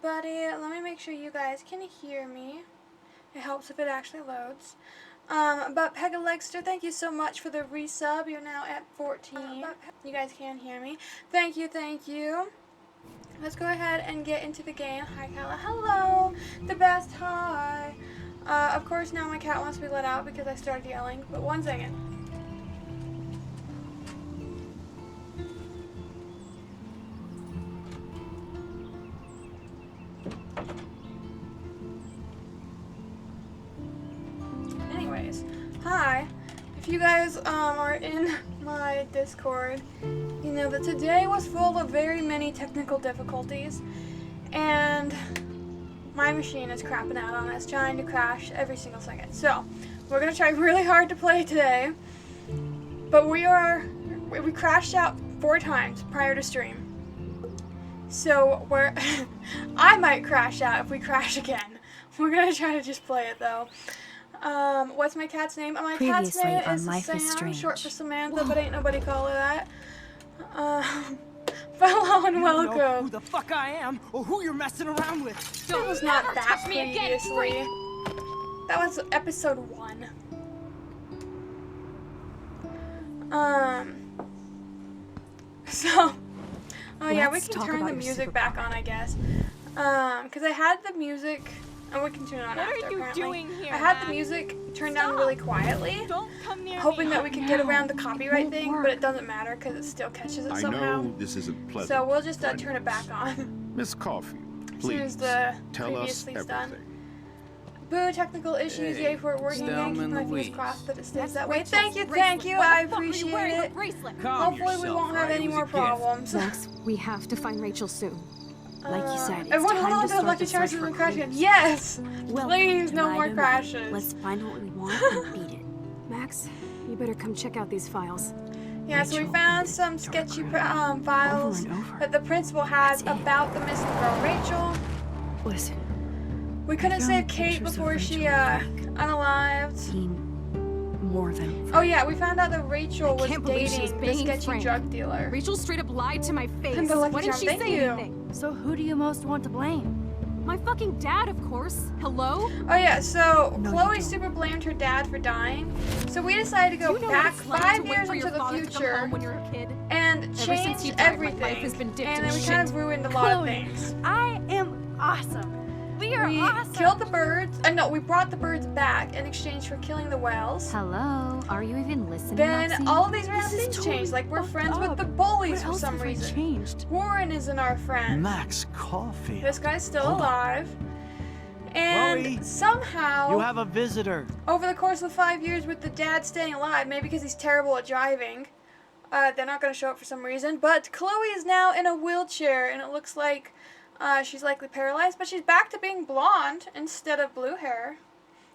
everybody. Let me make sure you guys can hear me. It helps if it actually loads. But Pegalexter, thank you so much for the resub. You're now at 14. You guys can hear me. Thank you, thank you. Let's go ahead and get into the game. Hi, Kala. Hello. The best. Hi. Of course, now my cat wants to be let out because I started yelling. But one second. Anyways, hi. If you guys are in my Discord, you know that today was full of very many technical difficulties, and my machine is crapping out on us, trying to crash every single second. So, we're gonna try really hard to play today, but we crashed out 4 times prior to stream. So, I might crash out if we crash again. We're gonna try to just play it though. What's my cat's name? My cat's name is Sam, short for Samantha, but ain't nobody call her that. Hello and welcome. You know who the fuck I am, or who you're messing around with. That was not that previously. That was episode 1. Oh yeah, we can turn the music back on, I guess. Because I had the music. And we can turn it on after, apparently. What are you doing here, I had the music turned down really quietly, hoping that we could get around the copyright thing, but it doesn't matter because it still catches it somehow. I know this isn't pleasant. So we'll just turn it back on. Miss Coffee, As please soon as the tell us previously's everything. done. Boo, technical issues, yay for it working again. Keep my fingers crossed that it stays that way. Thank you, I appreciate it. Hopefully we won't have any more problems. Max, we have to find Rachel soon. Like you said, it's everyone time hold on to to the start lucky the charms search and for crash clues. again. Yes! Welcome Please, to no Ride more and crashes. Let's find what we want and beat it. Max, you better come check out these files. Yeah, so we found some sketchy files that the principal has about the missing girl, Rachel. Listen. We couldn't save Kate before she unalived. More than Oh yeah, we found out that Rachel was dating the sketchy Frank. drug dealer. Rachel straight up lied to my face. And the lucky Why didn't charm, she thank say you. anything? So who do you most want to blame? My fucking dad, of course. Hello? Oh yeah, so No, Chloe you don't. super blamed her dad for dying. So we decided to go Do you know back what it's like 5 to wait years for into your the father to come future home when you're a kid? and Ever since change he died, my everything. life has been dipped And in then we shit. kind of ruined a lot of Chloe, things. I am awesome. We are We awesome. killed the birds. No, we brought the birds back in exchange for killing the whales. Hello? Are you even listening, Then Maxine? all of these random This is things totally changed. Like we're fucked friends with up. the bullies What for else some have I reason. changed? Warren isn't our friend. Max Coffee. This guy's still Hold on. alive. And Chloe, somehow, You have a visitor. over the course of the 5 years with the dad staying alive, maybe because he's terrible at driving, they're not going to show up for some reason, but Chloe is now in a wheelchair, and it looks like she's likely paralyzed, but she's back to being blonde instead of blue hair.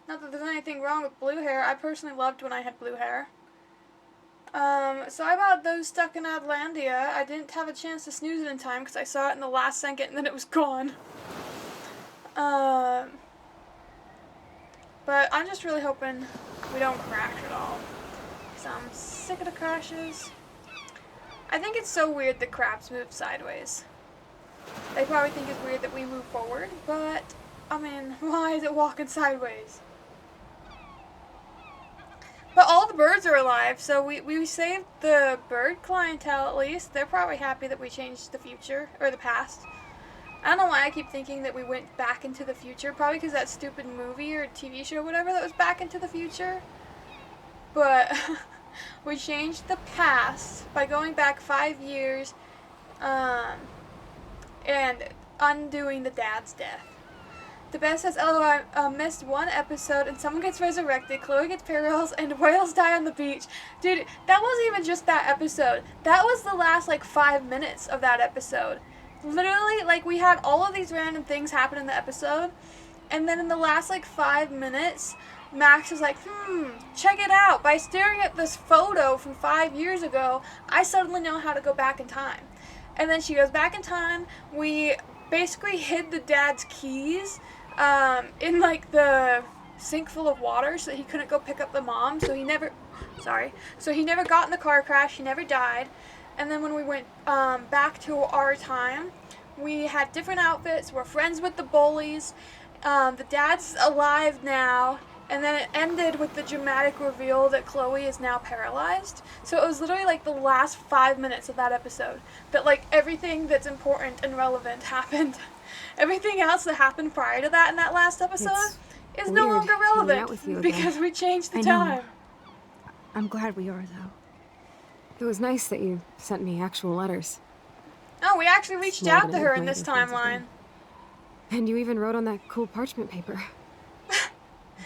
Not that there's anything wrong with blue hair. I personally loved when I had blue hair. So I bought those stuck in Outlandia. I didn't have a chance to snooze it in time because I saw it in the last second and then it was gone. But I'm just really hoping we don't crash at all. Because I'm sick of the crashes. I think it's so weird that crabs move sideways. They probably think it's weird that we move forward, but, I mean, why is it walking sideways? But all the birds are alive, so we saved the bird clientele at least. They're probably happy that we changed the future, or the past. I don't know why I keep thinking that we went back into the future. Probably because that stupid movie or TV show or whatever that was Back into the Future. But we changed the past by going back 5 years and undoing the dad's death. The best says, "Oh, I missed one episode and someone gets resurrected, Chloe gets paralyzed, and whales die on the beach." Dude, that wasn't even just that episode. That was the last, 5 minutes of that episode. Literally, we had all of these random things happen in the episode, and then in the last, 5 minutes, Max was like, check it out. By staring at this photo from 5 years ago, I suddenly know how to go back in time. And then she goes back in time. We basically hid the dad's keys in the sink full of water so that he couldn't go pick up the mom. So he never got in the car crash. He never died. And then when we went back to our time, We had different outfits. We're friends with the bullies. The dad's alive now. And then it ended with the dramatic reveal that Chloe is now paralyzed. So it was literally like the last 5 minutes of that episode that like everything that's important and relevant happened. Everything else that happened prior to that in that last episode is no weird longer hanging out relevant with you again. because we changed the I know. time. I'm glad we are, though. It was nice that you sent me actual letters. Oh, we actually reached More out than to I her in might this have thought of timeline. them. And you even wrote on that cool parchment paper.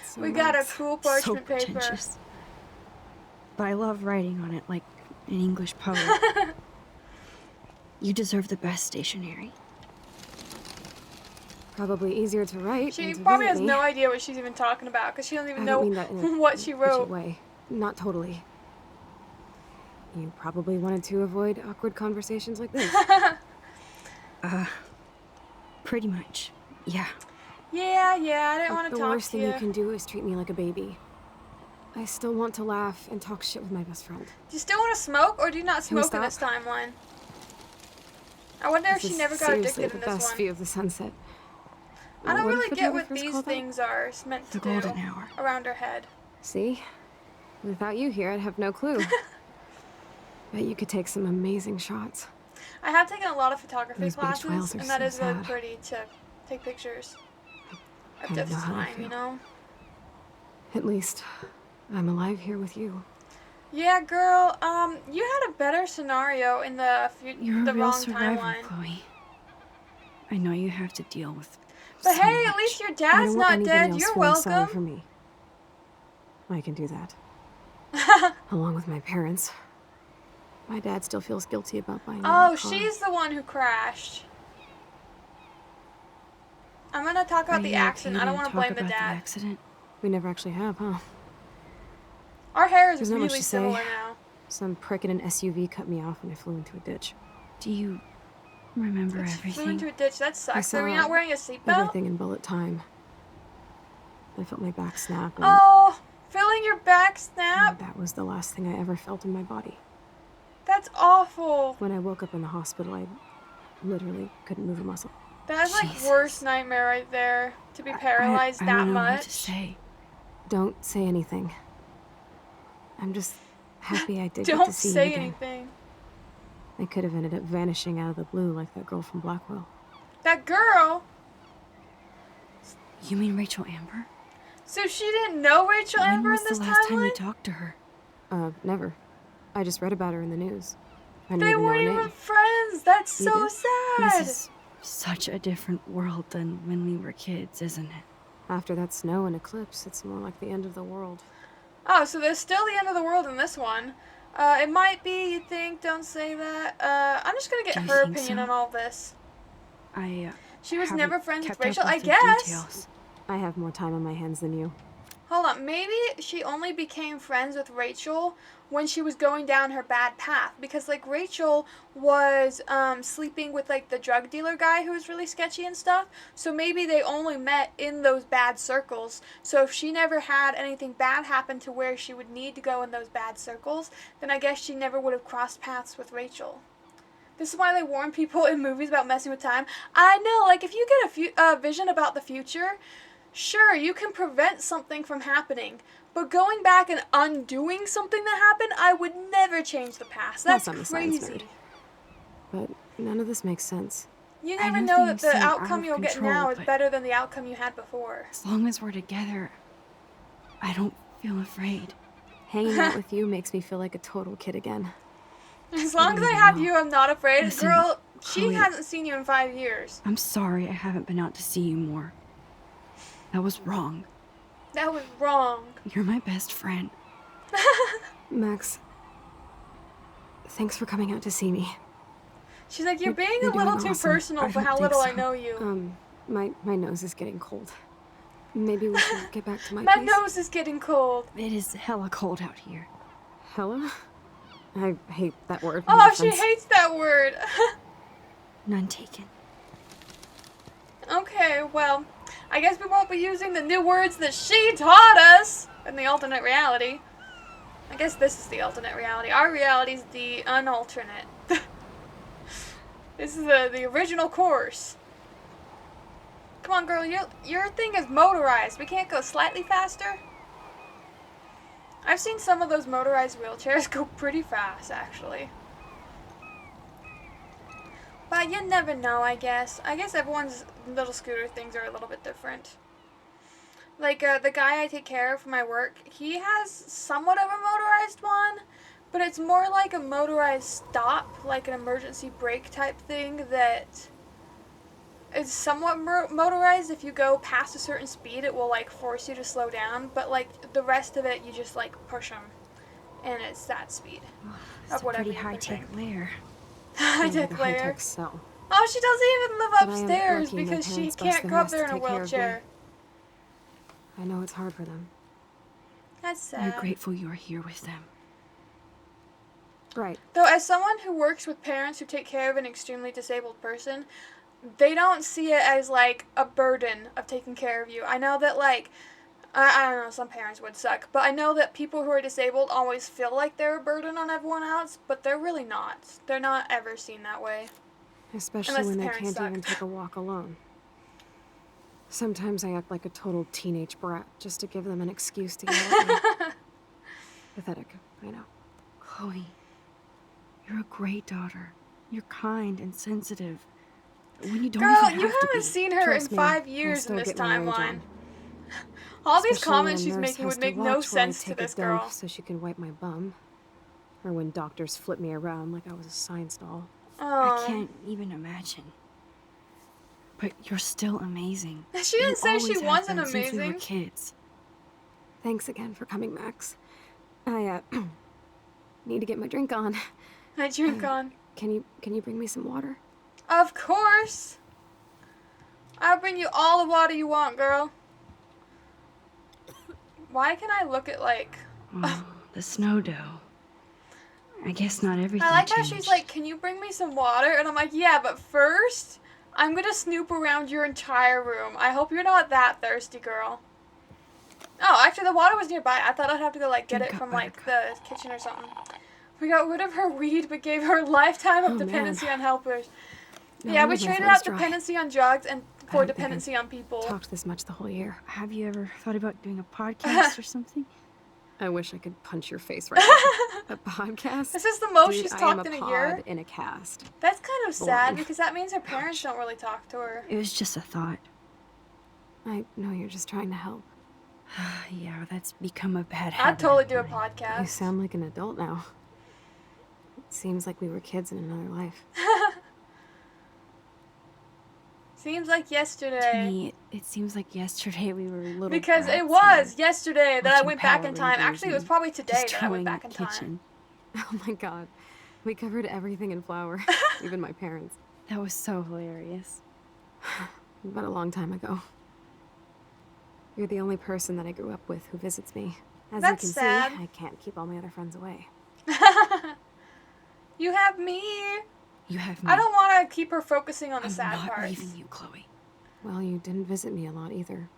So We got a nice. cool So parchment paper. pretentious. But I love writing on it like an English poet. You deserve the best stationery. Probably easier to write. She than to probably visit has me. no idea what she's even talking about because she doesn't even I know don't mean that in a what she bitchy wrote. way. Not totally. You probably wanted to avoid awkward conversations like this. Pretty much. Yeah. Yeah, I didn't want to The talk worst to thing you. you can do is treat me like a baby. I still want to laugh and talk shit with my best friend. Do you still want to smoke, or do you not Can we smoke in this stop? timeline? I wonder if This she is never got seriously addicted in the this best one. view of the sunset. I don't What do really get what photographers these call that? things are meant to The do golden hour. around her head. See? Without you here, I'd have no clue. Bet you could take some amazing shots. I have taken a lot of photography Those beach classes, whales are and that so is really sad. pretty to take pictures of I don't this know how I time, you feel. know? At least, I'm alive here with you. Yeah, girl, you had a better scenario in the You're a the real wrong survivor, timeline. Chloe. I know you have to deal with But so hey, at much. least your I dad's don't want not anybody dead. else You're feeling sorry for welcome. me. I can do that. Along with my parents. My dad still feels guilty about buying me Oh, that car. she's the one who crashed. I'm gonna talk Are about the you accident. okay I don't to want to talk blame the about dad. accident? We never actually have, huh? Our hair is There's not much really to say. similar now. Some prick in an SUV cut me off and I flew into a ditch. Do you remember Flew everything? into a ditch. That sucks. saw Are we not wearing a seatbelt? Everything in bullet time. I felt my back snap, and Oh, feeling your back snap? that was the last thing I ever felt in my body. That's awful. When I woke up in the hospital, I literally couldn't move a muscle. That's like Jesus. worst nightmare right there. To be paralyzed I that don't know much. what to say. Don't say anything. I'm just happy I did get Don't to see you say again. anything. I could have ended up vanishing out of the blue like that girl from Blackwell. That girl. You mean Rachel Amber? So she didn't know Rachel When Amber was in this the last time timeline? you talked to her? Never. I just read about her in the news. I didn't They even know her weren't even name. friends. That's so Either. sad. This is such a different world than when we were kids, isn't it? After that snow and eclipse, it's more like the end of the world. Oh, so there's still the end of the world in this one. It might be, you think, don't say that. I'm just gonna get Do you her think opinion so? on all this. She was haven't never friends with kept up Rachel, I the guess. details. I have more time on my hands than you. Hold on, maybe she only became friends with Rachel when she was going down her bad path. Because, like, Rachel was sleeping with, like, the drug dealer guy who was really sketchy and stuff. So maybe they only met in those bad circles. So if she never had anything bad happen to where she would need to go in those bad circles, then I guess she never would have crossed paths with Rachel. This is why they warn people in movies about messing with time. I know, like, if you get a vision about the future, sure, you can prevent something from happening. But going back and undoing something that happened, I would never change the past. That's Plus, I'm a science crazy. nerd. But none of this makes sense. You I never know know that things the seem out outcome of you'll get control, now is but- better than the outcome you had before. As long as we're together, I don't feel afraid. Hanging out with you makes me feel like a total kid again. As long as I even have know. you, I'm not afraid. Listen, Girl, she Chloe- hasn't seen you in 5 years. I'm sorry I haven't been out to see you more. That was wrong. That was wrong. You're my best friend. Max, thanks for coming out to see me. She's like, you're being You're a little doing too awesome. personal I for don't how think little I so. know you. My nose is getting cold. Maybe we should get back to my My place. nose is getting cold. It is hella cold out here. Hella? I hate that word. no Oh, she offense. hates that word. None taken. Okay, well, I guess we won't be using the new words that she taught us in the alternate reality. I guess this is the alternate reality. Our reality is the unalternate. This is the original course. Come on, girl. Your thing is motorized. We can't go slightly faster? I've seen some of those motorized wheelchairs go pretty fast, actually. But you never know, I guess. I guess everyone's little scooter things are a little bit different. Like, the guy I take care of for my work, he has somewhat of a motorized one, but it's more like a motorized stop, like an emergency brake type thing that is somewhat motorized. If you go past a certain speed, it will, like, force you to slow down, but, like, the rest of it, you just, like, push them, and it's that speed. It's a pretty high-tech lair. High-tech lair. High-tech cell. Oh, she doesn't even live But I am upstairs lucky my because she parents bust can't their go up ass there to in a take care of me. wheelchair. I know it's hard for them. That's sad. We're grateful you're here with them. Right. Though, as someone who works with parents who take care of an extremely disabled person, they don't see it as, like, a burden of taking care of you. I know that, like, I don't know, some parents would suck, but I know that people who are disabled always feel like they're a burden on everyone else, but they're really not. They're not ever seen that way. Especially Unless when the they parents can't even suck. take a walk alone. Sometimes I act like a total teenage brat just to give them an excuse to yell at me. Pathetic, I know. Chloe, you're a great daughter. You're kind and sensitive. When you don't Girl, even you have to haven't be. seen her Trust in me, 5 I'll years in still this get my rage timeline. on. All these Especially when comments a she's nurse making has would make to no watch while I sense to take a this dump girl. so she can wipe my bum. Or when doctors flip me around like I was a science doll. I Oh. can't even imagine. But you're still amazing. She didn't You say she always have wasn't been since we were amazing. kids. Thanks again for coming, Max. I, need to get my drink on. I drink on. Can you bring me some water? Of course. I'll bring you all the water you want, girl. Why can I look at, like... Oh, the snow dough. I guess not everything I like how changed. she's like, can you bring me some water? And I'm like, yeah, but first, I'm gonna snoop around your entire room. I hope you're not that thirsty, girl. Oh, actually, the water was nearby. I thought I'd have to go, like, get Drink it up, from, like, the Buttercup. kitchen or something. We got rid of her weed, but gave her a lifetime of Oh, man. dependency on helpers. No Yeah, we wonder my traded throat's out dry. dependency on drugs and I for don't think dependency on people. Talked this much the whole year. Have you ever thought about doing a podcast or something? I wish I could punch your face right now. A podcast? This is the most Dude, she's I am talked in a pod year. in a cast. That's kind of sad Boring. because that means her parents don't really talk to her. It was just a thought. I know you're just trying to help. Yeah, that's become a bad habit. I'd totally do a of mine. podcast. You sound like an adult now. It seems like we were kids in another life. Seems like To yesterday. me, it seems like yesterday we were little Because brats it and was yesterday that I watching went back Power in time. Rangers Actually, it was and probably today that I destroying went back the in time. kitchen. Oh my god. We covered everything in flour. Even my parents. That was so hilarious. But a long time ago. You're the only person that I grew up with who visits me. As That's you can sad. see, I can't keep all my other friends away. You have me. You have me. I don't want to keep her focusing on the I'm sad not parts. leaving you, Chloe. Well, you didn't visit me a lot either.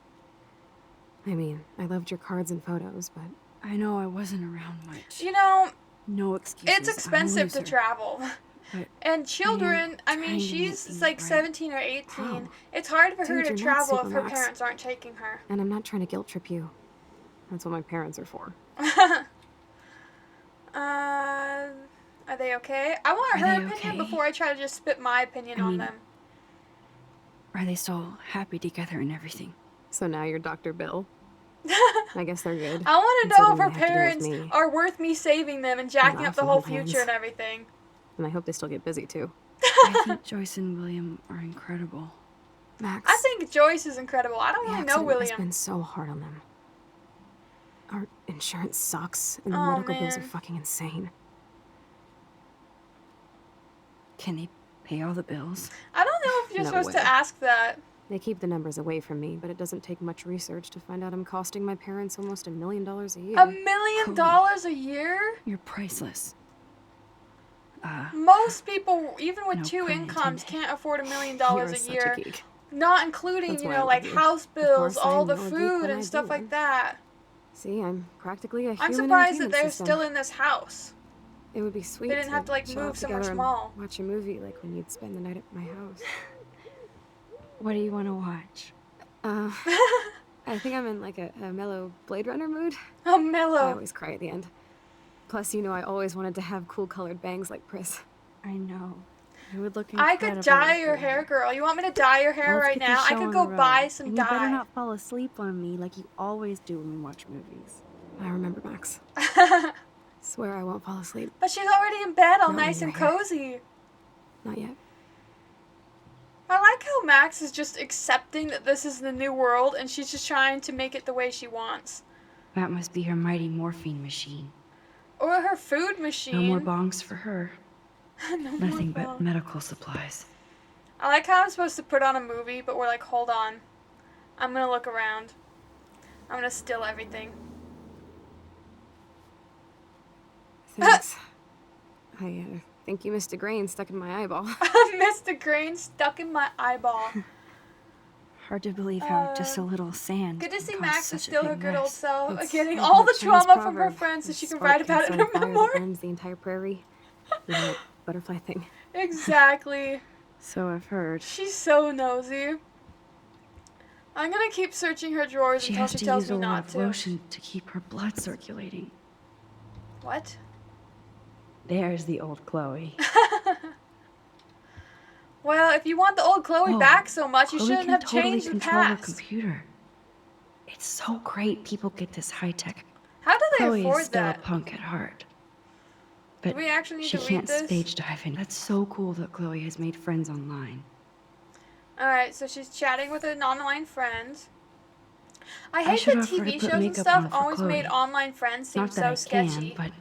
I mean, I loved your cards and photos, but I know I wasn't around much. You know, No excuses. it's expensive to I'm a loser. travel. But And children, I mean, trying to she's make like things right. 17 or 18. How? It's hard for her Dude, to you're not travel if her Supermax. parents aren't taking her. and I'm not trying to guilt trip you. That's what my parents are for. Are they okay? I want Are her they opinion okay? before I try to just spit my opinion I on mean- them. Are they still happy together and everything? So now you're Dr. Bill. I guess they're good. I want to know if her considering they have to deal parents with me. are worth me saving them and jacking up off the in whole my hands. future and everything. And I hope they still get busy too. I think Joyce and William are incredible. Max, I think Joyce is incredible. I don't the really know accident has William. been so hard on them. Our insurance sucks, and the Oh, medical bills are man. fucking insane. Can they pay all the bills? I don't know if you're No supposed way. to ask that. They keep the numbers away from me, but it doesn't take much research to find out I'm costing my parents almost $1 million a year. $1 million a year? You're priceless. Most people, even with No two pun incomes, intended. can't afford $1 million You're a such year. a geek. Not including, That's you why know, I like love you. house Of bills, course, all I'm the more geek food than and I stuff do. like that. See, I'm practically a I'm human surprised that entertainment they're system. still in this house. It would be sweet. They didn't have to like chill out move somewhere together and small. watch a movie like when you'd spend the night at my house. What do you want to watch? I think I'm in like a mellow Blade Runner mood. Oh, I mellow. always cry at the end. Plus, you know, I always wanted to have cool colored bangs like Pris. I know. You would look I incredible. could dye with your blue hair, girl. You want me to dye your hair Let's right get this now? I show could on go the road. buy some And you better dye. not fall asleep on me like you always do when we watch movies. I remember, Max. Swear I won't fall asleep. But she's already in bed all Not when nice and you're here. cozy. Not yet. I like how Max is just accepting that this is the new world and she's just trying to make it the way she wants. That must be her mighty morphine machine. Or her food machine. No more bongs for her. No more Nothing but bongs. medical supplies. I like how I'm supposed to put on a movie, but we're like, hold on. I'm gonna look around. I'm gonna still everything. Thanks. I think you missed a grain stuck in my eyeball. I missed a grain stuck in my eyeball. Hard to believe how just a little sand. Good to see can Max cause is such a still her big good old mess. self, It's getting like all that the Chinese trauma from her proverb, friends so "A she can spark write about can it in set a her fire that memoir. burns the entire prairie. You know, that butterfly thing. Exactly. So I've heard. She's so nosy. I'm gonna keep searching her drawers She until has she to tells use me a lot not of to. lotion to keep her blood circulating. What? There's the old Chloe. Well, if you want the old Chloe Whoa, back so much, you Chloe shouldn't can have totally changed the control her past. computer. It's so great people get this high tech. How do they Chloe afford is still that? a punk at heart. Do But we actually need she to read can't this? stage dive, and that's so cool that Chloe has made friends online. Alright, so she's chatting with an online friend. I I hate should that offer to TV put shows and makeup stuff on for always made Chloe. online friends seem Not that so I sketchy. can, but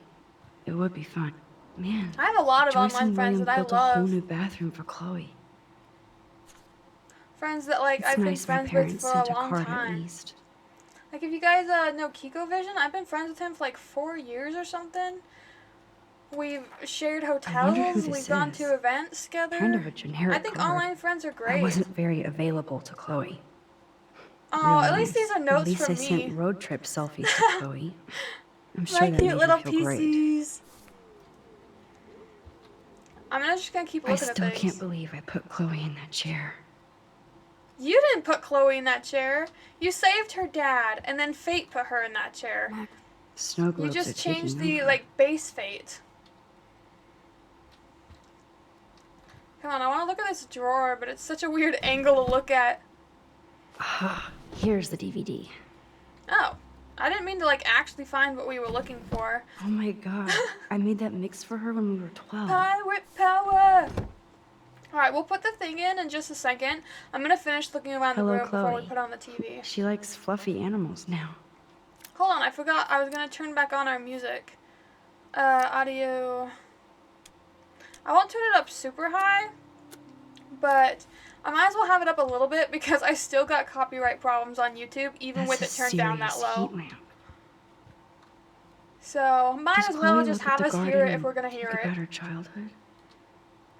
it would be fun. Man, I have a lot of Joyce online and friends William that I built a whole love. new bathroom for Chloe. Friends that like It's I've been nice my friends with parents for sent a a long card at time. least. Like if you guys know Kiko Vision, I've been friends with him for like 4 years or something. We've shared I wonder who hotels, this we've gone is. to events together. Kind of a generic I think card. online friends are great. I wasn't very available to Chloe. Oh, Really at least nice. these are notes At least from I sent me. road trip selfies to Chloe. I'm sure My that cute made little her feel great. PCs. I'm just gonna keep I looking at still things. can't believe I put Chloe in that chair. You didn't put Chloe in that chair. You saved her dad, and then fate put her in that chair. Snow You globes are just changed taking the over. like base fate. Come on, I want to look at this drawer, but it's such a weird angle to look at. Ah, here's the DVD. Oh, I didn't mean to like actually find what we were looking for. Oh my god. I made that mix for her when we were 12. Pirate power! Alright, we'll put the thing in just a second. I'm gonna finish looking around Hello, the room before we Chloe. put on the TV. She likes fluffy animals now. Hold on, I forgot I was gonna turn back on our music. Audio. I won't turn it up super high, but I might as well have it up a little bit because I still got copyright problems on YouTube, even with it That's a turned down that serious low. heat lamp. So, might Does as well Chloe just look at have the us hear garden it if and we're gonna think hear about it. her childhood?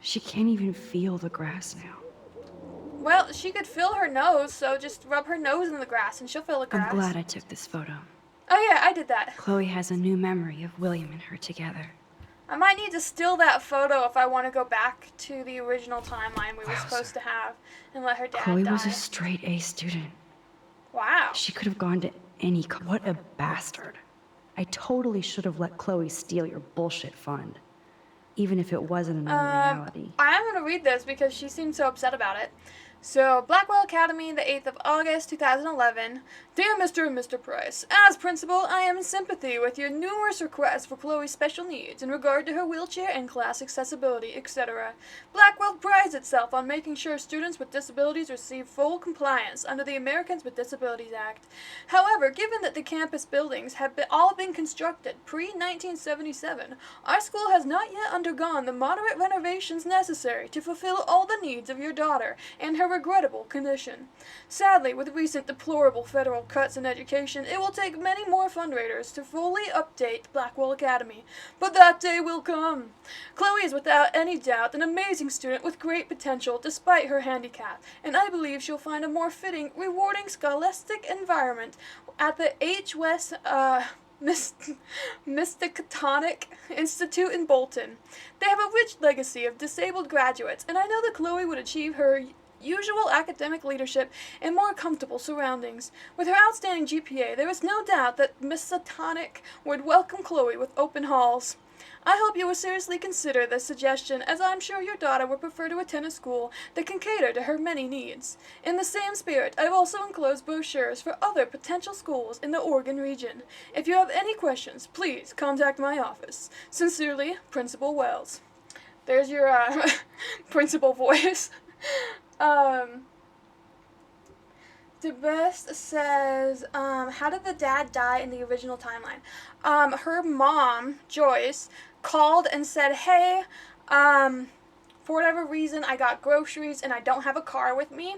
She can't even feel the grass now. Well, she could feel her nose, so just rub her nose in the grass and she'll feel the grass. I'm glad I took this photo. Oh yeah, I did that. Chloe has a new memory of William and her together. I might need to still that photo if I want to go back to the original timeline we were Wowzer. supposed to have and let her dad Chloe die. was a straight A student. Wow. She could have gone to any What a bastard. I totally should have let Chloe steal your bullshit fund. Even if it wasn't another reality. I am going to read this because she seemed so upset about it. So, Blackwell Academy, the 8th of August, 2011. Dear Mr. and Mr. Price, as principal, I am in sympathy with your numerous requests for Chloe's special needs in regard to her wheelchair and class accessibility, etc. Blackwell prides itself on making sure students with disabilities receive full compliance under the Americans with Disabilities Act. However, given that the campus buildings have all been constructed pre-1977, our school has not yet undergone the moderate renovations necessary to fulfill all the needs of your daughter and her regrettable condition. Sadly, with recent deplorable federal cuts in education, it will take many more fundraisers to fully update Blackwell Academy. But that day will come. Chloe is without any doubt an amazing student with great potential despite her handicap, and I believe she'll find a more fitting, rewarding scholastic environment at the Miskatonic Institute in Bolton. They have a rich legacy of disabled graduates, and I know that Chloe would achieve her usual academic leadership in more comfortable surroundings. With her outstanding GPA, there is no doubt that Miskatonic would welcome Chloe with open halls. I hope you will seriously consider this suggestion, as I am sure your daughter would prefer to attend a school that can cater to her many needs. In the same spirit, I've also enclosed brochures for other potential schools in the Oregon region. If you have any questions, please contact my office. Sincerely, Principal Wells. There's your principal voice. The best says, how did the dad die in the original timeline? Her mom, Joyce, called and said, hey, for whatever reason, I got groceries and I don't have a car with me.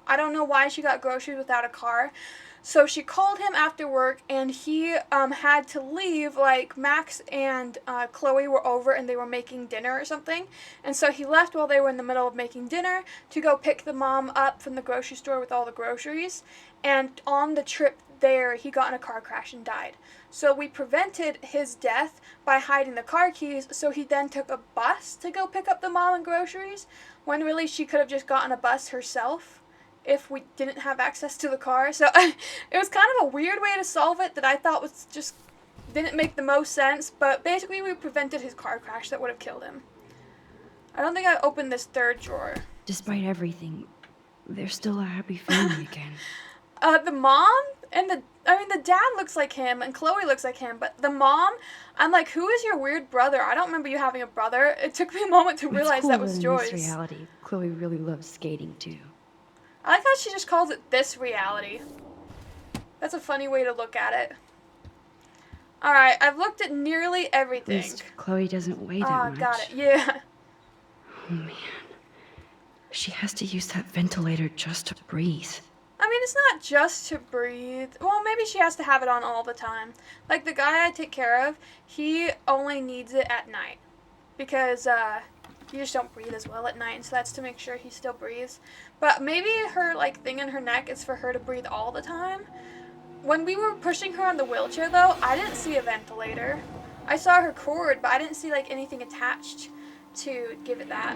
I don't know why she got groceries without a car. So she called him after work, and he had to leave, like Max and Chloe were over and they were making dinner or something. And so he left while they were in the middle of making dinner to go pick the mom up from the grocery store with all the groceries. And on the trip there, he got in a car crash and died. So we prevented his death by hiding the car keys, so he then took a bus to go pick up the mom and groceries, when really she could have just gotten a bus herself if we didn't have access to the car. So it was kind of a weird way to solve it that I thought was just didn't make the most sense, but basically we prevented his car crash that would have killed him. I don't think I opened this third drawer. Despite everything, they're still a happy family again. The mom and the dad looks like him and Chloe looks like him, but the mom, I'm like, who is your weird brother? I don't remember you having a brother. It took me a moment to realize cool that was in Joyce. this reality, Chloe really loves skating too. I like how she just calls it this reality. That's a funny way to look at it. Alright, I've looked at nearly At everything. least Chloe doesn't weigh that much. Got it. Yeah. Oh man. She has to use that ventilator just to breathe. I mean, it's not just to breathe. Well, maybe she has to have it on all the time. Like, the guy I take care of, he only needs it at night. Because, you just don't breathe as well at night, and so that's to make sure he still breathes. But maybe her, like, thing in her neck is for her to breathe all the time. When we were pushing her on the wheelchair, though, I didn't see a ventilator. I saw her cord, but I didn't see, like, anything attached to give it that.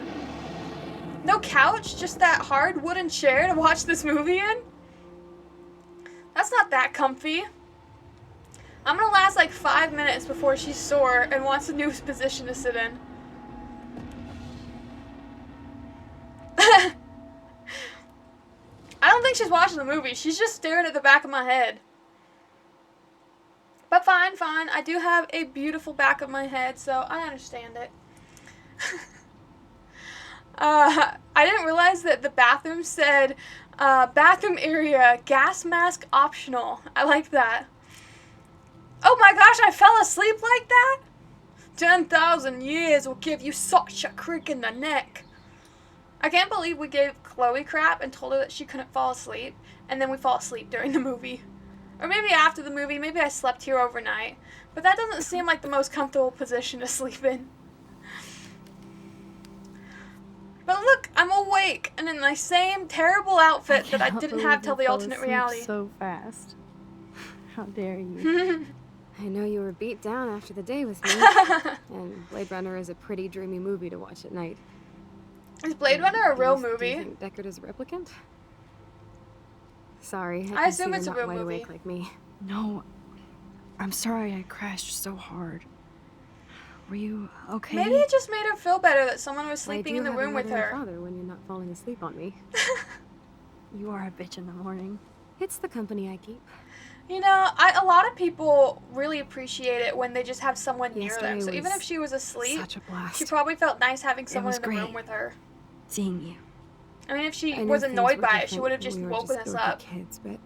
No couch, just that hard wooden chair to watch this movie in? That's not that comfy. I'm gonna last like 5 minutes before she's sore and wants a new position to sit in. I don't think she's watching the movie. She's just staring at the back of my head. But fine. I do have a beautiful back of my head, so I understand it. I didn't realize that the bathroom said, bathroom area, gas mask optional. I like that. Oh my gosh, I fell asleep like that? 10,000 years will give you such a crick in the neck. I can't believe we gave Chloe crap and told her that she couldn't fall asleep, and then we fall asleep during the movie. Or maybe after the movie, maybe I slept here overnight. But that doesn't seem like the most comfortable position to sleep in. But look, I'm awake and in my same terrible outfit that I didn't have till the alternate reality. So fast. How dare you? I know you were beat down after the day with me. And Blade Runner is a pretty dreamy movie to watch at night. Is Blade Runner a real Do you movie? think Deckard is a replicant? Sorry, I assume can it's see a you're real not wide movie. awake like me. No, I'm sorry I crashed so hard. Were you okay? Maybe it just made her feel better that someone was Why sleeping do in the have a room with mother and her. father when you're not falling asleep on me. You are a bitch in the morning. It's the company I keep. You know, a lot of people really appreciate it when they just have someone near them. Yesterday So even was if she was asleep, Such a blast. she probably felt nice having someone was in the room great. with her. Seeing you. I mean, if she I know was things annoyed were by it, she different would have when just we were woken us dorky up. kids, but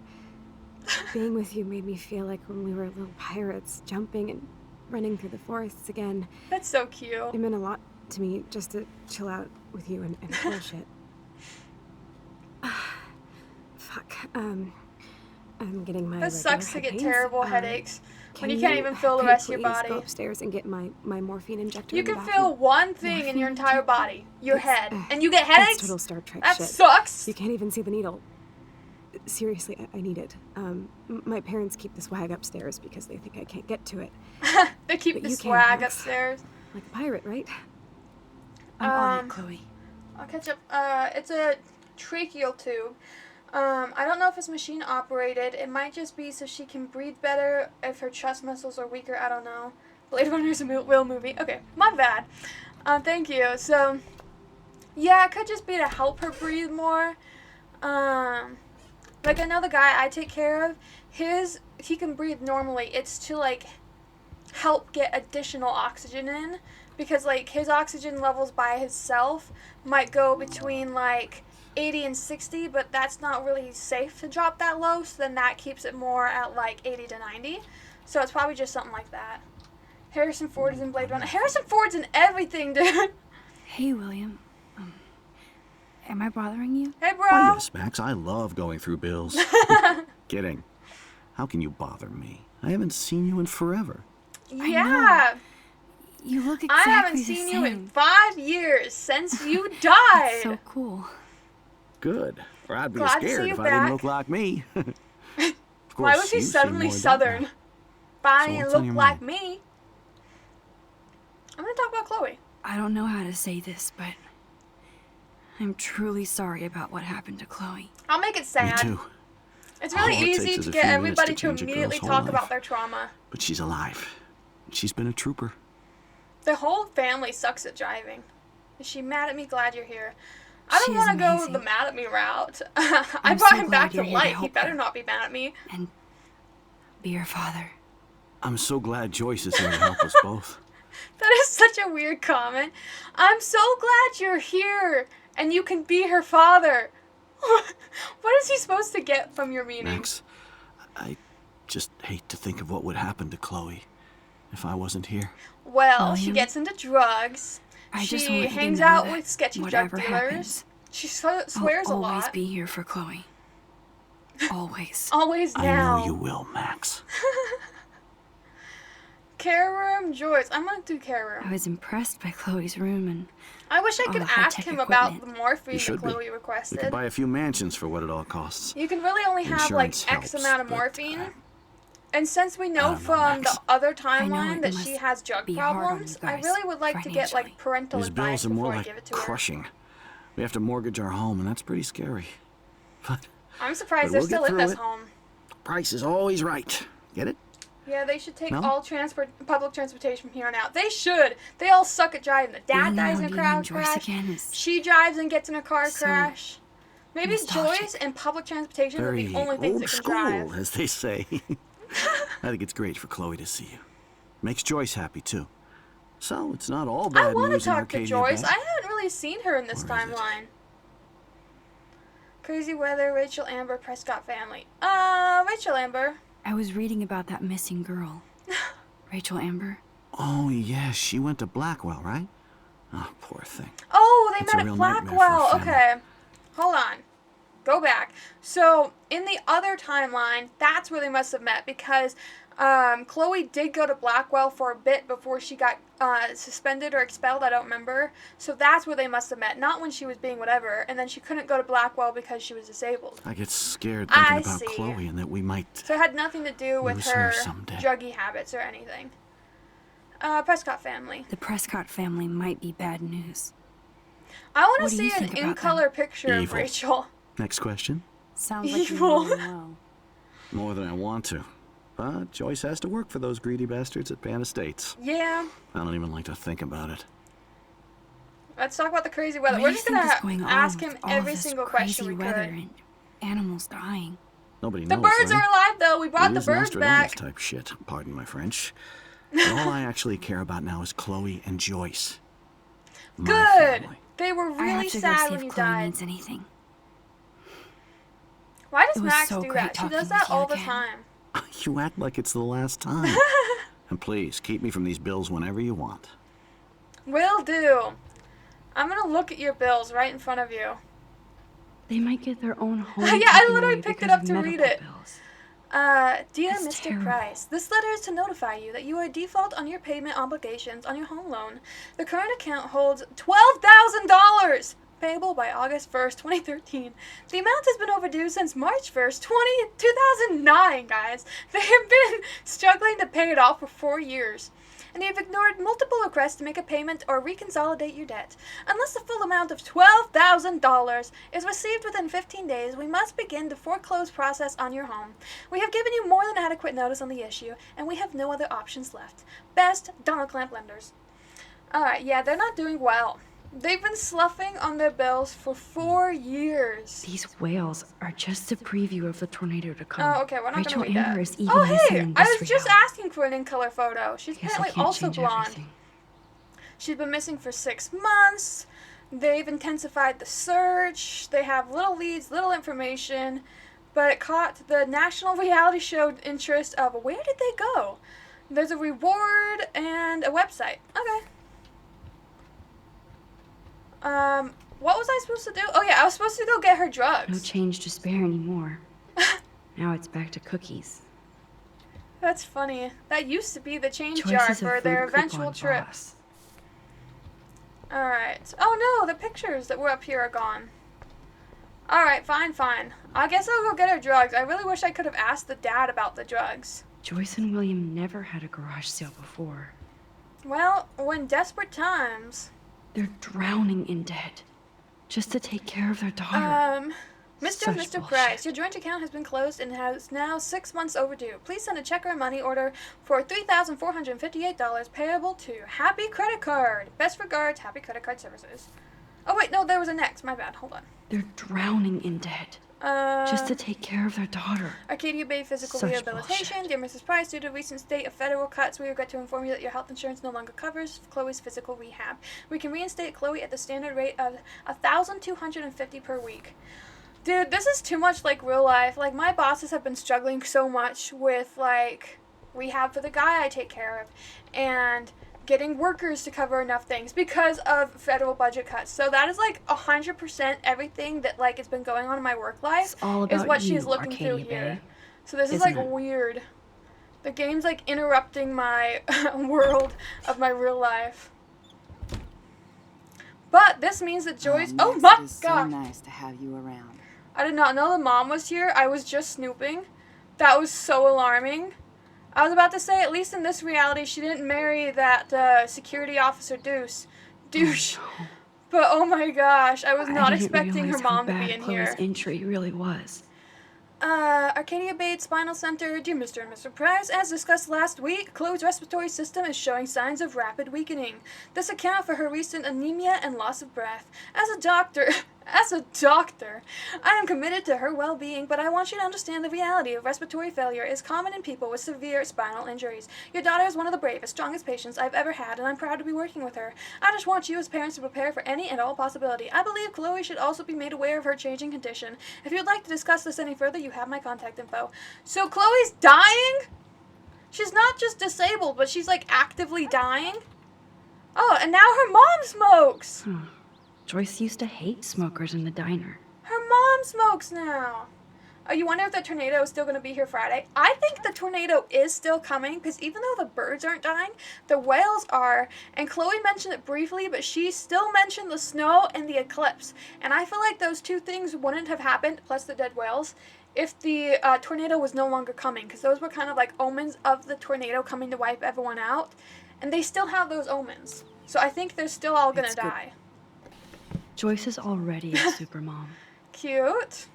being with you made me feel like when we were little pirates, jumping and running through the forests again. That's so cute. It meant a lot to me just to chill out with you and bullshit. Fuck. I'm getting my. That sucks to regular get headaches. terrible headaches when you Can can't even feel the rest of your please body. Go upstairs and get my morphine injector. You in the can bathroom? feel one thing in your entire body, your It's- head, and you get headaches? That's total Star Trek That shit. sucks. You can't even see the needle. Seriously, I need it. My parents keep the swag upstairs because they think I can't get to it. They keep But the you can, swag Max. upstairs. Like a pirate, right? I'm on it, Chloe. I'll catch up. It's a tracheal tube. I don't know if it's machine operated. It might just be so she can breathe better if her chest muscles are weaker. I don't know. Blade Runner's a Will movie. Okay, my bad. Thank you. So, yeah, it could just be to help her breathe more. Like I know the guy I take care of, he can breathe normally. It's to like help get additional oxygen in, because like his oxygen levels by himself might go between like 80 and 60, but that's not really safe to drop that low, so then that keeps it more at like 80 to 90. So it's probably just something like that. Harrison Ford is in Blade Runner. Harrison Ford's in everything, dude. Hey, William. Am I bothering you? Hey, bro. Why, yes, Max. I love going through bills. Kidding. How can you bother me? I haven't seen you in forever. Yeah. You look I exactly haven't the seen same. you in 5 years since you died. So cool. Good. Or I'd be Glad to see scared you if I didn't back. look like me. Of Why course, was he you seem suddenly more adult southern? now. Bonnie So what's look on your like mind? me. I'm gonna talk about Chloe. I don't know how to say this, but I'm truly sorry about what happened to Chloe. I'll make it Me sad. too. It's really All it easy takes is to a get few minutes everybody to to change a immediately girl's whole talk about life. their trauma. But she's alive. She's been a trooper. The whole family sucks at driving. Is she mad at me? Glad you're here. I don't She's want to go amazing. the mad at me route. I I'm brought so him glad back to you're here to life. He help better her. not be mad at me. And be your father. I'm so glad Joyce is here to help us both. That is such a weird comment. I'm so glad you're here and you can be her father. What is he supposed to get from your meaning? Max, I just hate to think of what would happen to Chloe if I wasn't here. Well, she William, gets into drugs. I just She want you to hangs know out that with sketchy drug whatever dealers. happens, She swears a I'll always lot. be here for Chloe. Always. Always I now. know you will, Max. Care room, Joyce. I'm gonna do care I room. was impressed by Chloe's room, and I wish I all could the ask high-tech him about the equipment. morphine You that should be. Chloe We requested. could buy a few mansions for what it all costs. You can really only have like Insurance X helps, amount of but, morphine. And since we know don't know, from Max. the other I know timeline it that she must has drug be hard on problems, you I guys really would like to get like financially. parental These advice bills are more before I like give it to her. crushing. We have to mortgage our home, and that's pretty scary. But I'm surprised But they're we'll get still in through this it. home. price is always right. Get it? Yeah, they should take No? all public transportation from here on out. They should. They all suck at driving. The dad Being dies in around a you car and Joyce crash. again is She drives and gets in a car so crash. Maybe nostalgic. Joyce and public transportation are Very the only things old that can school, drive. as they say. I think it's great for Chloe to see you. Makes Joyce happy, too. So, it's not all bad I want to news in talk to Arcadia Joyce. Bay. I haven't really seen her in this Or is it? timeline. Crazy weather, Rachel Amber, Prescott family. Rachel Amber. I was reading about that missing girl. Rachel Amber. Oh, yeah, she went to Blackwell, right? Oh, poor thing. Oh, they That's a met at real nightmare for a Blackwell. family. Okay. Hold on. Go back. So, in the other timeline, that's where they must have met because Chloe did go to Blackwell for a bit before she got suspended or expelled. I don't remember. So that's where they must have met. Not when she was being whatever. And then she couldn't go to Blackwell because she was disabled. I get scared thinking I about see. Chloe and that we might... So it had nothing to do with Lose her her someday. druggy habits or anything. Prescott family. The Prescott family might be bad news. I want to What do you see an think about in-color picture of Evil. Rachel. Next question. Sounds like you Evil. know them well. More than I want to. But Joyce has to work for those greedy bastards at Pan Estates. Yeah. I don't even like to think about it. Let's talk about the crazy weather. What We're do you just think gonna is going on ask with him all every this single crazy question we weather could. and animals dying? Nobody The knows, birds right? are alive though. We brought It the is birds Nostradamus back. type shit. Pardon my French. But all I actually care about now is Chloe and Joyce. My Good. family. They were I have really to go sad see when if you Chloe died. needs anything. Why It does was Max so do great that? She talking does that with you all the again. time. You act like it's the last time. And please, keep me from these bills whenever you want. Will do. I'm gonna look at your bills right in front of you. They might get their own home. Yeah, I taken literally away picked it because up of to read medical it. bills. Dear That's Mr. terrible. Price, this letter is to notify you that you are default on your payment obligations on your home loan. The current account holds $12,000. payable by August 1st, 2013. The amount has been overdue since March 1st, 2009, guys. They have been struggling to pay it off for 4 years. And they have ignored multiple requests to make a payment or reconsolidate your debt. Unless the full amount of $12,000 is received within 15 days, we must begin the foreclose process on your home. We have given you more than adequate notice on the issue, and we have no other options left. Best, Donald Clamp Lenders. Alright, yeah, they're not doing well. They've been sloughing on their bills for 4 years. These whales are just a preview of the tornado to come. Oh, okay, we're not Rachel gonna read Amber that. is even Oh, missing hey! in I this was just reality. asking for an in-color photo. She's Guess I apparently can't also change blonde. everything. She's been missing for 6 months. They've intensified the search. They have little leads, little information. But it caught the national reality show interest of where did they go? There's a reward and a website. Okay. What was I supposed to do? Oh yeah, I was supposed to go get her No drugs. change to spare anymore. Now it's back to cookies. That's funny. That used to be the change Choices jar of for food their coupon eventual trip. boss. Alright. Oh no, the pictures that were up here are gone. Alright, fine. I guess I'll go get her drugs. I really wish I could have asked the dad about the drugs. Joyce and William never had a garage sale before. Well, when desperate times... They're drowning in debt. Just to take care of their daughter. Mr. Such and Mr. bullshit. Price, your joint account has been closed and has now 6 months overdue. Please send a check or money order for $3,458 payable to Happy Credit Card. Best regards, Happy Credit Card Services. Oh wait, no, there was a next. My bad. Hold on. They're drowning in debt. Just to take care of their daughter. Arcadia Bay Physical Such Rehabilitation. bullshit. Dear Mrs. Price, due to recent state of federal cuts, we regret to inform you that your health insurance no longer covers Chloe's physical rehab. We can reinstate Chloe at the standard rate of $1,250 per week. Dude, this is too much like real life. Like, my bosses have been struggling so much with, like, rehab for the guy I take care of. And getting workers to cover enough things because of federal budget cuts. So that is like 100% everything that like has been going on in my work life It's all is about what you, she's looking Arcadia through here. Bay, So this is isn't like it? weird. The game's like interrupting my world of my real life. But this means that Joyce. Oh Max, my it is so god! nice to have you around. I did not know the mom was here. I was just snooping. That was so alarming. I was about to say, at least in this reality, she didn't marry that security officer douche. But oh my gosh, I was not I didn't expecting her realize how mom to bad be in Chloe's here. entry really was. Arcadia Bay Spinal Center, dear Mr. and Mr. Price, as discussed last week, Chloe's respiratory system is showing signs of rapid weakening. This accounts for her recent anemia and loss of breath. As a doctor, I am committed to her well-being, but I want you to understand the reality of respiratory failure is common in people with severe spinal injuries. Your daughter is one of the bravest, strongest patients I've ever had, and I'm proud to be working with her. I just want you as parents to prepare for any and all possibility. I believe Chloe should also be made aware of her changing condition. If you'd like to discuss this any further, you have my contact info. So Chloe's dying? She's not just disabled, but she's like actively dying? Oh, and now her mom smokes! Joyce used to hate smokers in the diner. Her mom smokes now. Oh, you wonder if the tornado is still going to be here Friday? I think the tornado is still coming because even though the birds aren't dying, the whales are. And Chloe mentioned it briefly, but she still mentioned the snow and the eclipse. And I feel like those two things wouldn't have happened, plus the dead whales, if the tornado was no longer coming. Because those were kind of like omens of the tornado coming to wipe everyone out. And they still have those omens. So I think they're still all going to It's good. die. Joyce is already a supermom. Cute.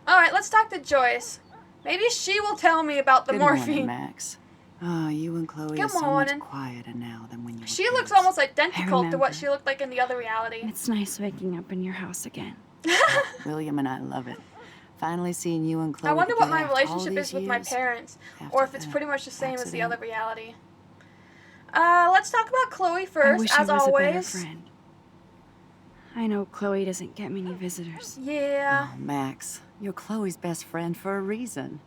Alright, let's talk to Joyce. Maybe she will tell me about the Good morphine. morning, Max. Oh, you and Chloe Good are so morning. much quieter now than when you were She looks kids. almost identical to what remember. she looked like in the other reality. It's nice waking up in your house again. William and I love it. Finally seeing you and Chloe I wonder what my together after all relationship is these with my years. parents, After or if it's the pretty much the same as the accident. other reality. Let's talk about Chloe I first, wish as I was a better always. friend. I know Chloe doesn't get many visitors. Yeah. Oh, Max, you're Chloe's best friend for a reason.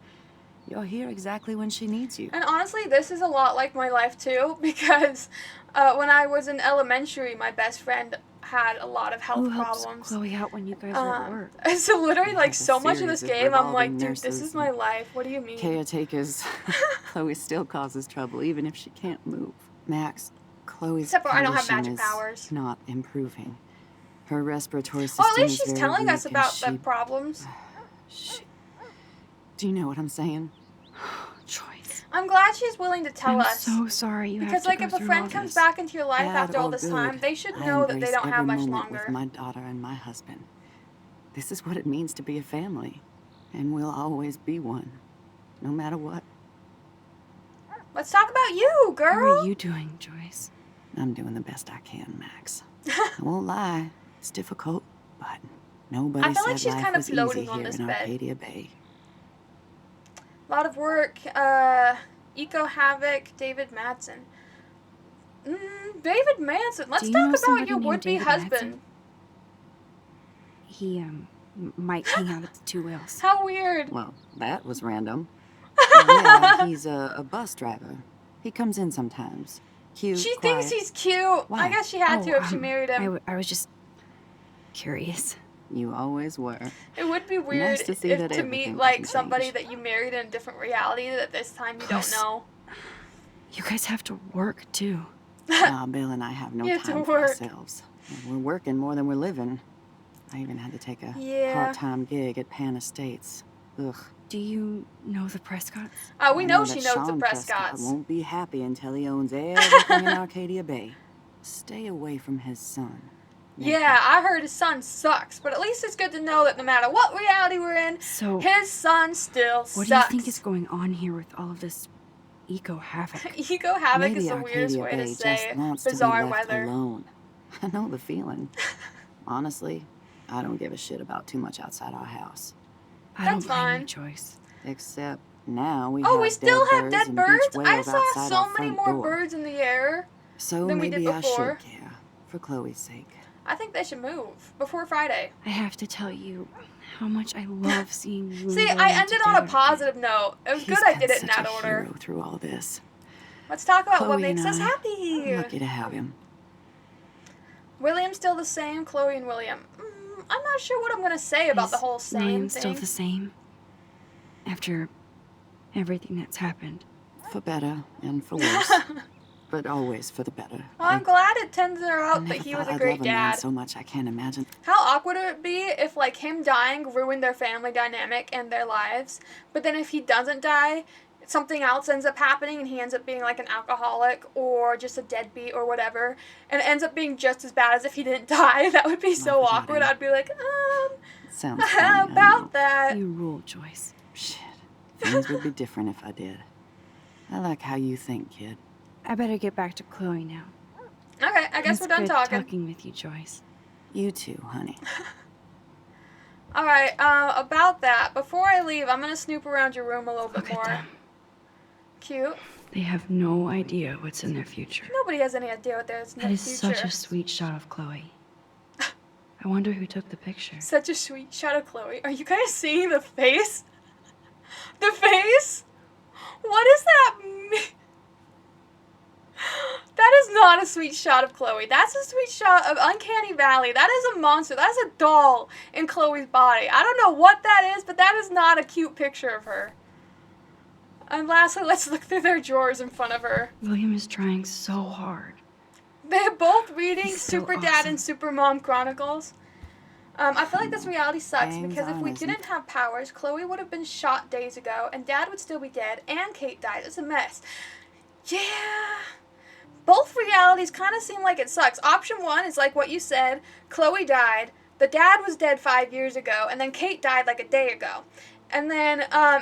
You're here exactly when she needs you. And honestly, this is a lot like my life too, because when I was in elementary, my best friend had a lot of health Who helps problems. Chloe out when you guys are at work? So literally, like, have a so much in this series of game, I'm like, revolving dude, this nurses is my and life. What do you mean? Caretakers. Chloe still causes trouble even if she can't move. Max, Chloe's Except for I don't have condition magic is powers. not improving. Her respiratory system Well, at least is she's very telling us weak, and about she... the problems. Do you know what I'm saying? Joyce. I'm glad she's willing to tell I'm us. so sorry you Because, have to like, go if a through friend all comes this. back into your life Bad after all or this good, time, they should I know that they embrace don't have every much moment longer. with my daughter and my husband. This is what it means to be a family. And we'll always be one. No matter what. Let's talk about you, girl. How are you doing, Joyce? I'm doing the best I can, Max. I won't lie. It's difficult, but nobody I feel like said she's life kind of was easy floating on here this in bed. Arcadia Bay. A lot of work. Eco Havoc, David Madsen. David Madsen. Let's Do you talk know about somebody your named would-be David husband. Madsen? He, might hang out at the Two Whales. How weird. Well, that was random. Yeah, he's a bus driver. He comes in sometimes. Cute, She quiet. thinks he's cute. Why? I guess she had to if she married him. I was just curious. You always were. It would be weird Nice to see if that to everything meet like can somebody change. that you married in a different reality that this time you Plus- don't know. You guys have to work, too. Bill and I have no You have to time for work. ourselves. We're working more than we're living. I even had to take a Yeah. part-time gig at Pan Estates. Ugh. Do you know the Prescotts? We I know that she knows the Sean Prescott Prescotts. won't be happy until he owns everything in Arcadia Bay. Stay away from his son. Yeah, I heard his son sucks, but at least it's good to know that no matter what reality we're in, So, his son still what sucks. do you think is going on here with all of this eco-havoc? Eco Havoc Maybe is the weirdest Arcadia way Bay to say just it. wants Bizarre to be left weather. alone. I know the feeling. Honestly, I don't give a shit about too much outside our house. I don't That's blame fine. you, Joyce. Except now we Oh, have we still have birds dead and birds? beach I whales saw outside so our many front more door. birds in the air So than we maybe did I before. should care, for Chloe's sake. I think they should move before Friday. I have to tell you how much I love seeing you and See, I William ended on a together. positive note. It was He's good I been did it in such that a order. hero through all this. Let's talk about what Chloe makes and us I, happy. Lucky to have him. William's still the same, Chloe and William. I'm not sure what I'm going to say about the Is whole same William thing. still the same? After everything that's happened. For better and for worse. But always for the better. Well, I'm glad it turns I out never that he thought was a I'd great love a man dad. so much I can't imagine. How awkward would it be if, like, him dying ruined their family dynamic and their lives, but then if he doesn't die, something else ends up happening and he ends up being, like, an alcoholic or just a deadbeat or whatever, and it ends up being just as bad as if he didn't die? That would be so without awkward. him. I'd be like, It sounds funny, how I know. about that? You rule, Joyce. Shit. Things would be different if I did. I like how you think, kid. I better get back to Chloe now. Okay, I guess It's we're done good talking. with you, Joyce. You too, honey. Alright, about that, before I leave, I'm gonna snoop around your room a little bit Look at more. them. Cute. They have no idea what's in their future. Nobody has any idea what there's in That the is future. such a sweet shot of Chloe. I wonder who took the picture. Such a sweet shot of Chloe. Are you guys seeing the face? The face? What does that mean? That is not a sweet shot of Chloe. That's a sweet shot of Uncanny Valley. That is a monster. That's a doll in Chloe's body. I don't know what that is, but that is not a cute picture of her. And lastly, let's look through their drawers in front of her. William is trying so hard. They're both reading He's so Super Dad awesome. and Super Mom Chronicles. I feel like this reality sucks Hangs because if on, we isn't didn't have powers, Chloe would have been shot days ago, and Dad would still be dead, and Kate died. It's a mess. Yeah. Both realities kind of seem like it sucks. Option one is like what you said. Chloe died. The dad was dead 5 years ago, and then Kate died like a day ago. And then,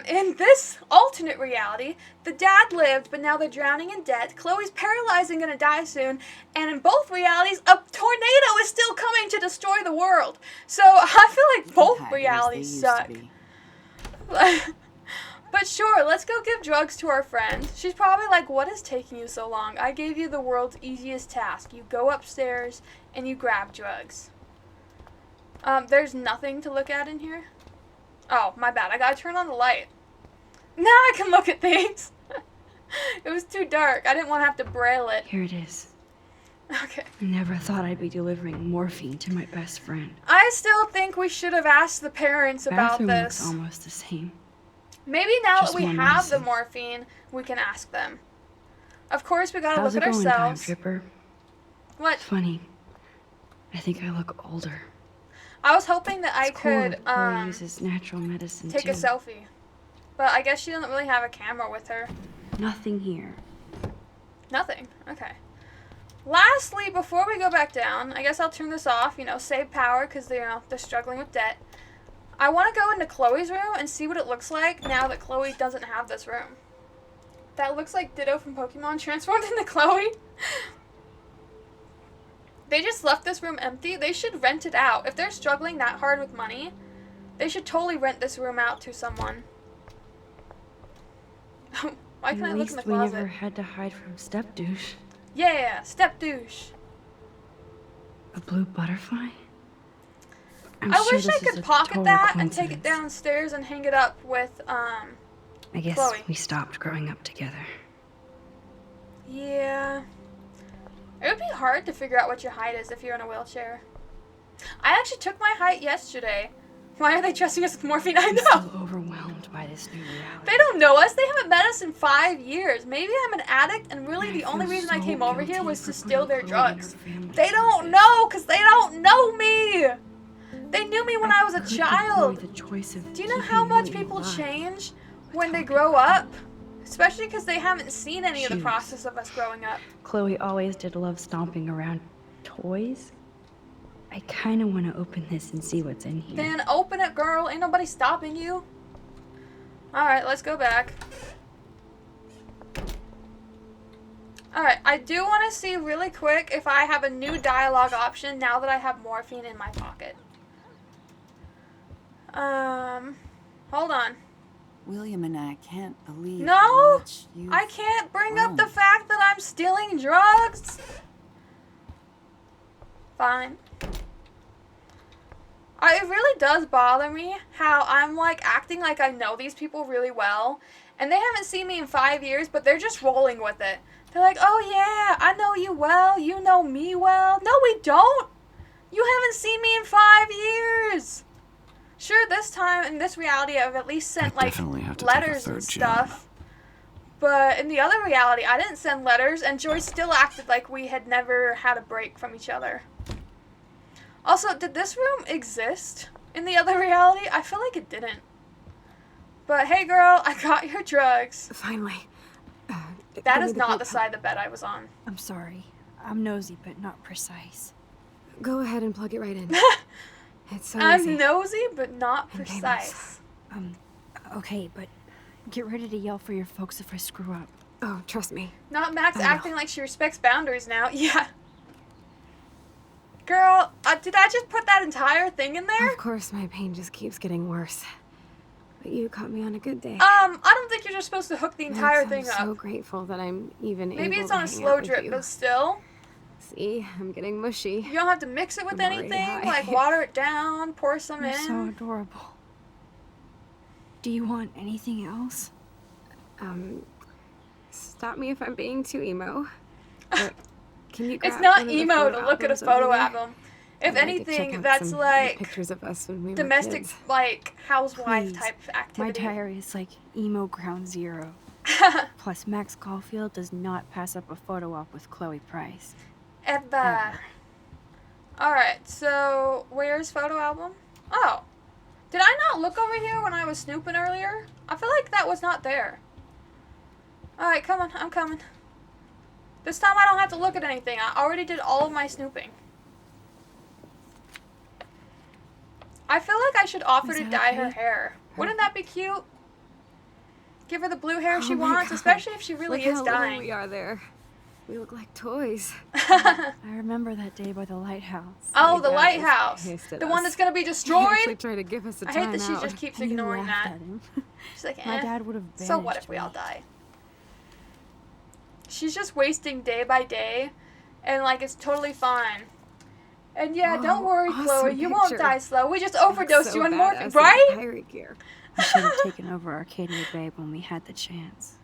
in this alternate reality, the dad lived, but now they're drowning in debt. Chloe's paralyzed and gonna die soon. And in both realities, a tornado is still coming to destroy the world. So I feel like both Tigers, realities they used suck. to be. But sure, let's go give drugs to our friend. She's probably like, what is taking you so long? I gave you the world's easiest task. You go upstairs and you grab drugs. There's nothing to look at in here. Oh, my bad. I gotta turn on the light. Now I can look at things. It was too dark. I didn't want to have to braille it. Here it is. Okay. I never thought I'd be delivering morphine to my best friend. I still think we should have asked the parents about Bathroom looks this. almost the same. Maybe now Just that we more have the messy. morphine, we can ask them. Of course, we gotta How's look it at going, Time ourselves. Tripper? What? Funny. I think I look older. I was hoping that I It's cool could that Chloe uses natural medicine take too. a selfie. But I guess she doesn't really have a camera with her. Nothing here. Nothing. Okay. Lastly, before we go back down, I guess I'll turn this off, you know, save power because they're struggling with debt. I want to go into Chloe's room and see what it looks like now that Chloe doesn't have this room. That looks like Ditto from Pokemon transformed into Chloe. They just left this room empty. They should rent it out. If they're struggling that hard with money, they should totally rent this room out to someone. Why can't I look in the At least we closet? never had to hide from Step Douche. Yeah, step douche. A blue butterfly? I'm I sure wish I this is could a pocket total that and take it coincidence. downstairs and hang it up with, I guess Chloe. we stopped growing up together. Yeah. It would be hard to figure out what your height is if you're in a wheelchair. I actually took my height yesterday. Why are they trusting us with morphine? I I'm know. still overwhelmed by this new reality. They don't know us. They haven't met us in 5 years. Maybe I'm an addict, and really the I only feel reason I so came over here guilty was for to steal their putting Chloe and drugs. her family They through don't this. know because they don't know me. They knew me when I was a could give Chloe child. the choice of Do you know keeping how much Ellie people alive. change when they grow up? Especially because they haven't seen any of the Shoes. process of us growing up. Chloe always did love stomping around toys. I kind of want to open this and see what's in here. Then open it, girl. Ain't nobody stopping you. Alright, let's go back. Alright, I do want to see really quick if I have a new dialogue option now that I have morphine in my pocket. Hold on. William and I can't believe No! how much you've I can't bring up the grown. fact that I'm stealing drugs. Fine. It really does bother me how I'm like acting like I know these people really well, and they haven't seen me in 5 years, but they're just rolling with it. They're like, oh yeah, I know you well, you know me well. No, we don't. You haven't seen me in 5 years. Sure, this time in this reality I've at least sent I like definitely have to take a letters and third job. stuff. But in the other reality, I didn't send letters, and Joy still acted like we had never had a break from each other. Also, did this room exist in the other reality? I feel like it didn't. But hey girl, I got your drugs. Finally. That Give is me not blue the pill. side of the bed I was on. I'm sorry. I'm nosy, but not precise. Go ahead and plug it right in. It's so I'm easy. nosy, but not And precise. Okay, but get ready to yell for your folks if I screw up. Oh, trust me. Not Max I know. acting like she respects boundaries now. Yeah. Girl, did I just put that entire thing in there? Of course, my pain just keeps getting worse. But you caught me on a good day. I don't think you're just supposed to hook the entire Max, thing I'm so up. grateful that I'm even Maybe able it's to on a hang slow out with drip, you. but still. See, I'm getting mushy. You don't have to mix it with I'm already anything, high. like water it down, pour some You're in. so adorable. Do you want anything else? Stop me if I'm being too emo. But can you grab It's not one of the emo photo to look at a albums over photo there? album. If I'd like to check anything, out that's some like pictures of us when we were domestic, kids. like housewife Please. type My activity. diary is like emo ground zero. Plus, Max Caulfield does not pass up a photo op with Chloe Price. Ever. Alright, so where's photo album? Oh. Did I not look over here when I was snooping earlier? I feel like that was not there. Alright, come on, I'm coming. This time I don't have to look at anything. I already did all of my snooping. I feel like I should offer Is to that dye her okay? hair. Wouldn't that be cute? Give her the blue hair she Oh my wants, God. especially if she really Look is how little dying. we are there. We look like toys. I remember that day by the lighthouse. Oh, My the dad was lighthouse. pissed at The one us. that's gonna be He destroyed? actually tried to give us a I hate that she timeout. just keeps And you ignoring laughed that. at him. She's like, My eh. dad would have So what banished if we all me. die? She's just wasting day by day, and like it's totally fine. And yeah, don't Whoa, worry, awesome Chloe, you won't picture. die slow. We just Looks overdosed so you on badass morphine, in right? pirate gear. I should have taken over Arcadia Bay when we had the chance.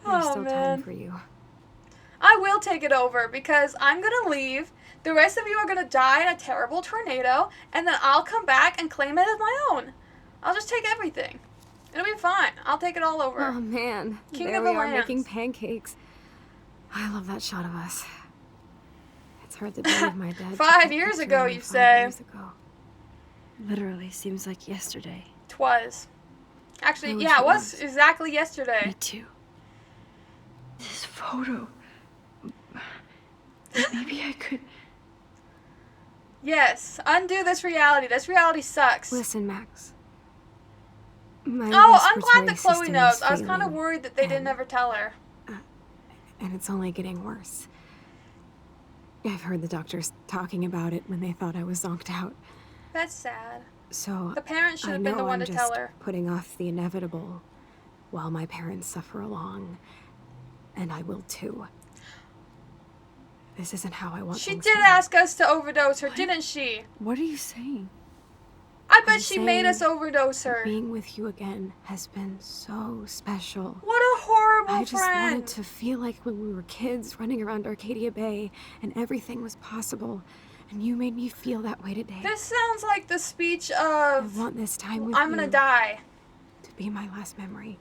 There's Oh, still man. time for you. I will take it over because I'm gonna leave. The rest of you are gonna die in a terrible tornado, and then I'll come back and claim it as my own. I'll just take everything. It'll be fine. I'll take it all over. Oh man, King there of we the are lands. making pancakes. I love that shot of us. It's hard to believe my dad. 5 years ago, you say? 5 years ago. Literally seems like yesterday. Twas. Actually, I wish yeah, it it was was. exactly yesterday. Me too. This photo. Maybe I could. Yes, undo this reality. This reality sucks. Listen, Max. My Oh, I'm glad respiratory that Chloe system knows. is I was kind of failing, worried that they didn't and- ever tell her. And it's only getting worse. I've heard the doctors talking about it when they thought I was zonked out. That's sad. So The parents should I have been know the one I'm to just tell her. putting off the inevitable while my parents suffer along. And I will too. This isn't how I want She things did to be. ask us to overdose her, didn't she? What are you saying? I bet I'm she made us saying overdose her. Being with you again has been so special. What a horrible I just friend. wanted to feel like when we were kids running around Arcadia Bay and everything was possible. And you made me feel that way today. This sounds like the speech I of want this time with I'm you gonna die. to be my last memory.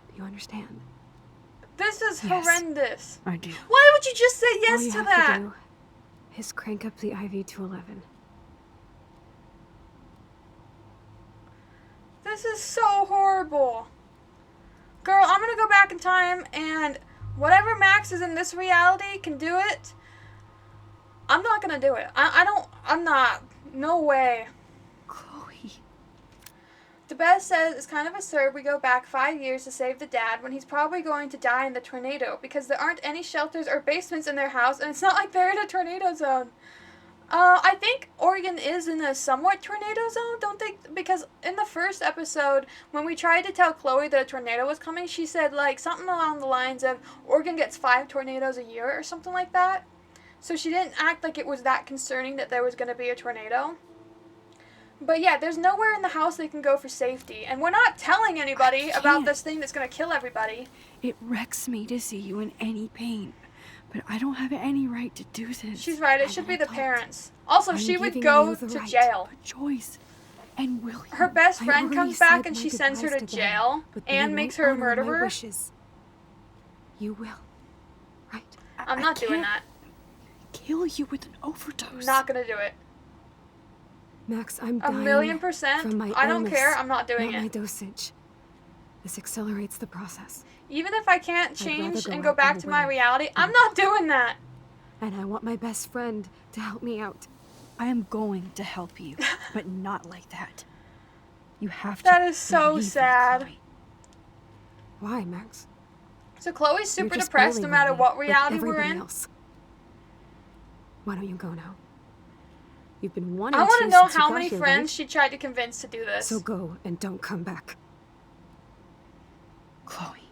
Do you understand? This is Yes. horrendous. I do. Why would you just say All yes you to have that? to do is crank up the IV to 11. This is so horrible. Girl, I'm gonna go back in time and whatever Max is in this reality can do it. I'm not gonna do it. I'm not. No way. Chloe. DeBez says it's kind of absurd we go back 5 years to save the dad when he's probably going to die in the tornado because there aren't any shelters or basements in their house and it's not like they're in a tornado zone. I think Oregon is in a somewhat tornado zone, don't they? Because in the first episode, when we tried to tell Chloe that a tornado was coming, she said like something along the lines of Oregon gets 5 tornadoes a year or something like that. So she didn't act like it was that concerning that there was going to be a tornado. But yeah, there's nowhere in the house they can go for safety. And we're not telling anybody about can't. this thing that's going to kill everybody. It wrecks me to see you in any pain. But I don't have any right to do this. She's right, it And should I be the don't. parents. Also, I'm she would giving go you the to right. jail. But Joyce and William. Her best I friend already comes back said and my she sends her to goodbyes them, jail but they and won't makes her a honor my murderer. wishes. You will. Right? I'm I not doing can't that. kill you with an overdose. Not gonna do it. Max, I'm A dying million from %. my I don't illness, care. I'm not doing not my it. dosage. This accelerates the process. Even if I can't rather change go and out go on back a to my whim reality, I'm than- not doing that. And I want my best friend to help me out. I am going to help you, but not like that. You have to. That is so believe me, sad. Chloe. Why, Max? So Chloe's You're super just depressed no failing matter me, what like reality we're everybody in. else. Why don't you go now? You've been wanting I want to to know since you how got many here, friends right? she tried to convince to do this. So go and don't come back. Chloe.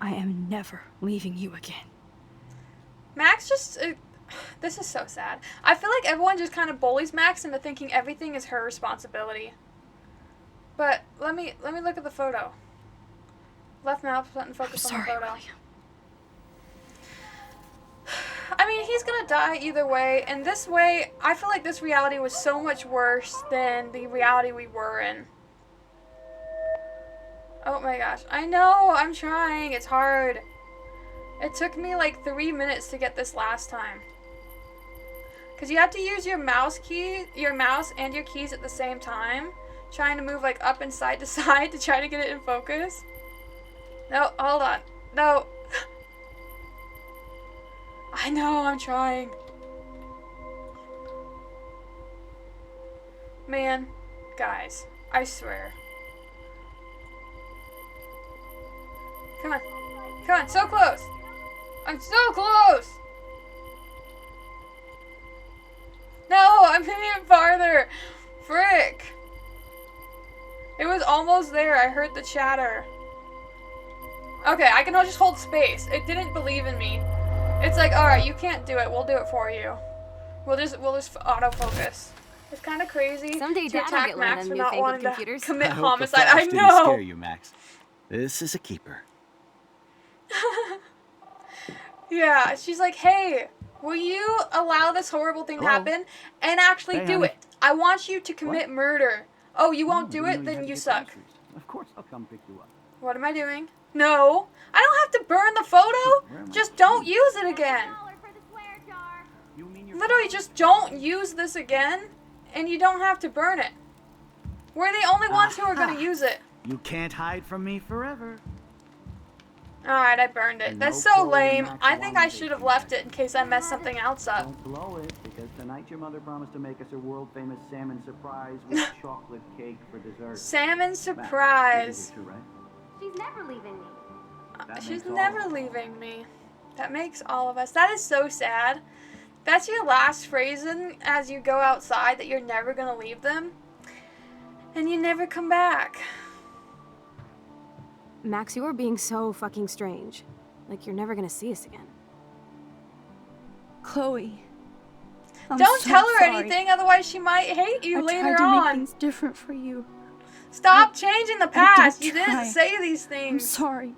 I am never leaving you again. Max just... this is so sad. I feel like everyone just kind of bullies Max into thinking everything is her responsibility. But let me look at the photo. Left mouse button, I'm focus on the sorry, photo. William. I mean, he's gonna die either way, and this way, I feel like this reality was so much worse than the reality we were in. Oh my gosh. I know, I'm trying, it's hard. It took me like 3 minutes to get this last time. Because you have to use your mouse and your keys at the same time, trying to move like up and side to side to try to get it in focus. No, hold on. No. I know, I'm trying. Man, guys, I swear. Come on. Come on, so close. I'm so close. No, I'm getting it farther. Frick. It was almost there. I heard the chatter. Okay, I can just hold space. It didn't believe in me. It's like, alright, you can't do it. We'll do it for you. We'll just autofocus. It's kind of crazy Someday to Dad will attack get one of Max them for not newfangled wanting to computers. commit I hope the homicide. flash I didn't know. scare you, Max. This is a keeper. Yeah, she's like, hey, will you allow this horrible thing to Hello? happen and actually Hey, do honey. it? I want you to commit murder. Oh, you won't do I it? didn't know Then had to you get suck. groceries. Of course I'll come pick you up. What am I doing? No. I don't have to burn the photo. Where am I Just don't use it again. literally just don't use this again, and you don't have to burn it. We're the only ones who are gonna use it. You can't hide from me forever. Alright, I burned it. That's so lame. I think I should have left it in case I messed something else up. Don't blow it, because tonight your mother promised to make us a world-famous salmon surprise with chocolate cake for dessert. Salmon Max, surprise. this is true, right? She's never leaving me. That She's makes all never of us. leaving me. That makes all of us. That is so sad. That's your last phrasing as you go outside, that you're never gonna leave them. And you never come back. Max, you are being so fucking strange. Like you're never gonna see us again. Chloe. I'm Don't so tell her sorry. anything, otherwise she might hate you I later tried to make on. things different for you. Stop changing the past. You try. didn't say these I'm things. sorry.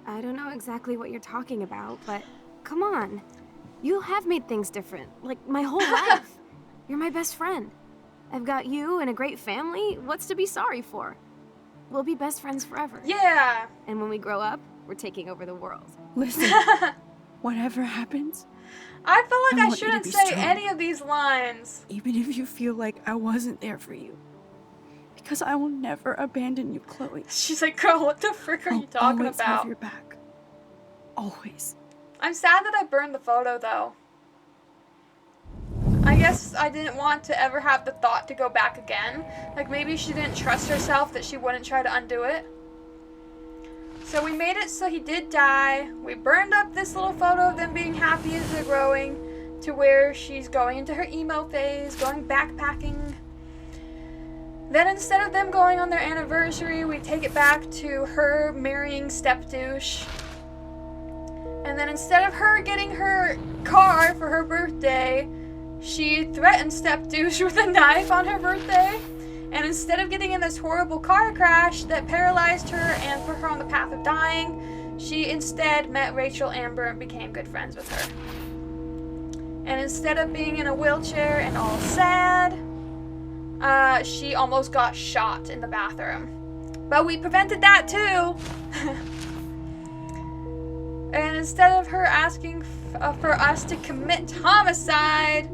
I don't know exactly what you're talking about, but come on. You have made things different, like my whole life. You're my best friend. I've got you and a great family. What's to be sorry for? We'll be best friends forever. Yeah. And when we grow up, we're taking over the world. Listen, whatever happens, I feel like I I want you to shouldn't be say strong. any of these lines. even if you feel like I wasn't there for you. Because I will never abandon you, Chloe. She's like, girl, what the frick are you I'll talking always have about? your back. Always. I'm sad that I burned the photo, though. I guess I didn't want to ever have the thought to go back again. Like, maybe she didn't trust herself that she wouldn't try to undo it. So we made it so he did die. We burned up this little photo of them being happy as they're growing to where she's going into her emo phase, going backpacking. Then instead of them going on their anniversary, we take it back to her marrying step-douche. And then instead of her getting her car for her birthday, she threatened step-douche with a knife on her birthday. And instead of getting in this horrible car crash that paralyzed her and put her on the path of dying, she instead met Rachel Amber and became good friends with her. And instead of being in a wheelchair and all sad, she almost got shot in the bathroom. But we prevented that too. And instead of her asking for us to commit homicide,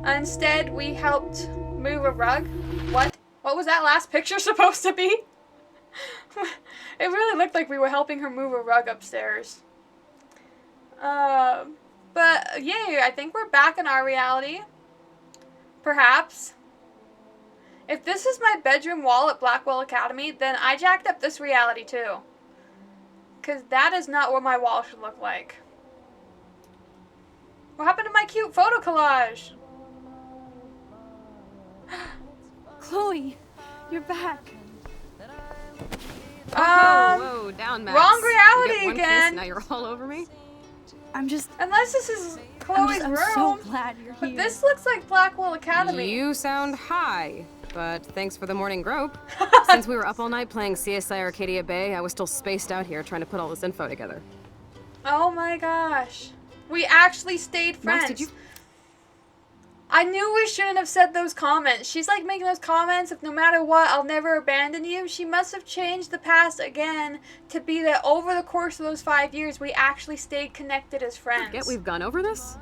instead we helped move a rug. What? What was that last picture supposed to be? It really looked like we were helping her move a rug upstairs. But yeah, I think we're back in our reality. Perhaps. If this is my bedroom wall at Blackwell Academy, then I jacked up this reality too. Because that is not what my wall should look like. What happened to my cute photo collage? Chloe, you're back. Whoa, down, Max. wrong You reality get one again. Kiss, now you're all over me. I'm Unless this is Chloe's I'm room. so glad you're But here. this looks like Blackwell Academy. You sound high, but thanks for the morning grope. Since we were up all night playing CSI Arcadia Bay, I was still spaced out here trying to put all this info together. Oh my gosh. We actually stayed friends. Max, did you... I knew we shouldn't have said those comments. She's like making those comments of no matter what, I'll never abandon you. She must have changed the past again to be that over the course of those 5 years, we actually stayed connected as friends. Forget we've gone over this?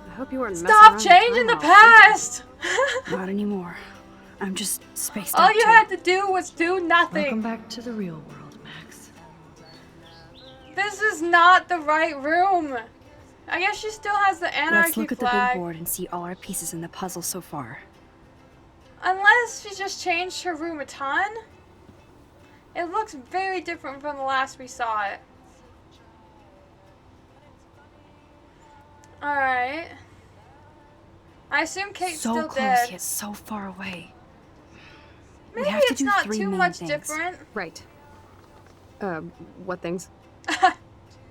I hope you weren't Stop messing around changing the with time all past! Not anymore. I'm just spaced All out you too. had to do was do nothing. Welcome back to the real world, Max. This is not the right room. I guess she still has the anarchy Let's look at the flag. big board and see all our pieces in the puzzle so far. Unless she just changed her room a ton. It looks very different from the last we saw it. Alright. I assume Kate's So still close dead. yet so far away. We Maybe have to it's do not 3 too main much things. different. Right. What things?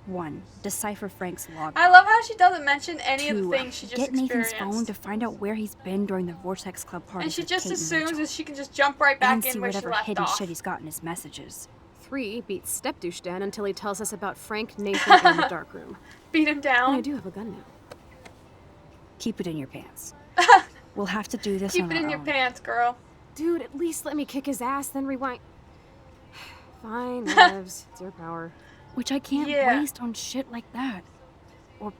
1. Decipher Frank's log. I love how she doesn't mention any of 2. the things she just Get Nathan's experienced. phone to find out where he's been during the Vortex Club party. And she with just Kate and assumes Rachel. that she can just jump right And back see in where she whatever left hidden off. shit he's got in his messages. 3, beat Step-douche Dan until he tells us about Frank, Nathan, and the dark room. Beat him And I down. do have a gun now. Keep it in your pants. We'll have to do this Keep on it our in your own. pants, girl. Dude, at least let me kick his ass, then rewind. Fine, whatevs. It's your power. Which I can't Yeah. waste on shit like that. Or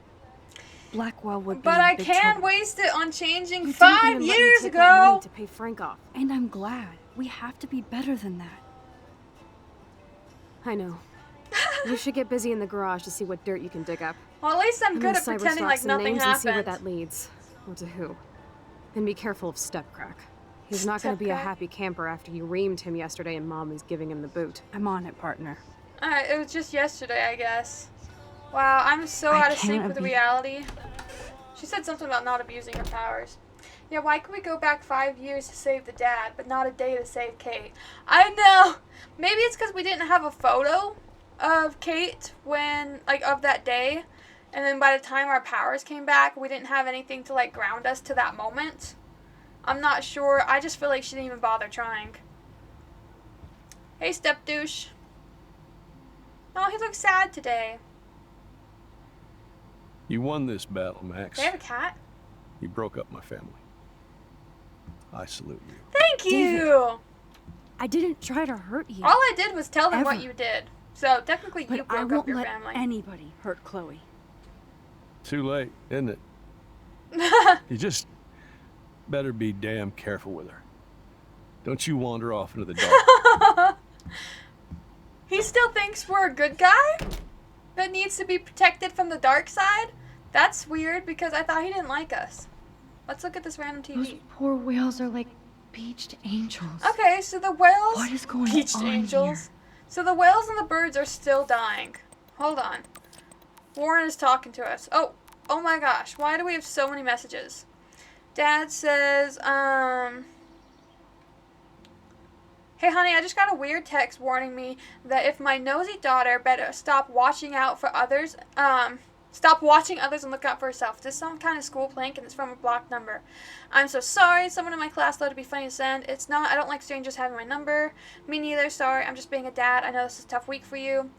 Blackwell would be But in I big can't trouble. waste it on changing You didn't 5 even let me years take that money ago. to pay Frank off. And I'm glad. We have to be better than that. I know. You should get busy in the garage to see what dirt you can dig up. Well, at least I'm I'm good gonna at pretending cyberstalk like some nothing names and see where happened. that leads. Or to who. And be careful of Stepcrack. He's not gonna be a Stepcrack? happy camper after you reamed him yesterday and Mom is giving him the boot. I'm on it, partner. Alright, it was just yesterday, I guess. Wow, I'm so I out of sync can't with be- reality. She said something about not abusing her powers. Yeah, why could we go back 5 years to save the dad, but not a day to save Kate? I know! Maybe it's because we didn't have a photo of Kate when, like, of that day. And then by the time our powers came back, we didn't have anything to, like, ground us to that moment. I'm not sure. I just feel like she didn't even bother trying. Hey, step douche. Oh, he looks sad today. You won this battle, Max. Do they have a cat? You broke up my family. I salute you. Thank you! David. I didn't try to hurt you. All I did was tell them what Ever. you did. So technically but you I broke won't up your let family. anybody hurt Chloe. Too late, isn't it? You just better be damn careful with her. Don't you wander off into the dark. He still thinks we're a good guy that needs to be protected from the dark side? That's weird because I thought he didn't like us. Let's look at this random Those TV. poor whales are like beached angels. Okay, so the whales... What is going Beached on angels. here? So the whales and the birds are still dying. Hold on. Warren is talking to us. Oh my gosh. Why do we have so many messages? Dad says, hey honey, I just got a weird text warning me that if my nosy daughter better stop watching others and look out for herself. This is some kind of school prank and it's from a blocked number. I'm so sorry. Someone in my class thought it'd be funny to send. It's not. I don't like strangers having my number. Me neither. Sorry. I'm just being a dad. I know this is a tough week for you.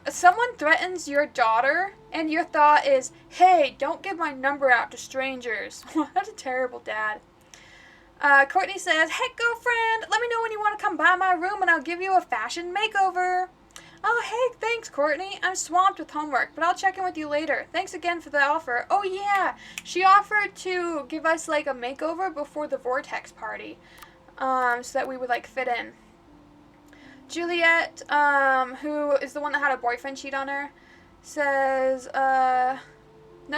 Someone threatens your daughter and your thought is, hey, don't give my number out to strangers. What a terrible dad. Courtney says, hey girlfriend, let me know when you want to come by my room and I'll give you a fashion makeover. Oh, hey, thanks, Courtney. I'm swamped with homework, but I'll check in with you later. Thanks again for the offer. Oh, yeah. She offered to give us, like, a makeover before the Vortex party, so that we would, like, fit in. Juliet, who is the one that had a boyfriend cheat on her, says, no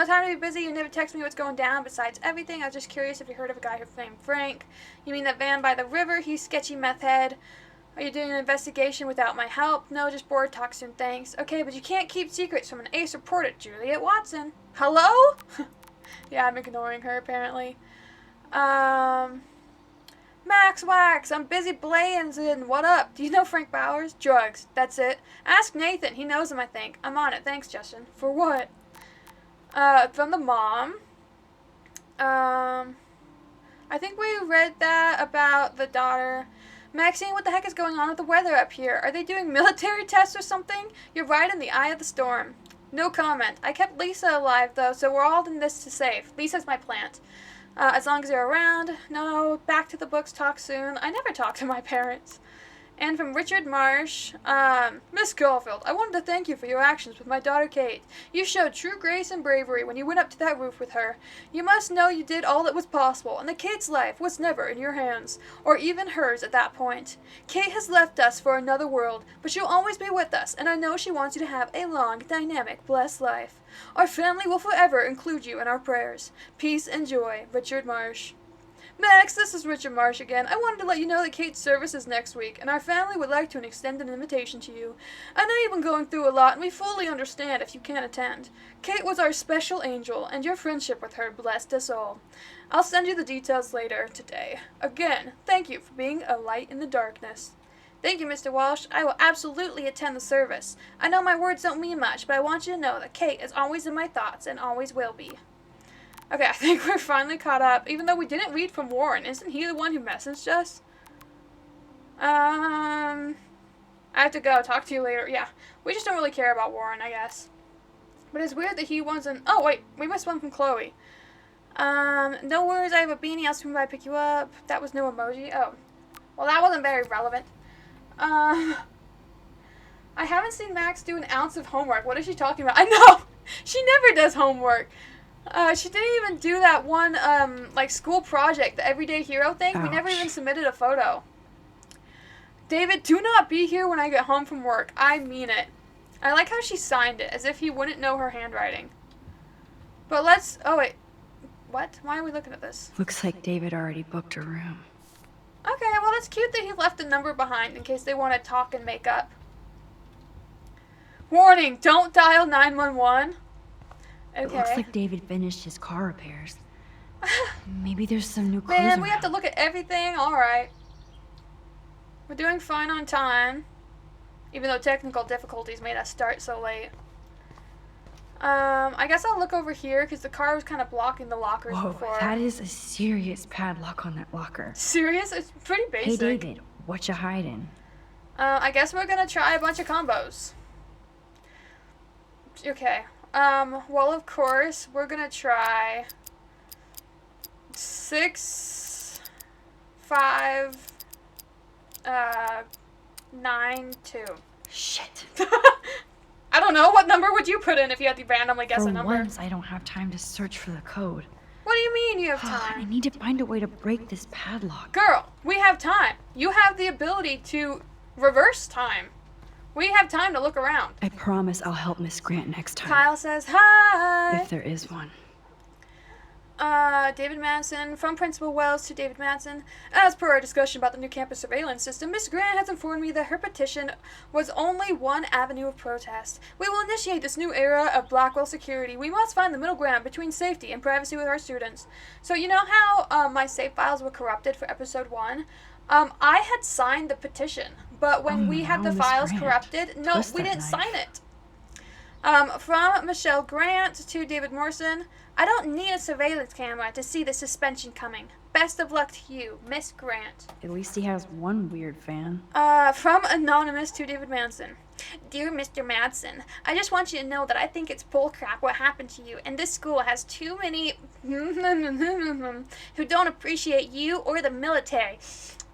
time to be busy. You never text me what's going down. Besides everything, I was just curious if you heard of a guy who's named Frank. You mean that van by the river? He's sketchy meth head. Are you doing an investigation without my help? No, just bored. Talk soon, thanks. Okay, but you can't keep secrets from an ace reporter, Juliet Watson. Hello? Yeah, I'm ignoring her, apparently. Max Wax, I'm busy blazing. What up? Do you know Frank Bowers? Drugs. That's it. Ask Nathan. He knows him, I think. I'm on it. Thanks, Justin. For what? From the mom. I think we read that about the daughter. Maxine, what the heck is going on with the weather up here? Are they doing military tests or something? You're right in the eye of the storm. No comment. I kept Lisa alive, though, so we're all in this to save. Lisa's my plant. As long as you're around. No, back to the books, talk soon. I never talk to my parents. And from Richard Marsh, Miss Caulfield, I wanted to thank you for your actions with my daughter Kate. You showed true grace and bravery when you went up to that roof with her. You must know you did all that was possible, and that Kate's life was never in your hands, or even hers at that point. Kate has left us for another world, but she'll always be with us, and I know she wants you to have a long, dynamic, blessed life. Our family will forever include you in our prayers. Peace and joy, Richard Marsh. Max, this is Richard Marsh again. I wanted to let you know that Kate's service is next week, and our family would like to extend an invitation to you. I know you've been going through a lot, and we fully understand if you can't attend. Kate was our special angel, and your friendship with her blessed us all. I'll send you the details later today. Again, thank you for being a light in the darkness. Thank you, Mr. Walsh. I will absolutely attend the service. I know my words don't mean much, but I want you to know that Kate is always in my thoughts and always will be. Okay, I think we're finally caught up, even though we didn't read from Warren. Isn't he the one who messaged us? I have to go. Talk to you later. Yeah, we just don't really care about Warren, I guess. But it's weird that he wasn't... Oh, wait, we missed one from Chloe. No worries, I have a beanie. I'll swing by and pick you up. That was no emoji. Oh, well, that wasn't very relevant. I haven't seen Max do an ounce of homework. What is she talking about? I know! She never does homework. She didn't even do that one, like, school project, the Everyday Hero thing. We never even submitted a photo. David, do not be here when I get home from work. I mean it. I like how she signed it, as if he wouldn't know her handwriting. But let's... Oh, wait. What? Why are we looking at this? Looks like David already booked a room. Okay, well, it's cute that he left a number behind in case they want to talk and make up. Warning, don't dial 911. Okay. It looks like David finished his car repairs. Maybe there's some new clues Man, we have to around. look at everything. Alright. We're doing fine on time. Even though technical difficulties made us start so late. I guess I'll look over here because the car was kind of blocking the lockers Whoa, before. that is a serious padlock on that locker. Serious? It's pretty basic. Hey David, what you hiding? I guess we're gonna try a bunch of combos. Okay. Well, of course, we're gonna try 6, 5, 9, 2. Shit. I don't know. What number would you put in if you had to randomly guess For a number? once, I don't have time to search for the code. What do you mean you have I time? need to find a way to break this padlock. Girl, we have time. You have the ability to reverse time. We have time to look around. I promise I'll help Miss Grant next time. Kyle says hi. If there is one. David Madsen, from Principal Wells to David Madsen. As per our discussion about the new campus surveillance system, Miss Grant has informed me that her petition was only one avenue of protest. We will initiate this new era of Blackwell security. We must find the middle ground between safety and privacy with our students. So you know how my save files were corrupted for episode 1? I had signed the petition, but when we had the Miss files Grant. corrupted, no, Twist we that didn't knife. sign it. From Michelle Grant to David Morrison, I don't need a surveillance camera to see the suspension coming. Best of luck to you, Miss Grant. At least he has one weird fan. From Anonymous to David Manson. Dear Mr. Madsen, I just want you to know that I think it's bullcrap what happened to you, and this school has too many who don't appreciate you or the military.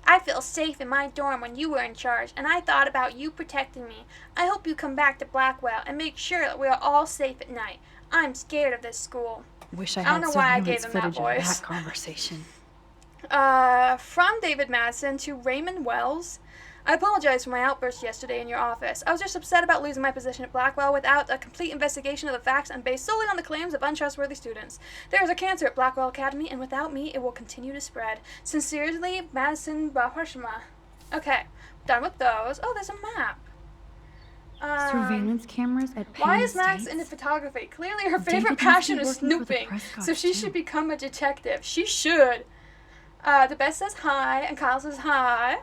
I feel safe in my dorm when you were in charge, and I thought about you protecting me. I hope you come back to Blackwell and make sure that we are all safe at night. I'm scared of this school. Wish I I don't had know why I gave surveillance him that footage of voice. that conversation. From David Madsen to Raymond Wells. I apologize for my outburst yesterday in your office. I was just upset about losing my position at Blackwell without a complete investigation of the facts and based solely on the claims of untrustworthy students. There is a cancer at Blackwell Academy, and without me, it will continue to spread. Sincerely, Madison Bahashma. Okay, done with those. Oh, there's a map. Surveillance cameras at Penn Why is Max State? into photography? Clearly her David favorite must be passion is working for the snooping, Prescott, so she too. should become a detective. She should. The Best says hi, and Kyle says hi.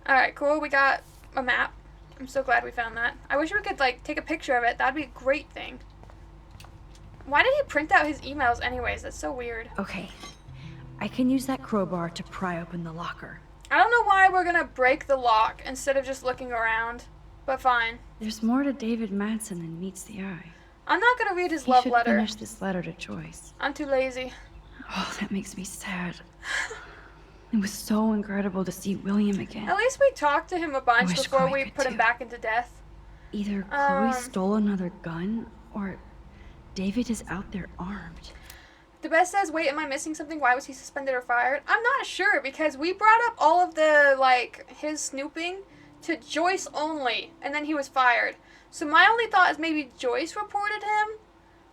Alright, cool. We got a map. I'm so glad we found that. I wish we could, like, take a picture of it. That'd be a great thing. Why did he print out his emails anyways? That's so weird. Okay. I can use that crowbar to pry open the locker. I don't know why we're gonna break the lock instead of just looking around, but fine. There's more to David Madsen than meets the eye. I'm not gonna read his He love should letter. finish this letter to Joyce. I'm too lazy. Oh, that makes me sad. It was so incredible to see William again. At least we talked to him a bunch Wish before Chloe we could put him too. back into death. Either Chloe stole another gun, or David is out there armed. The Best says, wait, am I missing something? Why was he suspended or fired? I'm not sure, because we brought up all of the, like, his snooping to Joyce only, and then he was fired. So my only thought is maybe Joyce reported him,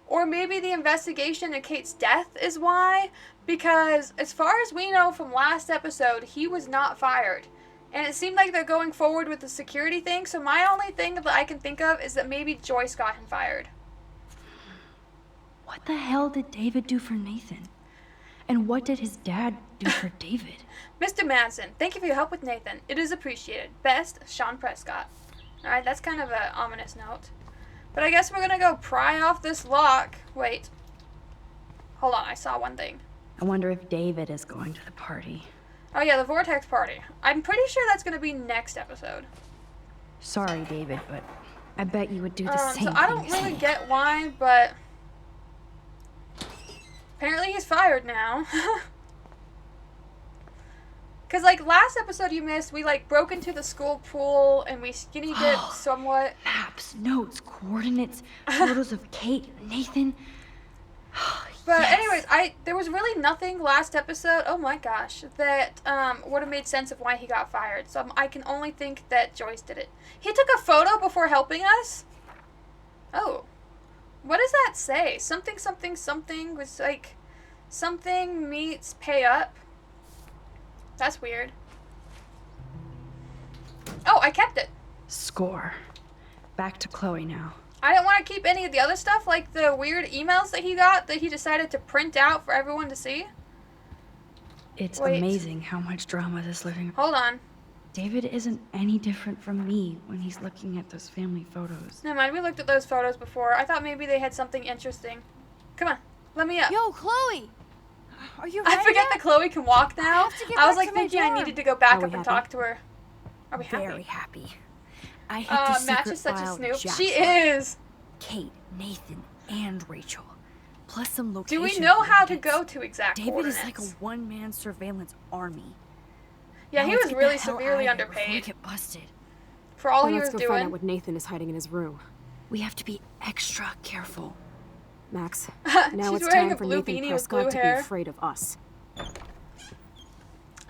or maybe the investigation into Kate's death is why, because as far as we know from last episode, he was not fired. And it seemed like they're going forward with the security thing, so my only thing that I can think of is that maybe Joyce got him fired. What the hell did David do for Nathan? And what did his dad do for David? Mr. Madsen, thank you for your help with Nathan. It is appreciated. Best, Sean Prescott. Alright, that's kind of an ominous note. But I guess we're gonna go pry off this lock. Wait. Hold on, I saw one thing. I wonder if David is going to the party. Oh yeah, the Vortex party. I'm pretty sure that's gonna be next episode. Sorry, David, but I bet you would do the same So thing. I don't as really me. get why, but apparently he's fired now. Because, like, last episode you missed, we, like, broke into the school pool and we skinny dipped somewhat. Maps, notes, coordinates, photos of Kate, Nathan. But Yes. anyways, there was really nothing last episode, oh my gosh, that would have made sense of why he got fired. So I can only think that Joyce did it. He took a photo before helping us? Oh. What does that say? Something, something, something was like, something meets pay up. That's weird. Oh, I kept it. Score. Back to Chloe now. I didn't want to keep any of the other stuff, like the weird emails that he got that he decided to print out for everyone to see. It's Wait. amazing how much drama this living. Hold on. David isn't any different from me when he's looking at those family photos. Never mind, we looked at those photos before. I thought maybe they had something interesting. Come on, let me up. Yo, Chloe! Are you ready? I forget that Chloe can walk now. have to get I was back like to my thinking I dorm. needed to go back Are we up and happy? talk to her. Are we happy? Very happy. I hit the Match secret is such a file snoop. Jack She found. is. Kate, Nathan, and Rachel. Plus some Do location. we know how to coordinates. go to exact David coordinates? is like a one-man surveillance army. Yeah, Now he let's was get the really hell severely outta here before we underpaid get busted. for all Well, he let's was go find out doing. what Nathan is hiding in his room. We have to be extra careful. Max, She's now it's wearing time a for blue Nathan beanie with Prescott blue to hair. be afraid of us.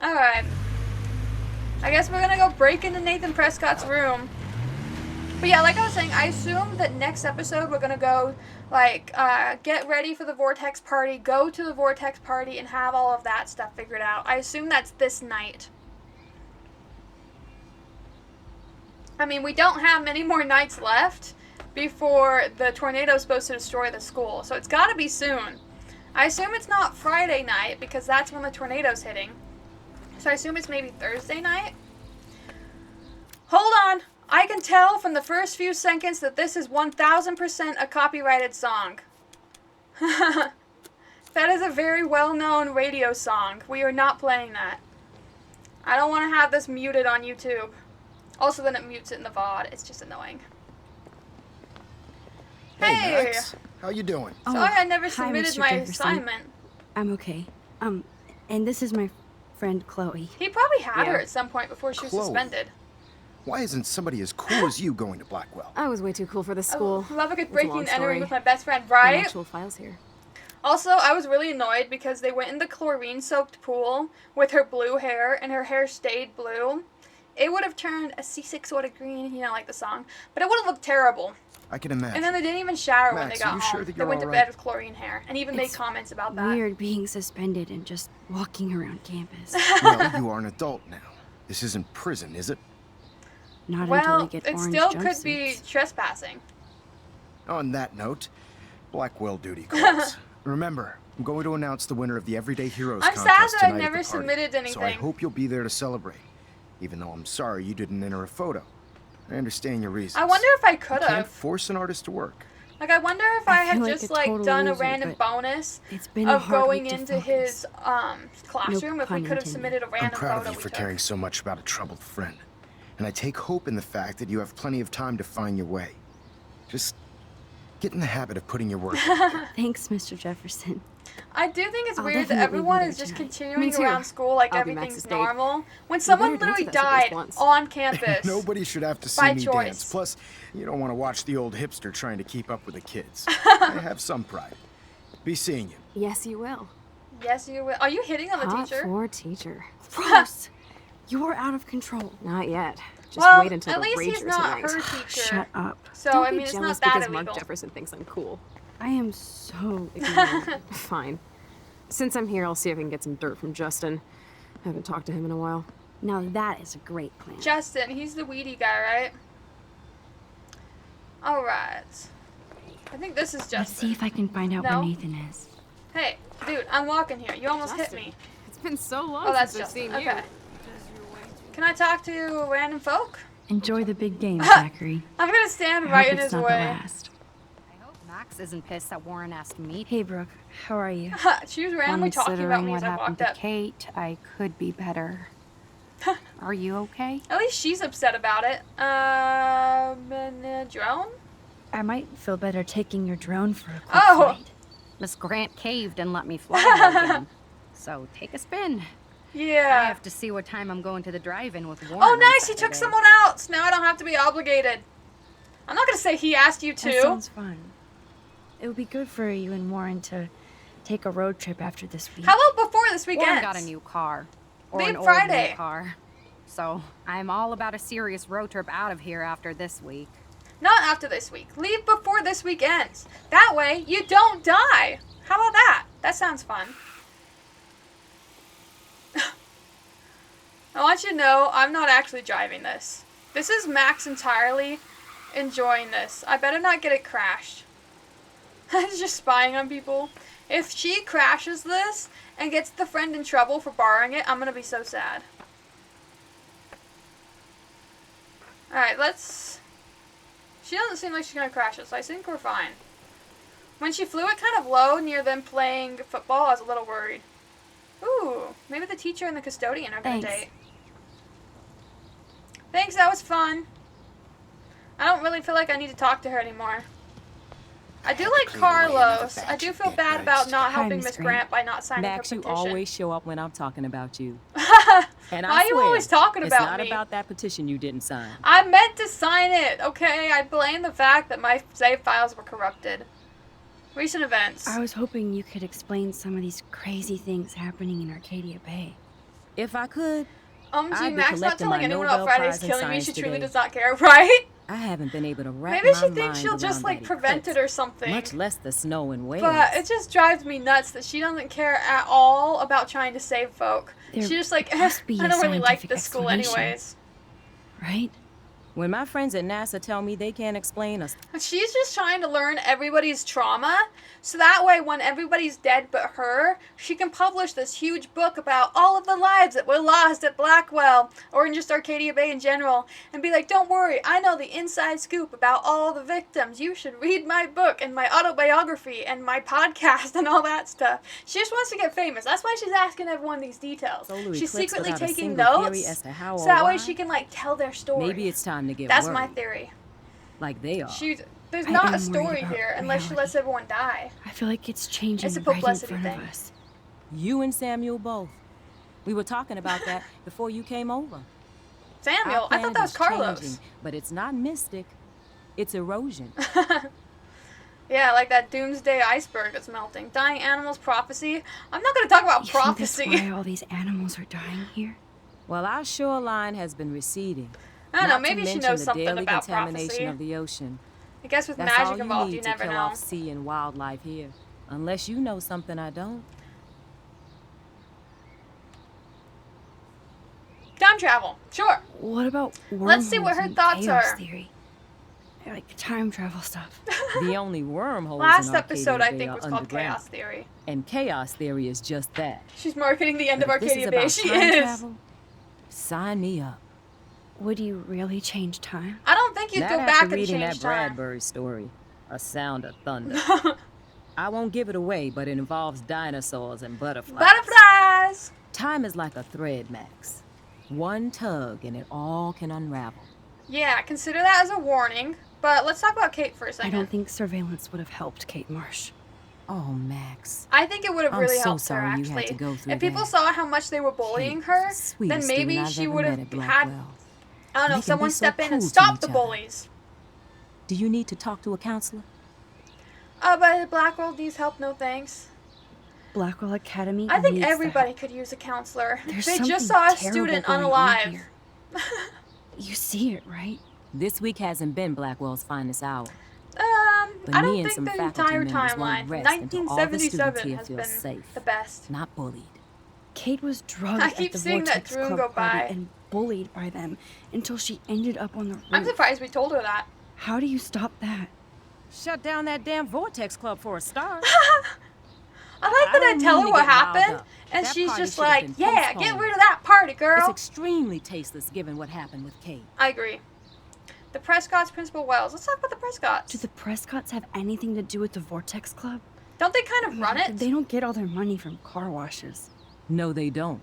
Alright. I guess we're gonna go break into Nathan Prescott's room. But yeah, like I was saying, I assume that next episode we're gonna go, like, get ready for the Vortex party, go to the Vortex party, and have all of that stuff figured out. I assume that's this night. I mean, we don't have many more nights left before the tornado's supposed to destroy the school, so it's gotta be soon. I assume it's not Friday night, because that's when the tornado's hitting. So I assume it's maybe Thursday night? Hold on! I can tell from the first few seconds that this is 1000% a copyrighted song. That is a very well-known radio song. We are not playing that. I don't want to have this muted on YouTube. Also, then it mutes it in the VOD. It's just annoying. Hey! Max, how you doing? Sorry I never hi, submitted Mr. my Jefferson. assignment. I'm okay. And this is my friend Chloe. He probably had her Yeah. at some point before she was Chloe. suspended. Why isn't somebody as cool as you going to Blackwell? I was way too cool for this school. Oh, love a good It's a breaking long and entering story. with my best friend, My right? actual files here. Also, I was really annoyed because they went in the chlorine-soaked pool with her blue hair, and her hair stayed blue. It would have turned a C6 sort of green, you know, like the song, but it would have looked terrible. I can imagine. And then they didn't even shower when they Max, got are you home. sure that They you're went to all bed right? with chlorine hair, and even made It's comments about that. Weird being suspended and just walking around campus. Well, you are an adult now. This isn't prison, is it? Not until Well, we get it orange still could be jumpsuits. trespassing. On that note, Blackwell duty calls. Remember, I'm going to announce the winner of the Everyday Heroes I'm sad contest that I tonight at never the party, submitted so I anything. hope you'll be there to celebrate. Even though I'm sorry you didn't enter a photo. I understand your reasons. I wonder if I could You can't have. force an artist to work. Like, I wonder if I I had feel like just, a like, total done a loser, random but bonus It's been a of hard going week to into focus. his classroom if we pun could have intended. submitted a I'm random proud photo of you we for took. caring so much about a troubled friend. And I take hope in the fact that you have plenty of time to find your way. Just get in the habit of putting your work in. Thanks, Mr. Jefferson. I do think it's I'll weird that definitely be everyone there is just tonight. continuing Me too. around school like I'll be everything's Max's date. normal. When someone better dance literally with us at least died once. on campus. Nobody should have to see By me choice. dance. Plus, you don't want to watch the old hipster trying to keep up with the kids. I have some pride. Be seeing you. Yes, you will. Yes, you will. Are you hitting on the Hot teacher? for teacher. Gross! You're out of control. Not yet. Just Well, wait until at the least rager he's not tonight. her teacher. Shut up. So, Don't I be mean, it's jealous not that because illegal. Mark Jefferson thinks I'm cool. I am so Ignored. Fine. Since I'm here, I'll see if I can get some dirt from Justin. I haven't talked to him in a while. Now that is a great plan. Justin, he's the weedy guy, right? Alright. I think this is Justin. Let's see if I can find out No? where Nathan is. Hey, dude, I'm walking here. You almost Justin. hit me. It's been so long Oh, that's since I've Justin. seen you. Okay. Can I talk to random folk? Enjoy the big game, Zachary. I'm gonna stand I right hope in it's his not the way. last. I hope Max isn't pissed that Warren asked me. Hey, Brooke. How are you? She was randomly talking about Considering me what as I happened walked to up. Kate, I could be better. Are you okay? At least she's upset about it. Drone? I might feel better taking your drone for a quick Oh. flight. Miss Grant caved and let me fly her again. So take a spin. Yeah. I have to see what time I'm going to the drive-in with Warren. Oh, on nice. He took Saturday. someone else. Now I don't have to be obligated. I'm not gonna say he asked you That to. sounds fun. It would be good for you and Warren to take a road trip after this week. How about before this weekend? Warren got a new car. Or Leave an old Friday. new car. So I'm all about a serious road trip out of here after this week. Not after this week. Leave before this week ends. That way, you don't die. How about that? That sounds fun. I want you to know, I'm not actually driving this. This is Max entirely enjoying this. I better not get it crashed. He's just spying on people. If she crashes this and gets the friend in trouble for borrowing it, I'm gonna be so sad. Alright, let's... She doesn't seem like she's gonna crash it, so I think we're fine. When she flew it kind of low near them playing football, I was a little worried. Ooh, maybe the teacher and the custodian are gonna date. Thanks, that was fun. I don't really feel like I need to talk to her anymore. I do like Carlos. I do feel bad about not helping Miss Grant by not signing Max, her you petition. always show up when I'm talking about you. And Why are you always talking about me? It's not me? about that petition you didn't sign. I meant to sign it, okay? I blame the fact that my save files were corrupted. Recent events. I was hoping you could explain some of these crazy things happening in Arcadia Bay. If I could, Gee, I'd be Max not collecting telling my anyone Nobel about Friday's Prize in killing me. Science She truly today. does not care, right? I haven't been able to wrap Maybe my she thinks mind she'll just, around like, that prevent it eclipse, or something. much less the snow and Wales. But it just drives me nuts that she doesn't care at all about trying to save folk. There She just like, must be I a don't really like scientific this school explanation. anyways. Right? When my friends at NASA tell me they can't explain us, She's just trying to learn everybody's trauma, so that way when everybody's dead but her, she can publish this huge book about all of the lives that were lost at Blackwell, or in just Arcadia Bay in general, and be like, don't worry, I know the inside scoop about all the victims. You should read my book and my autobiography and my podcast and all that stuff. She just wants to get famous. That's why she's asking everyone these details. solar She's eclipse secretly without a taking single theory notes, as to how so or that why, way she can like tell their story. maybe it's time to get That's worried, my theory. like they are. There's I not am a worried story about here unless she reality. lets everyone die. I feel like it's changing It's a right in publicity front thing. of us. You and Samuel both. We were talking about that before you came over. Samuel? Our I thought that was planet is Carlos. changing, but it's not mystic. It's erosion. Yeah, like that doomsday iceberg that's melting. Dying animals, prophecy. I'm not going to talk about You prophecy. think that's why all these animals are dying here? Well, our shoreline has been receding. I don't know, Not to maybe she mention knows the something daily about contamination prophecy. of the ocean. I guess with That's all magic you involved, need you to never kill know. off sea and wildlife here. Unless you know something I don't. Time travel, sure. What about Let's see what wormholes her and thoughts chaos are. theory? Like time travel stuff. The only wormholes Last in Arcadia episode, I Bay think, are was called underground. Chaos Theory. And chaos theory is just that. She's marketing the end of But if this Arcadia is Bay. about She time is. travel, sign me up. Would you really change time? I don't think you'd Not go after back and reading change that time. Bradbury story, A Sound of Thunder. I won't give it away, but it involves dinosaurs and butterflies. Butterflies! Time is like a thread, Max. One tug and it all can unravel. Yeah, consider that as a warning. But let's talk about Kate for a I second. don't think surveillance would have helped Kate Marsh. Oh, Max. I think it would have I'm really so helped her, sorry you actually. had to go through If people that. saw how much they were bullying Kate her, was the sweetest then student maybe I've she ever would met have at had, Blackwell. I don't know, They can someone be so step in and cruel to stop each the other. bullies. Do you need to talk to a counselor? But Blackwell needs help, no thanks. Blackwell Academy I think needs the everybody help. could use a counselor. There's They just something saw a terrible student going on unalive. here. You see it, right? This week hasn't been Blackwell's finest hour. But I me don't and think some the faculty entire members timeline won't from rest until all the students 1977 here has feel been safe, the best. not bullied. Kate was drugged I at keep the seeing that Vortex drone Club go party by. and bullied by them until she ended up on the roof. I'm surprised we told her that. How do you stop that? Shut down that damn Vortex Club for a start. I like that I don't tell mean her to what get riled happened, up. and That she's party just should have like, been yeah, get postponed. rid of that party, It's girl. extremely tasteless given what happened with Kate. I agree. The Prescotts, Principal Wells. Let's talk about the Prescotts. Do the Prescotts have anything to do with the Vortex Club? Don't they kind of run it? They don't get all their money from car washes. No, they don't.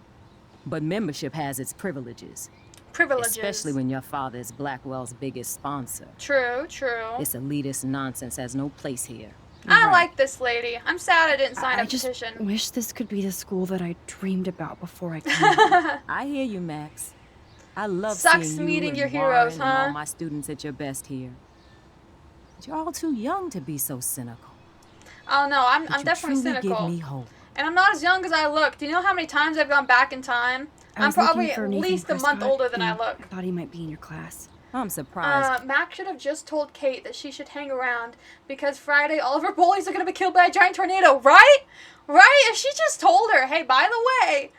But membership has its privileges. Privileges. Especially when your father is Blackwell's biggest sponsor. True, true. This elitist nonsense has no place here. I right. like this lady. I'm sad I didn't sign I a just petition. wish this could be the school that I dreamed about before I came here. I hear you, Max. I love Sucks seeing you meeting and your Warren heroes, and all huh? my students at your best here. But you're all too young to be so cynical. Oh no, I'm But you definitely truly cynical. give me hope. And I'm not as young as I look. Do you know how many times I've gone back in time? I I'm was looking probably for at Nathan least a month Prescott, older than I and look. I thought he might be in your class. I'm surprised. Max should have just told Kate that she should hang around because Friday all of her bullies are going to be killed by a giant tornado, right? Right? If she just told her, hey, by the way,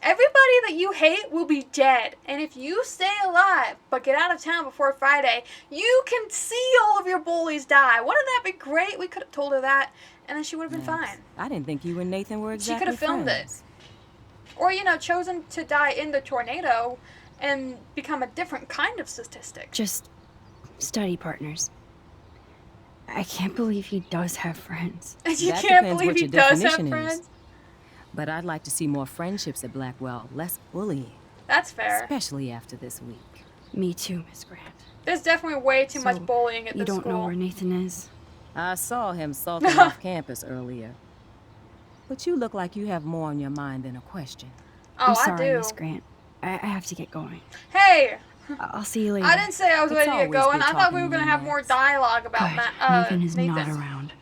everybody that you hate will be dead. And if you stay alive but get out of town before Friday, you can see all of your bullies die. Wouldn't that be great? We could have told her that, and then she would have been Max, fine. I didn't think you and Nathan were exactly She could have filmed friends. it. Or, you know, chosen to die in the tornado and become a different kind of statistic. Just study partners. I can't believe he does have friends. You That can't depends believe what he your does have definition is. friends. But I'd like to see more friendships at Blackwell, less bullying. That's fair. Especially after this week. Me too, Miss Grant. There's definitely way too So, much bullying at You this don't know school. where Nathan is? I saw him sulking off campus earlier. But you look like you have more on your mind than a question. Oh, I'm sorry, I do. Miss Grant. I have to get going. Hey, I'll see you later. I didn't say I was It's ready to get always going. good I thought we talking were to gonna you, have more Max. dialogue about Good. Nathan is not Nathan. around.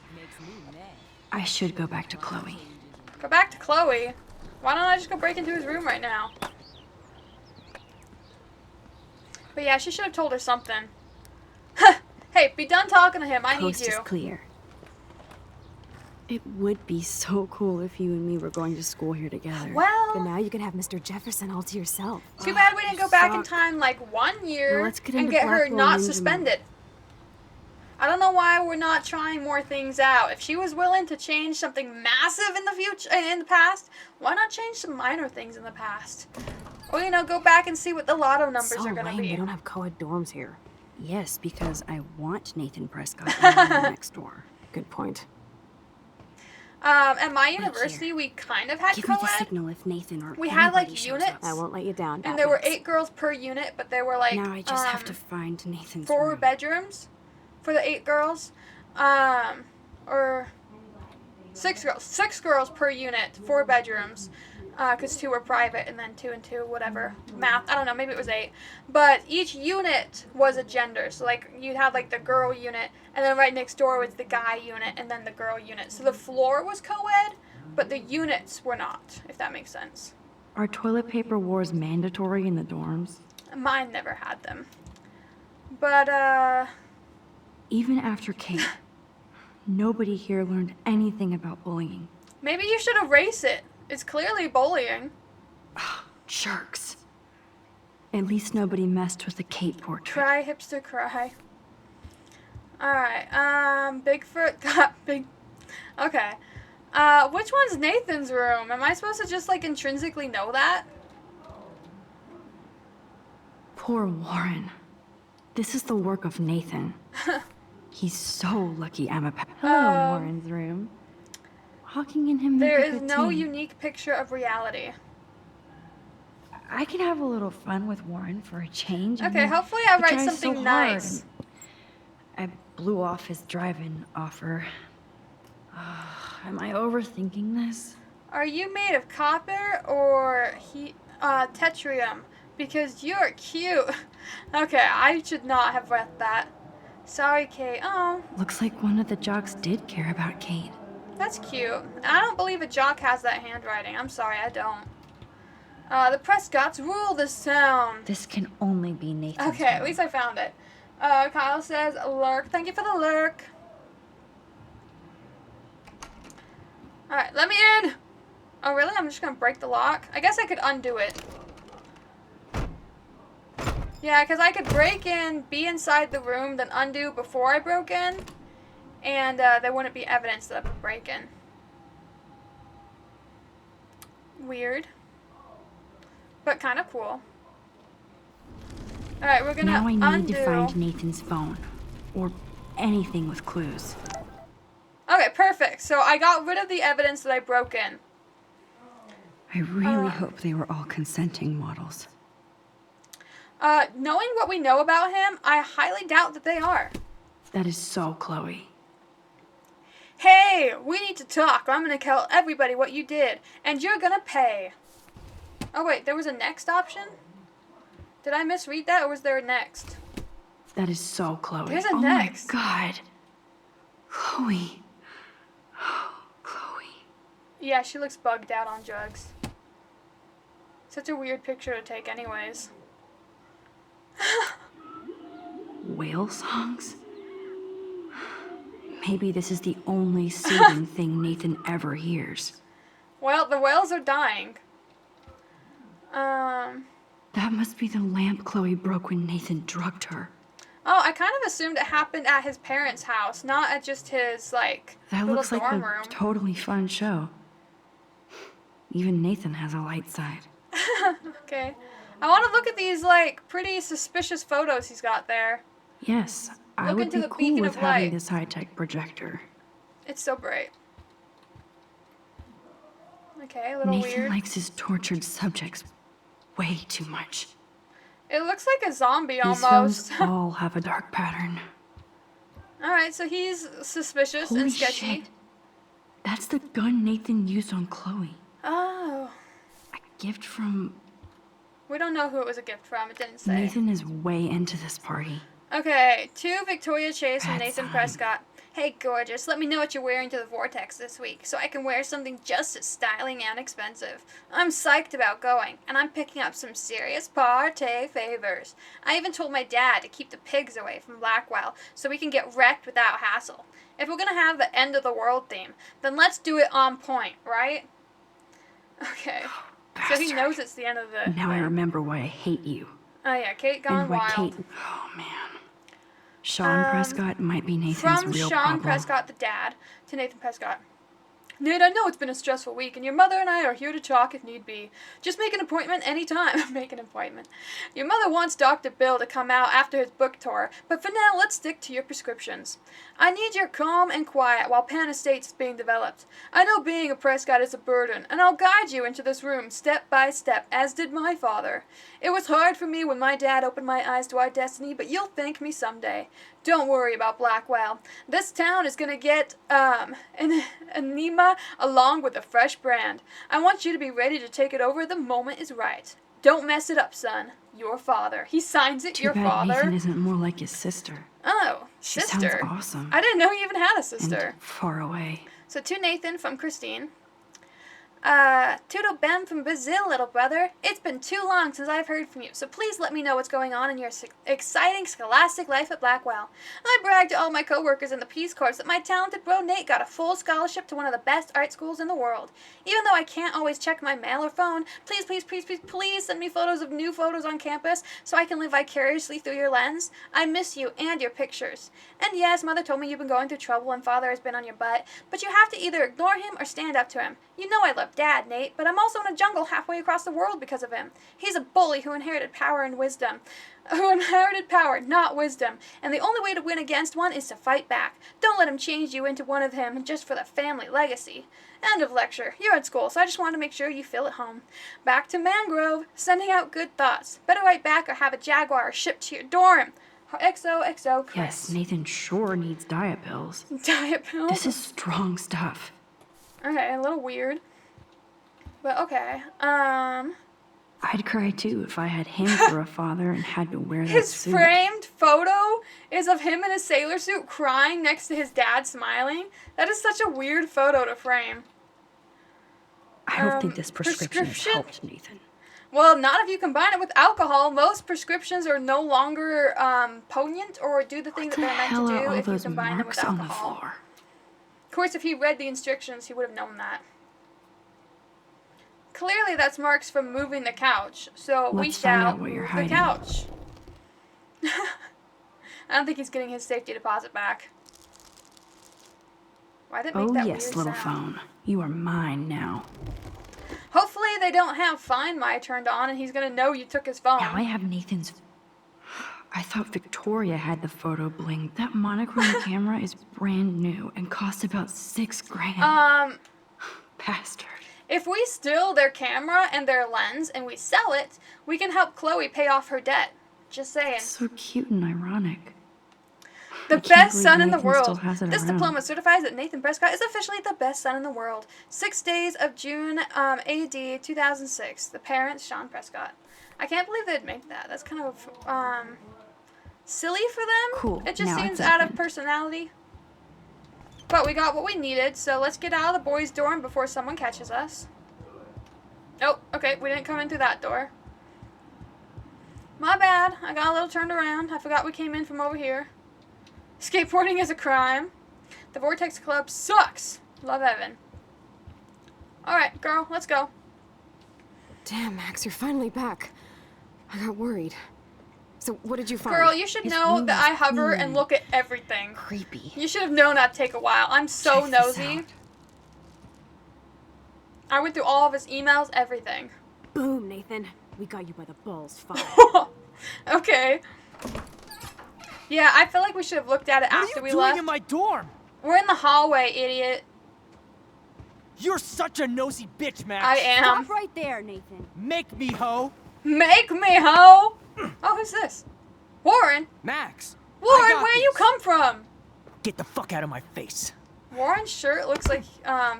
I should go back to Chloe. Go back to Chloe. Why don't I just go break into his room right now? But yeah, she should have told her something. Hey, be done talking to him. I need Coast you. is clear. It would be so cool if you and me were going to school here together. But Well, now you can have Mr. Jefferson all to yourself. too bad we didn't go back in suck. time like 1 year Now let's get and into get her Blackwell not Ninja suspended. I don't know why we're not trying more things out. If she was willing to change something massive in the future, in the past, why not change some minor things in the past? Or, you know, go back and see what the lotto numbers So are gonna lame, be. they don't have co-ed dorms here. Yes, because I want Nathan Prescott in the room next door. Good point. At my here. university, we kind of had Give me the co-ed, signal if Nathan or We had, like, anybody shows units. up. I won't let you down. and there were Batmax. 8 girls per unit, but they were like Now I just have to find Nathan's 4 room. bedrooms for the 8 girls, or 6 girls. 6 girls per unit, 4 bedrooms, because 2 were private, and then 2 and 2, whatever, math, I don't know, maybe it was 8, but each unit was a gender, so like, you'd have like the girl unit, and then right next door was the guy unit, and then the girl unit, so the floor was co-ed, but the units were not, if that makes sense. Are toilet paper wars mandatory in the dorms? Mine never had them, but Even after Kate, nobody here learned anything about bullying. maybe you should erase it. It's clearly bullying. Jerks. At least nobody messed with the Kate portrait. Cry, hipster, cry. Alright, Bigfoot got big... Okay. Which one's Nathan's room? Am I supposed to just, like, intrinsically know that? Poor Warren. This is the work of Nathan. He's so lucky I'm a Hello, Warren's room. Hawking and him make There a is good no team. unique picture of reality. I can have a little fun with Warren for a change. I Okay, mean, hopefully I he write tries something so hard, nice. and I blew off his drive-in offer. Am I overthinking this? Are you made of copper or tetrium? Because you're cute. Okay, I should not have read that. Sorry, Kate. Oh, Looks like one of the jocks did care about Kate. that's cute. And I don't believe a jock has that handwriting. I'm sorry, I don't. The Prescotts rule this town. This can only be Nathan's Okay, at room. least I found it. Kyle says, lurk. Thank you for the lurk. Alright, let me in! Oh, really? I'm just gonna break the lock? I guess I could undo it. Yeah, because I could break in, be inside the room, then undo before I broke in. And there wouldn't be evidence that I would break in. Weird. But kind of cool. Alright, we're gonna Now I need undo. to find Nathan's phone. Or anything with clues. Okay, perfect. So I got rid of the evidence that I broke in. I really hope they were all consenting models. Knowing what we know about him, I highly doubt that they are. That is so Chloe. Hey, we need to talk. I'm gonna tell everybody what you did, and you're gonna pay. Oh wait, there was a next option? Did I misread that, or was there a next? That is so Chloe. There's a oh next. my god. Chloe. Chloe. Yeah, she looks bugged out on drugs. Such a weird picture to take anyways. Whale songs? Maybe this is the only soothing thing Nathan ever hears. Well, the whales are dying. That must be the lamp Chloe broke when Nathan drugged her. Oh, I kind of assumed it happened at his parents' house, not at just his, like, That little looks like dorm a room. totally fun show. Even Nathan has a light side. Okay. I want to look at these, like, pretty suspicious photos he's got there. Yes, I Look would into be the cool beacon with of having light. this high-tech projector. It's so bright. Okay, a little Nathan weird. likes his tortured subjects way too much. It looks like a zombie These almost. films all have a dark pattern. Alright, so he's suspicious Holy and sketchy. shit. That's the gun Nathan used on Chloe. Oh. A gift from... We don't know who it was a gift from. It didn't say. Nathan is way into this party. Okay, to Victoria Chase and Bad Nathan sign. Prescott. Hey, gorgeous, let me know what you're wearing to the Vortex this week so I can wear something just as styling and expensive. I'm psyched about going, and I'm picking up some serious party favors. I even told my dad to keep the pigs away from Blackwell so we can get wrecked without hassle. If we're gonna have the end of the world theme, then let's do it on point, right? Okay. So he knows it's the end of the... Now I remember why I hate you. Oh yeah, Kate gone And why wild. Kate... Oh, man. Sean Prescott might be Nathan's From real Sean problem. Prescott, the dad, to Nathan Prescott. Nate, I know it's been a stressful week, and your mother and I are here to talk if need be. Just make an appointment anytime. Make an appointment. Your mother wants Dr. Bill to come out after his book tour, but for now, let's stick to your prescriptions. I need your calm and quiet while Pan Estates is being developed. I know being a Prescott is a burden, and I'll guide you into this room step by step, as did my father. It was hard for me when my dad opened my eyes to our destiny, but you'll thank me someday. Don't worry about Blackwell. This town is gonna get, an enema along with a fresh brand. I want you to be ready to take it over the moment is right. Don't mess it up, son. Your father. He signs it, Too your bad father. Nathan isn't more like his sister. Oh, She sister. sounds awesome. I didn't know he even had a sister. And far away. So to Nathan from Christine. Tudo bem from Brazil, little brother. It's been too long since I've heard from you, so please let me know what's going on in your exciting scholastic life at Blackwell. I bragged to all my coworkers in the Peace Corps that my talented bro Nate got a full scholarship to one of the best art schools in the world. Even though I can't always check my mail or phone, please, please, please, please, please send me photos of new photos on campus so I can live vicariously through your lens. I miss you and your pictures. And yes, Mother told me you've been going through trouble and Father has been on your butt, but you have to either ignore him or stand up to him. You know I love Dad, Nate, but I'm also in a jungle halfway across the world because of him. He's a bully who inherited power and wisdom. Who inherited power, not wisdom. And the only way to win against one is to fight back. Don't let him change you into one of him just for the family legacy. End of lecture. You're at school, so I just wanted to make sure you feel at home. Back to Mangrove, sending out good thoughts. Better write back or have a Jaguar shipped to your dorm. XOXO Chris. Yes, Nathan sure needs diet pills. Diet pills? This is strong stuff. Okay, a little weird. But okay. I'd cry too if I had him for a father and had to wear that His suit. framed photo is of him in a sailor suit crying next to his dad smiling. That is such a weird photo to frame. I don't think this prescription has helped Nathan. Well, not if you combine it with alcohol. Most prescriptions are no longer potent or do the thing that they're meant to do if you combine them with on the alcohol. floor? Of course, if he read the instructions, he would have known that. Clearly, that's marks from moving the couch. So we Let's find shall out what you're move the hiding. couch. I don't think he's getting his safety deposit back. Why did it make Oh that yes, weird little sound? phone. You are mine now. Hopefully they don't have Find My turned on and he's gonna know you took his phone. Now I have Nathan's... I thought Victoria had the photo bling. That monochrome camera is brand new and cost about $6 grand. Bastard. If we steal their camera and their lens and we sell it, we can help Chloe pay off her debt. Just saying. So cute and ironic. The can't best believe son in the Nathan still world. has it This around. diploma certifies that Nathan Prescott is officially the best son in the world. 6 days of June, AD 2006. The parents, Sean Prescott. I can't believe they'd make that. That's kind of silly for them. Cool. It just Now seems it's out of open. personality. But we got what we needed, so let's get out of the boys' dorm before someone catches us. Oh, okay, we didn't come in through that door. My bad. I got a little turned around. I forgot we came in from over here. Skateboarding is a crime. The Vortex Club sucks. Love Evan. Alright, girl, let's go. Damn, Max, you're finally back. I got worried. So, what did you find? Girl, you should His know room that is I hover and clean. look at everything. Creepy. You should have known that'd take a while. I'm so Check this nosy. out. I went through all of his emails, everything. Boom, Nathan. We got you by the balls, fine. Okay. Yeah, I feel like we should have looked at it after we left. in my dorm? We're in the hallway, idiot. You're such a nosy bitch, Max. I am. Stop right there, Nathan. Make me, ho. Make me, ho! Oh, who's this? Warren? Max. Warren, where you come from? Get the fuck out of my face. Warren's shirt looks like,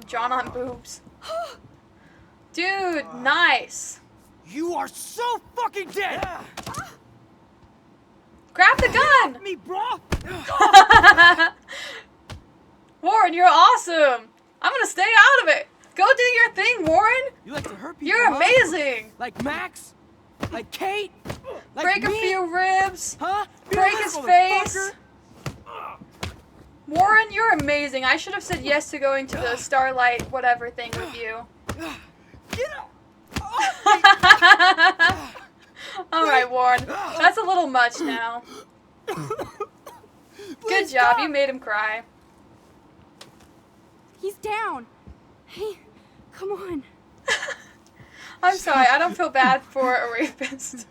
drawn on boobs. Dude, nice. You are so fucking dead. Grab the gun! Me, bro. Warren, you're awesome. I'm gonna stay out of it. Go do your thing, Warren. You like to hurt people? You're huh? amazing. Like Max? Like Kate? Like Break me? a few ribs. Huh? Break Feel his this, face. motherfucker? Warren, you're amazing. I should have said yes to going to the Starlight whatever thing with you. Get up. Alright, Warren. That's a little much now. Good job. You made him cry. He's down. Hey, come on. I'm sorry. I don't feel bad for a rapist.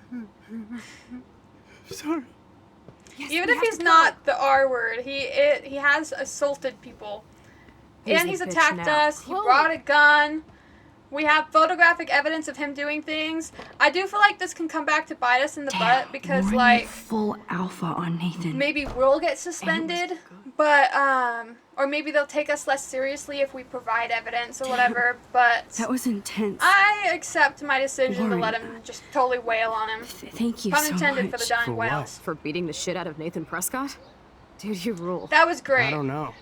Sorry. Yes, Even we if have he's to go. not the R word, he has assaulted people. He's And a he's bitch attacked now. us. He brought a gun. We have photographic evidence of him doing things. I do feel like this can come back to bite us in the butt because, Warren like, went full alpha on Nathan. maybe we'll get suspended, but, or maybe they'll take us less seriously if we provide evidence or whatever, but That was intense. I accept my decision Warren. to let him just totally wail on him. Thank you Pun so intended much. for the dying For what? whales. For beating the shit out of Nathan Prescott? Dude, you rule. That was great. I don't know.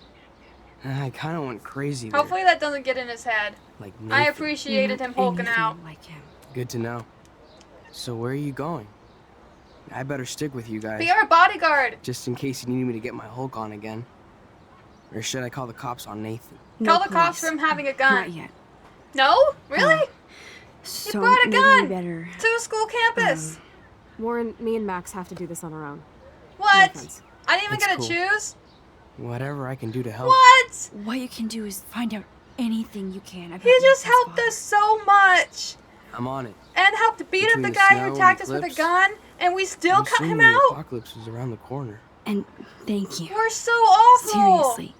I kind of went crazy there. Hopefully that doesn't get in his head. Like I Nathan. appreciated him hulking Anything out. like him. Good to know. So where are you going? I better stick with you guys. Be our bodyguard. Just in case you need me to get my Hulk on again. Or should I call the cops on Nathan? Call No, the cops please. for him having a gun. Not yet. No? Really? So brought a maybe gun. better. To a school campus. Warren, me and Max have to do this on our own. What? offense. I didn't even It's get to cool. choose? Whatever I can do to help. What? What you can do is find out anything you can about He just Nathan's helped father. us so much. I'm on it. And helped beat up Between the the guy snow who and attacked the us with a eclipse, gun, and we still I'm cut him assuming the out? apocalypse is around the corner. And thank you. We're so awful. Seriously.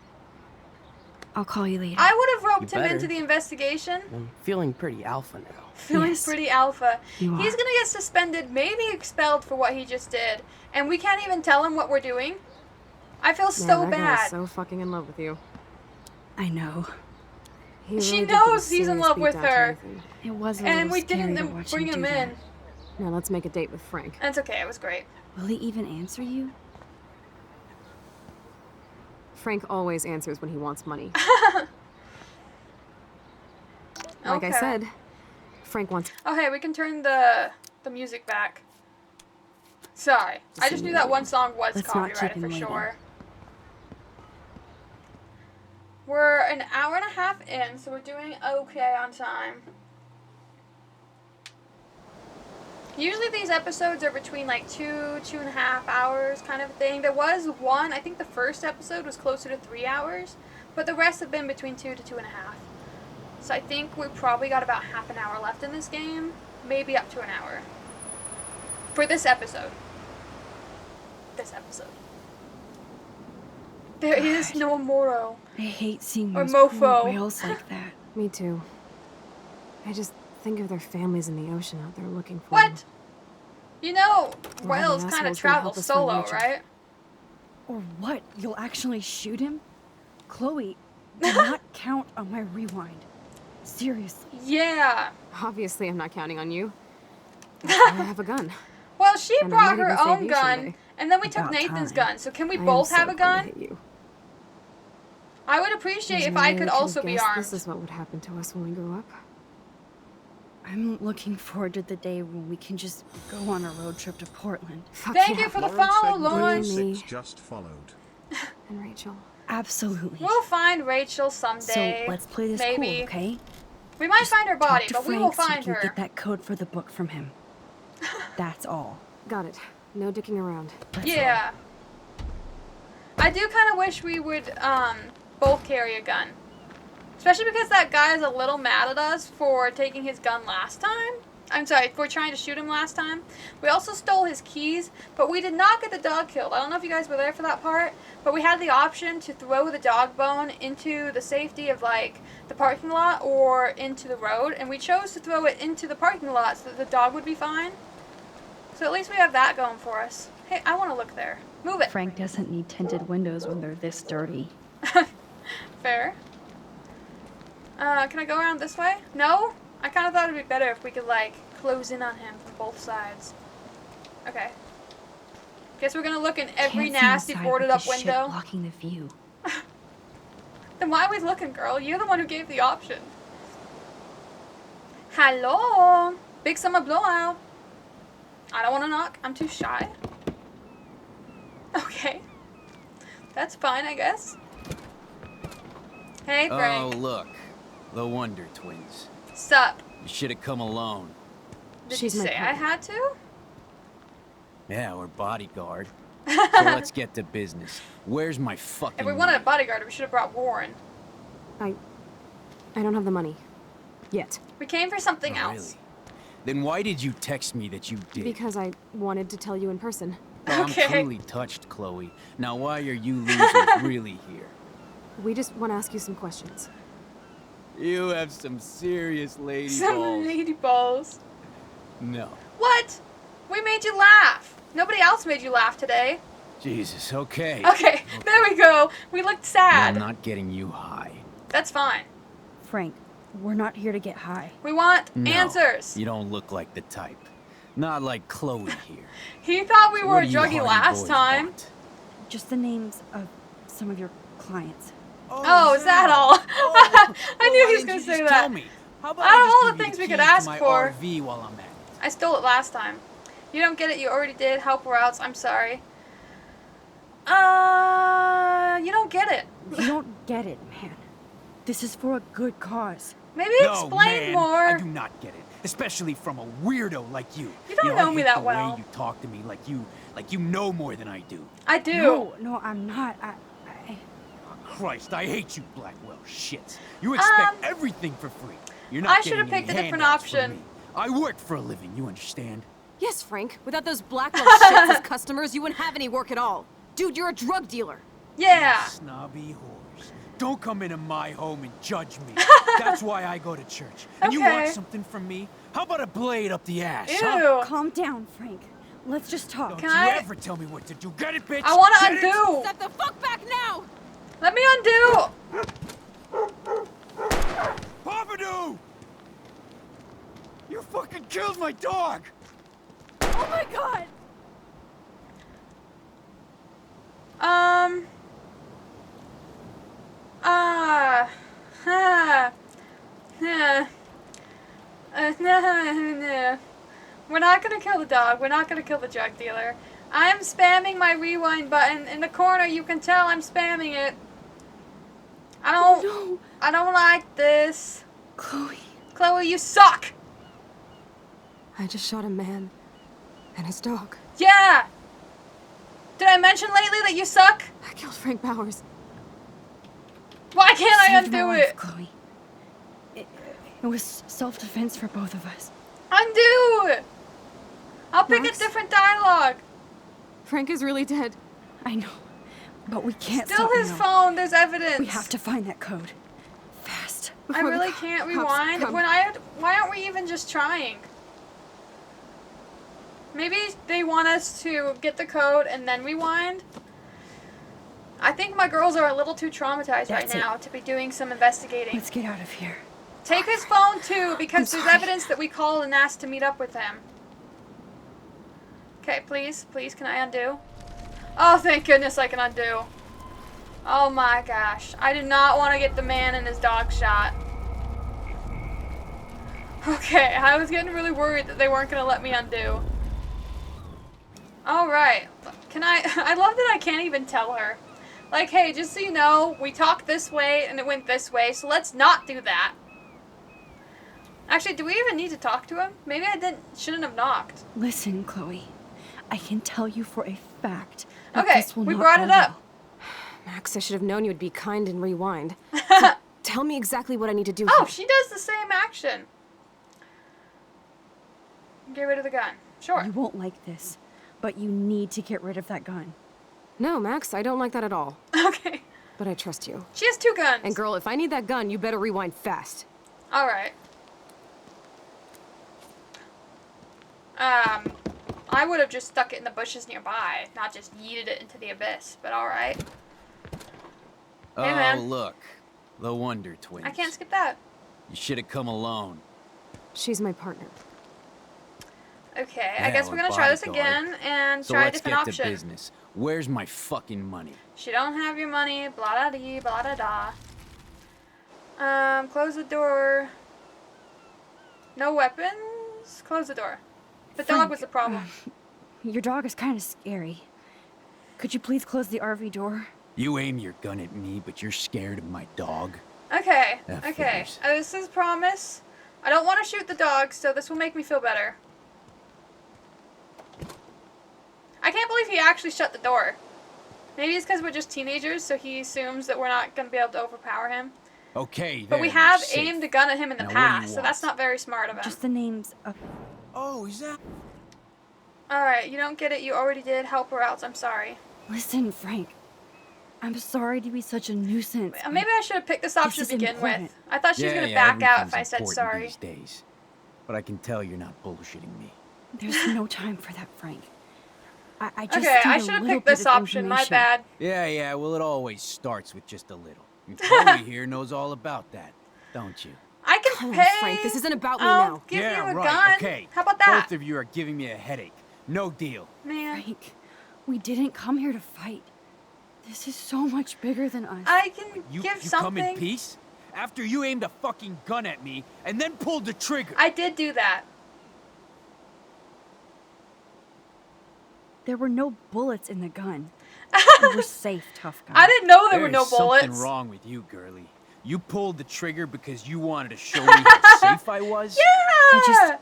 I'll call you later. I would have roped You him better. into the investigation. I'm feeling pretty alpha now. Feeling Yes. pretty alpha. You He's are. gonna get suspended, maybe expelled for what he just did. And we can't even tell him what we're doing. I feel so Man, that guy bad. is so fucking in love with you. I know. He She really did give a knows he's in serious love beat with down to her. Nathan. It was a And little we scary didn't to then watch bring him him do in. that. Now let's make a date with Frank. And it's okay, it was great. Will he even answer you? Frank always answers when he wants money. Like I Okay. said, Frank wants. Oh hey, we can turn the music back. Sorry. I just knew that one song was Let's not keep copyrighted him for waiting. sure. We're an hour and a half in, so we're doing okay on time. Usually these episodes are between like 2.5 hours kind of thing. There was one, I think the first episode was closer to 3 hours, but the rest have been between 2 to 2.5. So I think we probably got about half an hour left in this game, maybe up to an hour. For this episode. There is no Moro. I hate seeing Or those mofo. poor whales like that. Me too. I just think of their families in the ocean out there looking for What? them. You know, Well, whales the kind of asshole's gonna travel help us find solo, Rachel. right? Or what? You'll actually shoot him? Chloe, do not count on my rewind. Seriously. Yeah. Obviously, I'm not counting on you. I have a gun. Well, she And I brought might her even save own you gun, someday. and then we took About Nathan's time. gun. So can we I am both so have a going to gun? hit you. I would appreciate There's if no I way could I could've also be guessed armed. This is what would happen to us when we grew up. I'm looking forward to the day when we can just go on a road trip to Portland. Fuck Thank yeah. you for the follow, Lawrence. Me just followed. and Rachel. Absolutely. We'll find Rachel someday. So let's play this Maybe. cool, okay? We might Just find her body, talk to but we Frank will so find we her. can get that code for the book from him. That's all. Got it. No dicking around. Yeah. I do kind of wish we would both carry a gun. Especially because that guy is a little mad at us for taking his gun last time. I'm sorry, for trying to shoot him last time. We also stole his keys, but we did not get the dog killed. I don't know if you guys were there for that part, but we had the option to throw the dog bone into the safety of, like, the parking lot or into the road, and we chose to throw it into the parking lot so that the dog would be fine. So at least we have that going for us. Hey, I want to look there. Move it. Frank doesn't need tinted windows when they're this dirty. Fair. Can I go around this way? No? I kind of thought it would be better if we could, like, close in on him from both sides. Okay. Guess we're gonna look in every Can't see nasty inside boarded with up the shit window. blocking the view. Then why are we looking, girl? You're the one who gave the option. Hello? Big summer blowout. I don't want to knock. I'm too shy. Okay. That's fine, I guess. Hey, Frank. Oh, look. The Wonder Twins. Sup? You should have come alone. Did you say I had to? Yeah, we're bodyguard. So let's get to business. Where's my fucking If we wanted a bodyguard, we should have brought Warren. I don't have the money. Yet. We came for something Oh, else. really? Then why did you text me that you did? Because I wanted to tell you in person. Oh, Okay. I'm truly touched, Chloe. Now why are you losers really here? We just want to ask you some questions. You have some serious lady Some balls. lady balls. No. What? We made you laugh. Nobody else made you laugh today. Jesus, okay. Okay, there we go. We looked sad. I'm not getting you high. That's fine. Frank, we're not here to get high. We want No, answers. You don't look like the type. Not like Chloe here. He thought we So were what a do you druggie Hardy last boys time. want? Just the names of some of your clients. Oh, is that all? I knew he was going to say that. Tell me. How about Out of I just all give the you things the we could keys to ask my for. RV while I'm at it? I stole it last time. You don't get it. You already did. Help her out. I'm sorry. You don't get it. You don't get it, man. This is for a good cause. Maybe No, explain man, more. I do not get it, especially from a weirdo like you. You don't I know me hate that the well. way you talk to me, like you know more than I do. I do. No, I'm not. I... Christ, I hate you, Blackwell. Shit. You expect everything for free. You're not I should have getting picked a any different handouts from option. me. I work for a living, you understand? Yes, Frank. Without those Blackwell shits as customers, you wouldn't have any work at all. Dude, you're a drug dealer. Yeah. You snobby whores. Don't come into my home and judge me. That's why I go to church. And you want Okay. something from me? How about a blade up the ass, Ew. huh? Calm down, Frank. Let's just talk. Don't Can you I- ever tell me what to do. Get it, bitch? I want to Get it? undo. Step the fuck back now! Let me undo. Papadoo! You fucking killed my dog! Oh my god! We're not gonna kill the dog. We're not gonna kill the drug dealer. I'm spamming my rewind button. In the corner, you can tell I'm spamming it. I don't like this. Chloe, you suck! I just shot a man and his dog. Yeah! Did I mention lately that you suck? I killed Frank Bowers. Why can't I Saved my undo life, it? Chloe. It was self-defense for both of us. Undo! I'll pick Max? a different dialogue. Frank is really dead. I know, but we can't Still stop his now. phone, there's evidence. We have to find that code. Fast. I Before the really can't cops rewind. come. Why aren't we even just trying? Maybe they want us to get the code and then rewind. I think my girls are a little too traumatized right That's it. now to be doing some investigating. Let's get out of here. Take his phone too, because there's evidence that we called and asked to meet up with him. Okay, please, can I undo? Oh, thank goodness I can undo. Oh my gosh. I do not want to get the man and his dog shot. Okay, I was getting really worried that they weren't going to let me undo. Alright. Can I love that I can't even tell her. Like, hey, just so you know, we talked this way and it went this way, so let's not do that. Actually, do we even need to talk to him? Maybe I shouldn't have knocked. Listen, Chloe. I can tell you for a fact that Okay, this will we not brought go it up. well. Max, I should have known you would be kind and rewind. So tell me exactly what I need to do. Oh, here. she does the same action. Get rid of the gun. Sure. You won't like this, but you need to get rid of that gun. No, Max, I don't like that at all. Okay. But I trust you. She has 2 guns. And girl, if I need that gun, you better rewind fast. Alright. I would have just stuck it in the bushes nearby, not just yeeted it into the abyss, but alright. Hey, man. Look. The Wonder Twins. I can't skip that. You should have come alone. She's my partner. Okay, I Yeah, guess we're we're gonna try this bodyguard. again and So try a let's different get option. to business. Where's my fucking money? She don't have your money, blah da dee, blah da da. Close the door. No weapons? Close the door. The dog Frank, was the problem. Your dog is kind of scary. Could you please close the RV door? You aim your gun at me, but you're scared of my dog? Okay, That okay. figures. This is promise. I don't want to shoot the dog, so this will make me feel better. I can't believe he actually shut the door. Maybe it's because we're just teenagers, so he assumes that we're not going to be able to overpower him. Okay, But we there, have you're safe. aimed a gun at him in the Now, what do you past, so that's want? not very smart of him. Just the names of... Oh, is that... Alright, you don't get it. You already did. Help her out. I'm sorry. Listen, Frank. I'm sorry to be such a nuisance. Maybe I should have picked this option is to begin important. with. I thought she was going to back out if I everything's said important sorry. These days. But I can tell you're not bullshitting me. There's no time for that, Frank. I just Okay, need I a should have little picked bit this of option. My information. bad. Yeah, well, it always starts with just a little. And Chloe here knows all about that, don't you? I can Come on, pay. Frank, this isn't about me I'll now. give yeah, you a right, gun. okay. How about that? Both of you are giving me a headache. No deal. Man, Frank, we didn't come here to fight. This is so much bigger than us. I can You give come something. in peace? After you aimed a fucking gun at me and then pulled the trigger. I did do that. There were no bullets in the gun. We were safe, tough guy. I didn't know there were no There's bullets. something wrong with you, girlie. You pulled the trigger because you wanted to show me how safe I was? Yeah.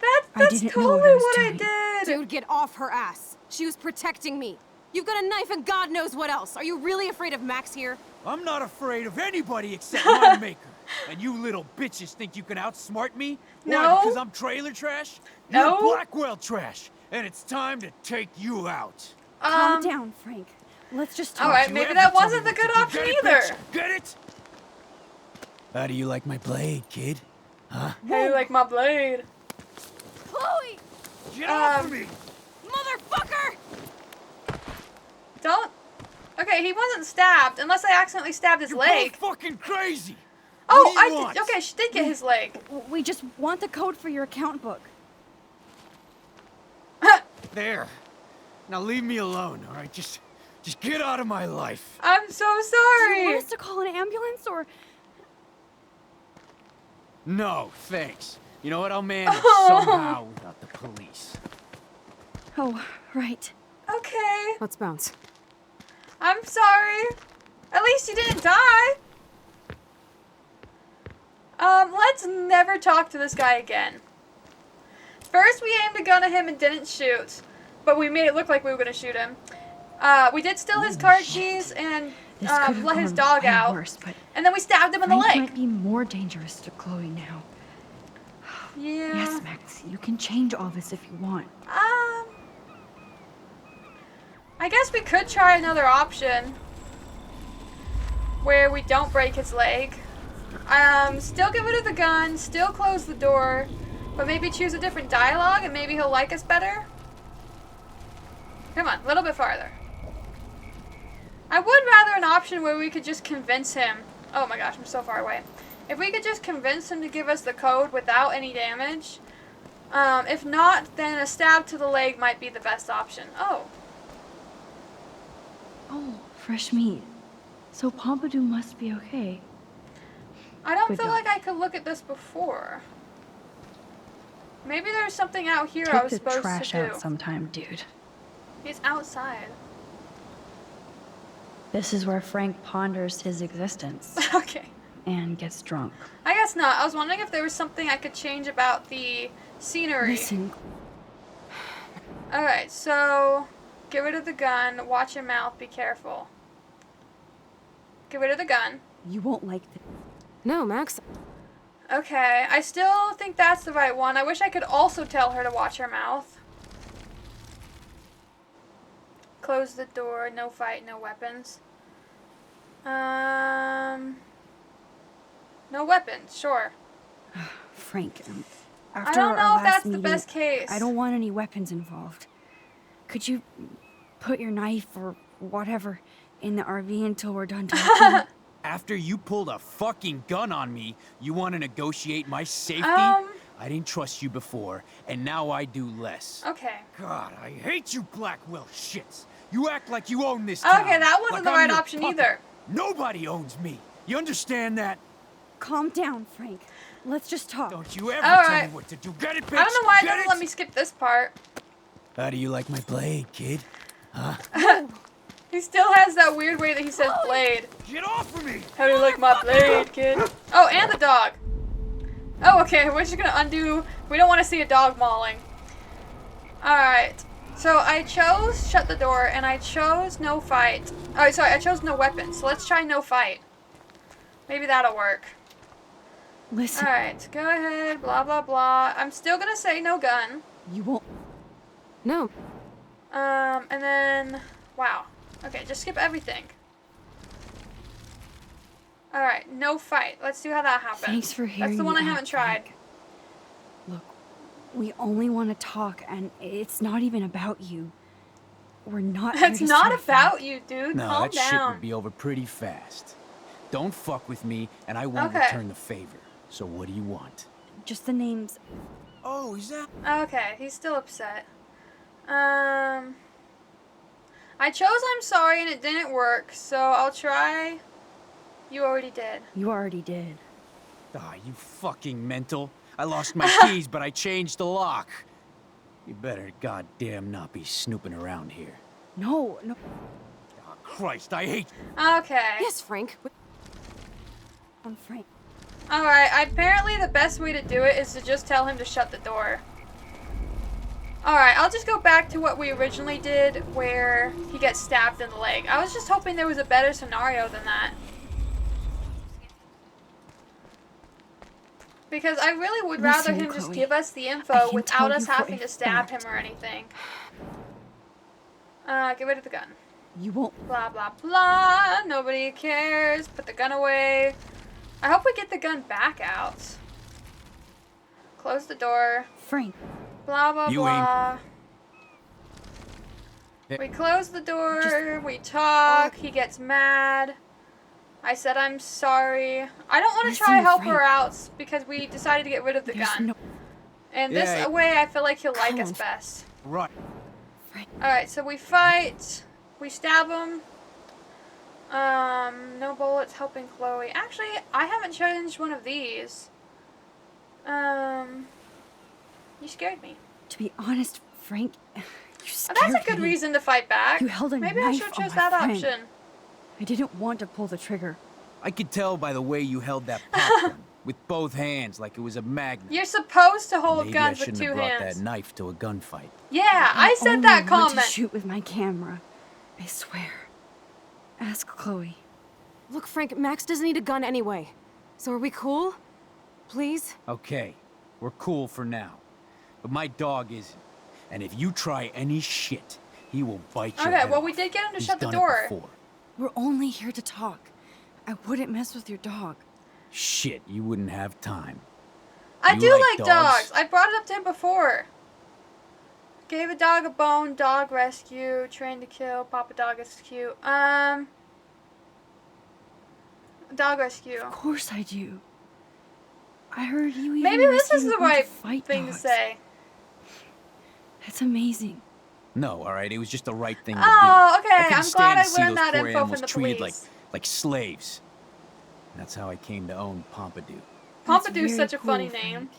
I That's didn't know totally what I was what I doing. did. Dude, get off her ass. She was protecting me. You've got a knife and God knows what else. Are you really afraid of Max here? I'm not afraid of anybody except my maker. And you little bitches think you can outsmart me? No. Why, because I'm trailer trash? No. You're Blackwell trash. And it's time to take you out. Calm down, Frank. Let's just talk. Alright, You maybe ever that tell me wasn't the what good to do? option Get it, either. bitch? Get it? How do you like my blade, kid? Huh? Hey, like my blade. Chloe! Get off of me! Motherfucker! Don't. Okay, he wasn't stabbed unless I accidentally stabbed his You're leg. both fucking crazy! Oh, What do you I want? did. Okay, she did get his leg. We just want the code for your account book. There. Now leave me alone, all right? Just get out of my life. I'm so Do you sorry. want us to call an ambulance or... No, thanks. You know what? I'll manage Oh. somehow without the police. Oh, right. Okay, Let's bounce. I'm sorry. At least you didn't die. Let's never talk to this guy again. First, we aimed a gun at him and didn't shoot, but we made it look like we were gonna shoot him. We did steal his car keys and This could have let his gone dog way out, worse, but and then we stabbed him in the Frank leg. might be more dangerous to Chloe now. Yeah. Yes, Max, you can change all this if you want. I guess we could try another option where we don't break his leg. Still get rid of the gun, still close the door, but maybe choose a different dialogue and maybe he'll like us better. Come on, a little bit farther. I would rather an option where we could just convince him. Oh my gosh, I'm so far away. If we could just convince him to give us the code without any damage. If not, then a stab to the leg might be the best option. Oh. Oh, fresh meat. So Pompidou must be okay. I don't Good feel dog. like I could look at this before. Maybe there's something out here I Take was the supposed trash to do. out sometime, dude. He's outside. This is where Frank ponders his existence. Okay. And gets drunk. I guess not. I was wondering if there was something I could change about the scenery. Listen. Alright, so get rid of the gun, watch your mouth, be careful. Get rid of the gun. You won't like this. No, Max. Okay, I still think that's the right one. I wish I could also tell her to watch her mouth. Close the door, no fight, no weapons. No weapons, sure. Frank, I after don't our know if last that's the meeting, best case. I don't want any weapons involved. Could you put your knife or whatever in the RV until we're done talking? After you pulled a fucking gun on me, you want to negotiate my safety? I didn't trust you before, and now I do less. Okay. God, I hate you Blackwell shits. You act like you own this town. Okay, that wasn't like the I'm right your option puppet. either. Nobody owns me. You understand that? Calm down, Frank. Let's just talk. Don't you ever All tell right. me what to do. Get it, bitch? I don't know why it Get doesn't let me skip this part. How do you like my blade, kid? Huh? He still has that weird way that he says blade. Get off of me! How do you like my blade, kid? Oh, and the dog. Oh, okay, we're just gonna undo. We don't want to see a dog mauling. Alright. So I chose shut the door, and I chose no fight. Oh, sorry, I chose no weapons. So let's try no fight. Maybe that'll work. Listen. Alright, go ahead, blah, blah, blah. I'm still gonna say no gun. You won't. No. And then, wow. Okay, just skip everything. Alright, no fight. Let's see how that happens. Thanks for hearing That's the one me I out, haven't tried. Frank. Look, we only want to talk, and it's not even about you. We're not. It's here to not start a about fight. you, dude. No, Calm that shit down. would be over pretty fast. Don't fuck with me, and I won't Okay. return the favor. So what do you want? Just the names. Oh, is that? Okay, he's still upset. I chose I'm sorry and it didn't work, so I'll try. You already did. You already did. Ah, you fucking mental. I lost my keys, but I changed the lock. You better goddamn not be snooping around here. No, no. Oh, Christ, I hate. Okay. Yes, Frank. I'm Frank. Alright, apparently the best way to do it is to just tell him to shut the door. Alright, I'll just go back to what we originally did, where he gets stabbed in the leg. I was just hoping there was a better scenario than that. Because I really would rather Listen, him just Chloe, give us the I info can without tell us you for having a to stab fact. him or anything. Get rid of the gun. You won't. Blah, blah, blah. Nobody cares. Put the gun away. I hope we get the gun back out. Close the door. Frank. Blah, blah, You ain't- blah. We close the door. We talk. He gets mad. I said I'm sorry. I don't want to try to Listen, help her Frank. out because we decided to get rid of the There's gun. no. And this Yeah. way I feel like he'll like Come us on. best. Right. Alright, so we fight. We stab him. No bullets helping Chloe. Actually, I haven't changed one of these. You scared me. To be honest, Frank, you scared That's a good me. reason to fight back. You held a Maybe I knife should have on chose my that friend. option. I didn't want to pull the trigger. I could tell by the way you held that popgun with both hands, like it was a magnet. You're supposed to hold Maybe I guns with shouldn't two have brought hands. that knife to a gunfight. Yeah, I said only that want comment. to shoot with my camera. I swear. Ask Chloe. Look, Frank, Max doesn't need a gun anyway. So are we cool? Please? Okay, we're cool for now. But my dog isn't. And if you try any shit, he will bite your Okay, head well, off. we did get him to He's shut the done it door. before. We're only here to talk. I wouldn't mess with your dog. Shit, you wouldn't have time. I You do like like dogs? dogs. I brought it up to him before. Gave a dog a bone, dog rescue, trained to kill, Papa Dog is cute. Dog rescue. Of course I do. I heard you even Maybe this is rescued the a bunch right of fight thing to dogs. say. That's amazing. No, all right, it was just the right thing to do. Oh, okay. I couldn't I'm stand glad I to see learned those that poor info animals from the treated police. like slaves. And that's how I came to own Pompidou. That's Pompidou's very such a cool, funny Frank. name.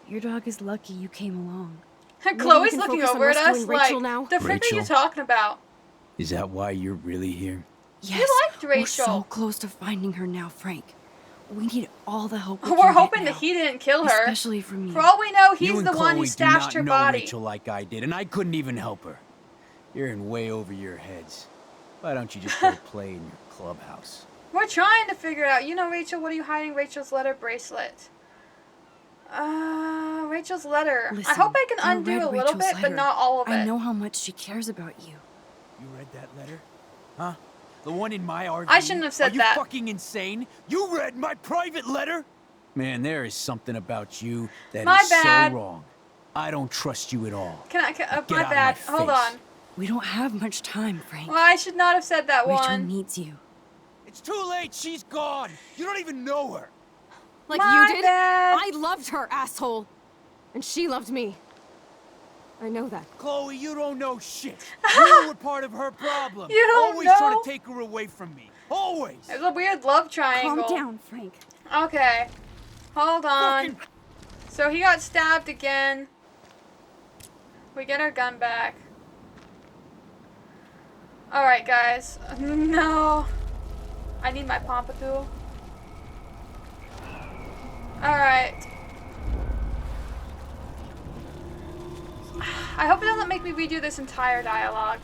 Your dog is lucky you came along. Maybe we Chloe's can looking focus on over at us rescuing Rachel like, now. the frick are you Rachel? talking about? Is that why you're really here? Yes, You liked we're Rachel. so close to finding her now, Frank. We need all the help we We're can hoping get that now. he didn't kill her. Especially from you. For all we know, You he's and the one Chloe who do stashed not her know body. Rachel like I did, and I couldn't even help her. You're in way over your heads. Why don't you just go play in your clubhouse? We're trying to figure it out. You know, Rachel, what are you hiding? Rachel's letter bracelet. Rachel's letter. Listen, I hope I can I undo read a little Rachel's bit, but letter. not all of it. I know how much she cares about you. You read that letter? Huh? The one in my RV? I shouldn't have said Are you that. fucking insane? You read my private letter? Man, there is something about you that My is bad. so wrong. I don't trust you at all. Can Get my out of my bad. Hold face. on. We don't have much time, Frank. Well, I should not have said that Rachel one. needs you. It's too late. She's gone. You don't even know her. Like My you did? bad. I loved her, asshole. And she loved me. I know that. Chloe, you don't know shit. You were part of her problem. You don't Always know. trying to take her away from me. Always. There's a weird love triangle. Calm down, Frank. Okay. Hold on. So he got stabbed again. We get our gun back. Alright, guys. No. I need my Pompidou. Alright. I hope it doesn't make me redo this entire dialogue.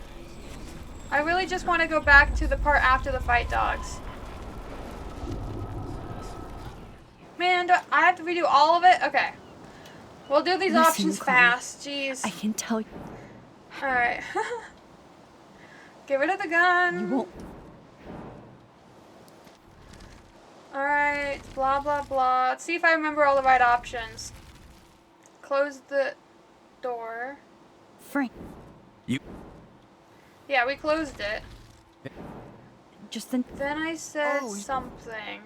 I really just want to go back to the part after the fight dogs. Man, do I have to redo all of it? Okay. We'll do these Listen, options Chloe, fast. Jeez. I can tell you. Alright. Get rid of the gun. You won't. Alright. Blah, blah, blah. Let's see if I remember all the right options. Close the door. Frank, Yeah, we closed it. just then. Then I said Oh, something.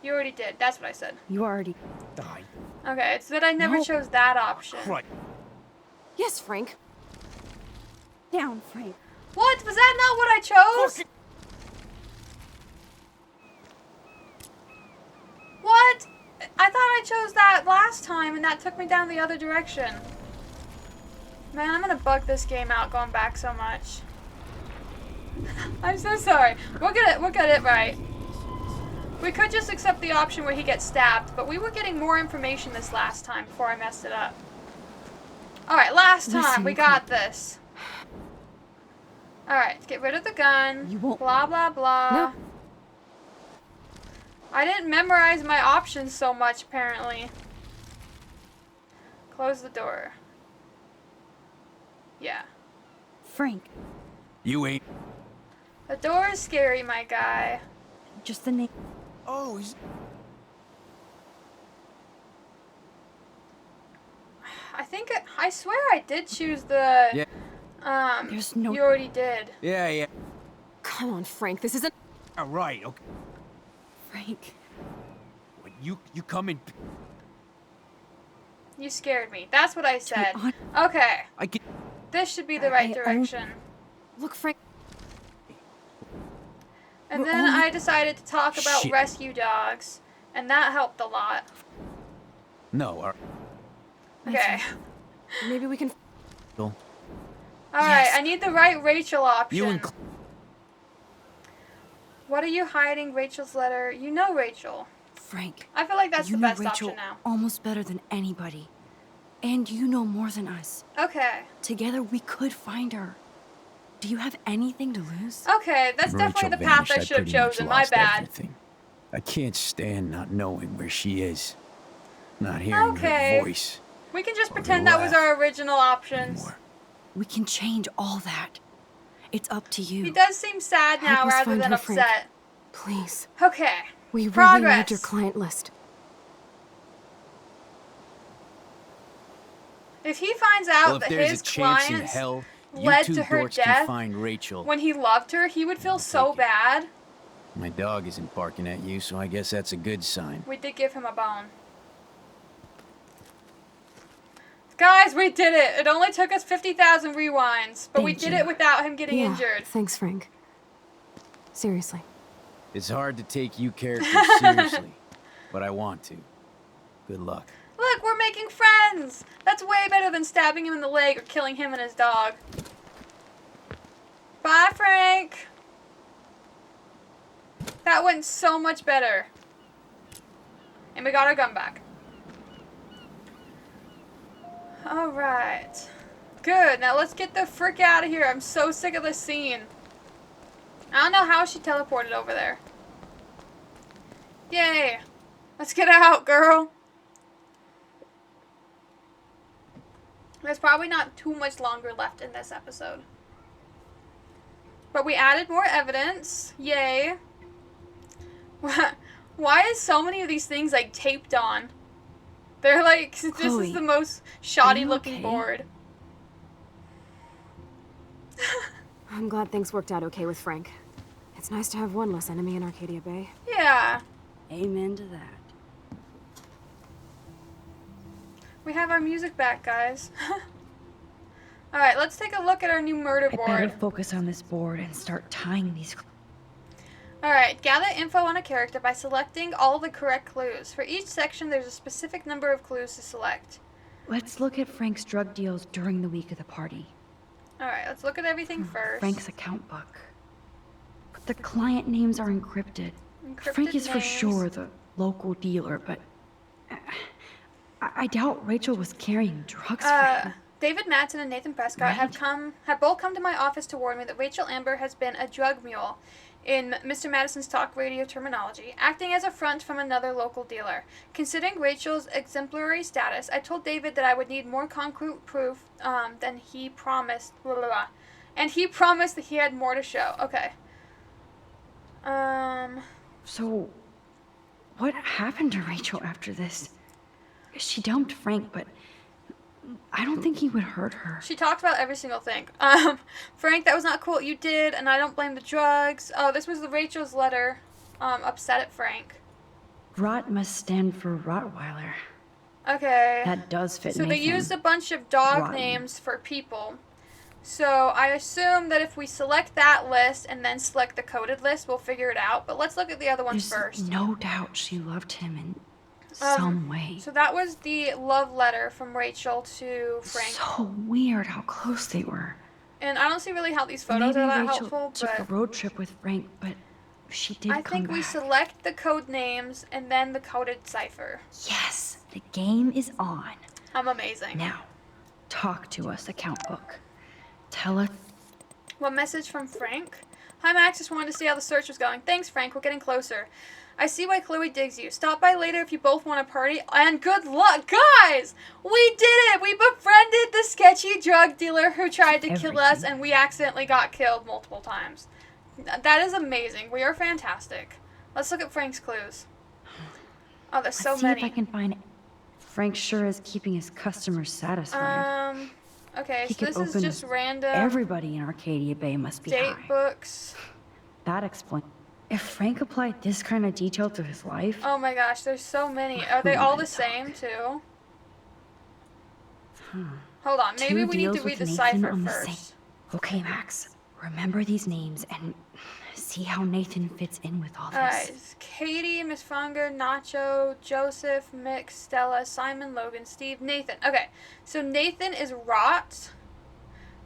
You already did. That's what I said. You already. Die. Okay, it's that I never No. chose that option. Right. Yes, Frank. Down, Frank. What? Was that not what I chose? Fucking- What? I thought I chose that last time and that took me down the other direction. Man, I'm gonna bug this game out going back so much. I'm so sorry. We'll get it right. We could just accept the option where he gets stabbed, but we were getting more information this last time before I messed it up. Alright, last time. Listen, We got this. Alright, get rid of the gun. You won't. Blah, blah, blah. No. I didn't memorize my options so much, apparently. Close the door. Yeah. Frank, You ain't. The door is scary, my guy. just the name. Oh, he's. I swear I did choose the, Yeah. There's no. you already did. Yeah, yeah. Come on, Frank. This isn't. All right. Okay. Frank. What, you come in. You scared me. That's what I said. on- Okay. I can. This should be the right I- direction. Look, Frank. And We're then only- I decided to talk about Shit. rescue dogs. And that helped a lot. No. All Okay. Maybe we can. right. Alright, I need the right Rachel option. You and. What are you hiding? Rachel's letter. You know Rachel. Frank. I feel like that's you the know best Rachel option now. almost better than anybody. And you know more than us. Okay. Together we could find her. Do you have anything to lose? Okay, that's definitely the path I should have chosen. My bad. Everything. I can't stand not knowing where she is. Not hearing Okay. her voice. We can just Or pretend her that was laugh our original options. anymore. We can change all that. It's up to you. He does seem sad now Help us rather find than her, Frank. upset. Please. Okay. We really Progress. need your client list. If he finds out Well, if that there's his a chance in clients hell led two to her dorks death can find Rachel. when he loved her, he would feel so bad. My dog isn't barking at you, so I guess that's a good sign. We did give him a bone. Guys, we did it! It only took us 50,000 rewinds, but we did it without him getting injured. Thanks, Frank. Seriously. It's hard to take you characters seriously, but I want to. Good luck. Look, we're making friends! That's way better than stabbing him in the leg or killing him and his dog. Bye, Frank! That went so much better. And we got our gun back. Alright. Good, now let's get the frick out of here. I'm so sick of this scene. I don't know how she teleported over there. Yay! Let's get out, girl! There's probably not too much longer left in this episode. But we added more evidence. Yay. Why is so many of these things like taped on? They're like, Chloe, this is the most shoddy looking board. I'm glad things worked out okay with Frank. It's nice to have one less enemy in Arcadia Bay. Yeah. Amen to that. We have our music back, guys. Alright, let's take a look at our new murder board. I better focus on this board and start tying these. Alright, gather info on a character by selecting all the correct clues. For each section, there's a specific number of clues to select. Let's look at Frank's drug deals during the week of the party. Alright, let's look at everything first. Frank's account book. But the client names are encrypted. Frank is for sure the local dealer, but I doubt Rachel was carrying drugs for him. David Madsen and Nathan Prescott have both come to my office to warn me that Rachel Amber has been a drug mule, in Mr. Madison's talk radio terminology, acting as a front from another local dealer. Considering Rachel's exemplary status, I told David that I would need more concrete proof than he promised. Blah, blah, blah. And he promised that he had more to show. Okay. So, what happened to Rachel after this? She dumped Frank, but I don't think he would hurt her. She talked about every single thing. Frank, that was not cool what you did, and I don't blame the drugs. Oh, this was the Rachel's letter, upset at Frank. Rot must stand for Rottweiler. Okay. That does fit So Nathan. they used a bunch of dog Rotten. names for people. So I assume that if we select that list and then select the coded list, we'll figure it out. But let's look at the other ones There's first. no doubt she loved him in some way. So that was the love letter from Rachel to Frank. So weird how close they were. And I don't see really how these photos Maybe are that Rachel helpful, took but a road trip with Frank, but she did I come think back. we select the code names and then the coded cipher. Yes, the game is on. I'm amazing. Now, talk to us, account book. Tell us. What message from Frank? Hi Max, just wanted to see how the search was going. Thanks Frank, we're getting closer. I see why Chloe digs you. Stop by later if you both want to party, and good luck. Guys, we did it! We befriended the sketchy drug dealer who tried to kill us, and we accidentally got killed multiple times. That is amazing. We are fantastic. Let's look at Frank's clues. Oh, there's so Let's see many. if I can find. Frank sure is keeping his customers satisfied. Okay, He so could this is open just random Everybody in Arcadia Bay must be date high. books. That explains. If Frank applied this kind of detail to his life. Oh my gosh, there's so many. Are they Who all would the same too? Hmm. Hold on, maybe Two we need deals to read with the Nathan cipher on the first. same- Okay, Max. Remember these names and see how Nathan fits in with all this. Alright, it's Katie, Miss Funger, Nacho, Joseph, Mick, Stella, Simon, Logan, Steve, Nathan. Okay, so Nathan is Rot.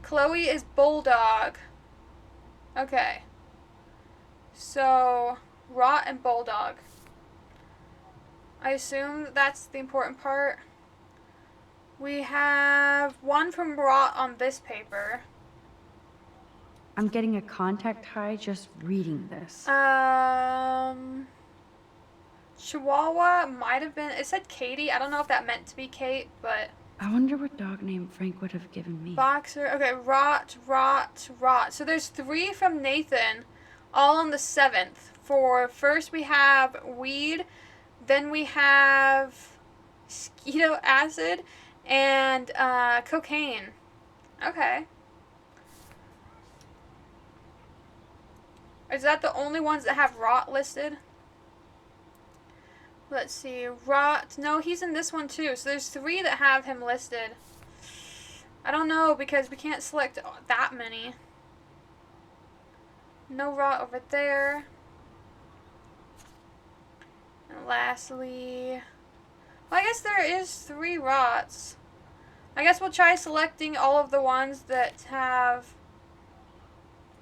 Chloe is Bulldog. Okay. So, Rot and Bulldog. I assume that's the important part. We have one from Rot on this paper. I'm getting a contact high just reading this. Chihuahua might have been, it said Katie. I don't know if that meant to be Kate, but I wonder what dog name Frank would have given me. Boxer. Okay, Rot. So there's 3 from Nathan, all on the 7th. For first we have weed, then we have sketo acid, and cocaine. Okay. Is that the only ones that have Rot listed? Let's see. Rot. No, he's in this one too. So there's 3 that have him listed. I don't know because we can't select that many. No Rot over there. And lastly, well, I guess there is 3 Rots. I guess we'll try selecting all of the ones that have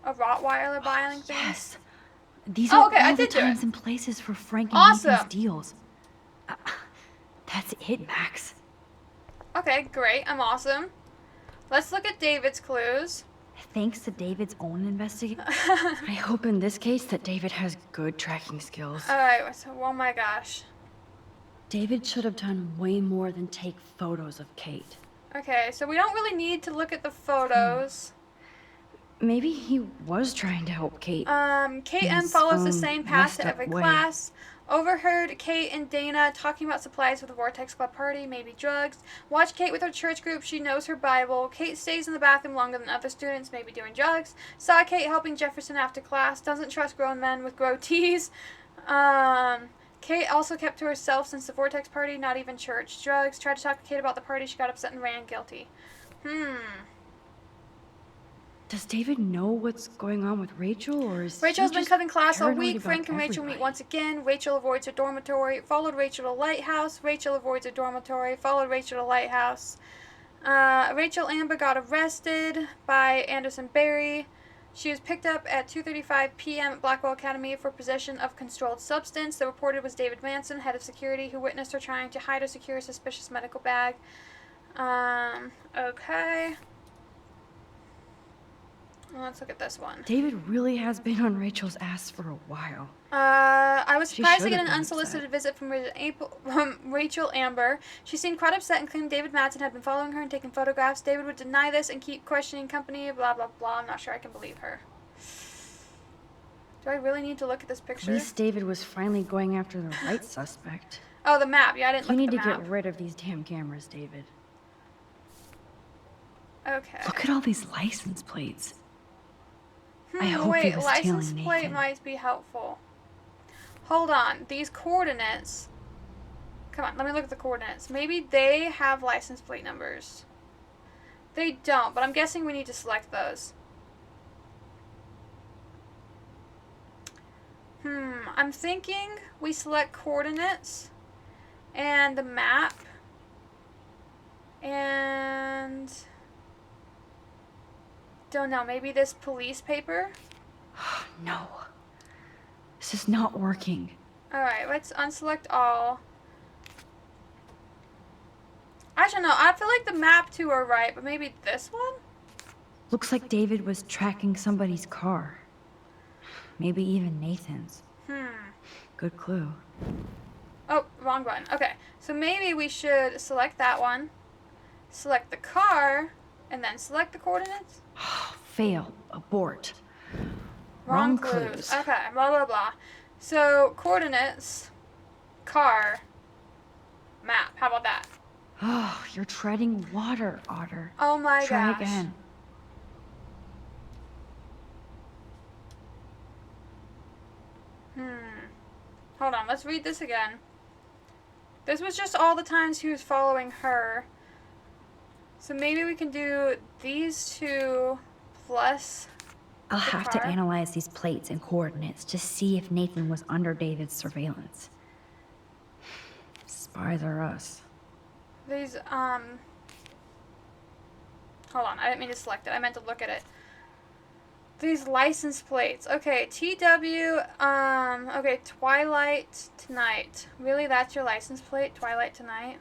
a Rottweiler buying things. Yes. These are okay, I all the did do it. times and places for Frank and Awesome. Nathan's deals. That's it, Max. Okay, great. I'm awesome. Let's look at David's clues. Thanks to David's own investigation. I hope in this case that David has good tracking skills. Alright, so, oh my gosh. David should have done way more than take photos of Kate. Okay, so we don't really need to look at the photos. Maybe he was trying to help Kate. Kate in M his follows the own same path messed to up every way. class. Overheard Kate and Dana talking about supplies for the Vortex Club party, maybe drugs. Watch Kate with her church group, she knows her Bible. Kate stays in the bathroom longer than other students, maybe doing drugs. Saw Kate helping Jefferson after class, doesn't trust grown men with goatees. Kate also kept to herself since the Vortex party, not even church. Drugs, tried to talk to Kate about the party, she got upset and ran guilty. Does David know what's going on with Rachel, or is Rachel's he been just cutting class all paranoid week. about Frank and Rachel meet everybody? once again. Rachel avoids her dormitory. Followed Rachel to Lighthouse. Rachel avoids her dormitory. Followed Rachel to Lighthouse. Rachel Amber got arrested by Anderson Berry. She was picked up at 2:35 p.m. at Blackwell Academy for possession of controlled substance. The reporter was David Manson, head of security, who witnessed her trying to hide or secure a suspicious medical bag. Okay. Let's look at this one. David really has been on Rachel's ass for a while. I was She surprised to should get have an been unsolicited visit from Rachel Amber. She seemed quite upset and claimed David Madsen had been following her and taking photographs. David would deny this and keep questioning company, blah, blah, blah. I'm not sure I can believe her. Do I really need to look at this At picture? least David was finally going after the right suspect. Oh, the map. Yeah, I didn't You look need at to the map. get rid of these damn cameras, David. Okay. Look at all these license plates. I hope he wait, was license tailing plate Nathan. might be helpful. Hold on. These coordinates. Come on, let me look at the coordinates. Maybe they have license plate numbers. They don't, but I'm guessing we need to select those. I'm thinking we select coordinates and the map and don't know, maybe this police paper? No. This is not working. Alright, let's unselect all. I don't know, I feel like the map two are right, but maybe this one? Looks like David was tracking somebody's car. Maybe even Nathan's. Good clue. Oh, wrong button. Okay, so maybe we should select that one, select the car, and then select the coordinates? Fail. Abort. Wrong clues. Okay, blah, blah, blah. So, coordinates, car, map. How about that? Oh, you're treading water, Otter. Oh my Try gosh. again. Hold on, let's read this again. This was just all the times he was following her. So maybe we can do these two plus I'll the have to car. analyze these plates and coordinates to see if Nathan was under David's surveillance. Spies are us. These, hold on, I didn't mean to select it. I meant to look at it. These license plates. Okay, TW, okay, Twilight Tonight. Really, that's your license plate? Twilight Tonight?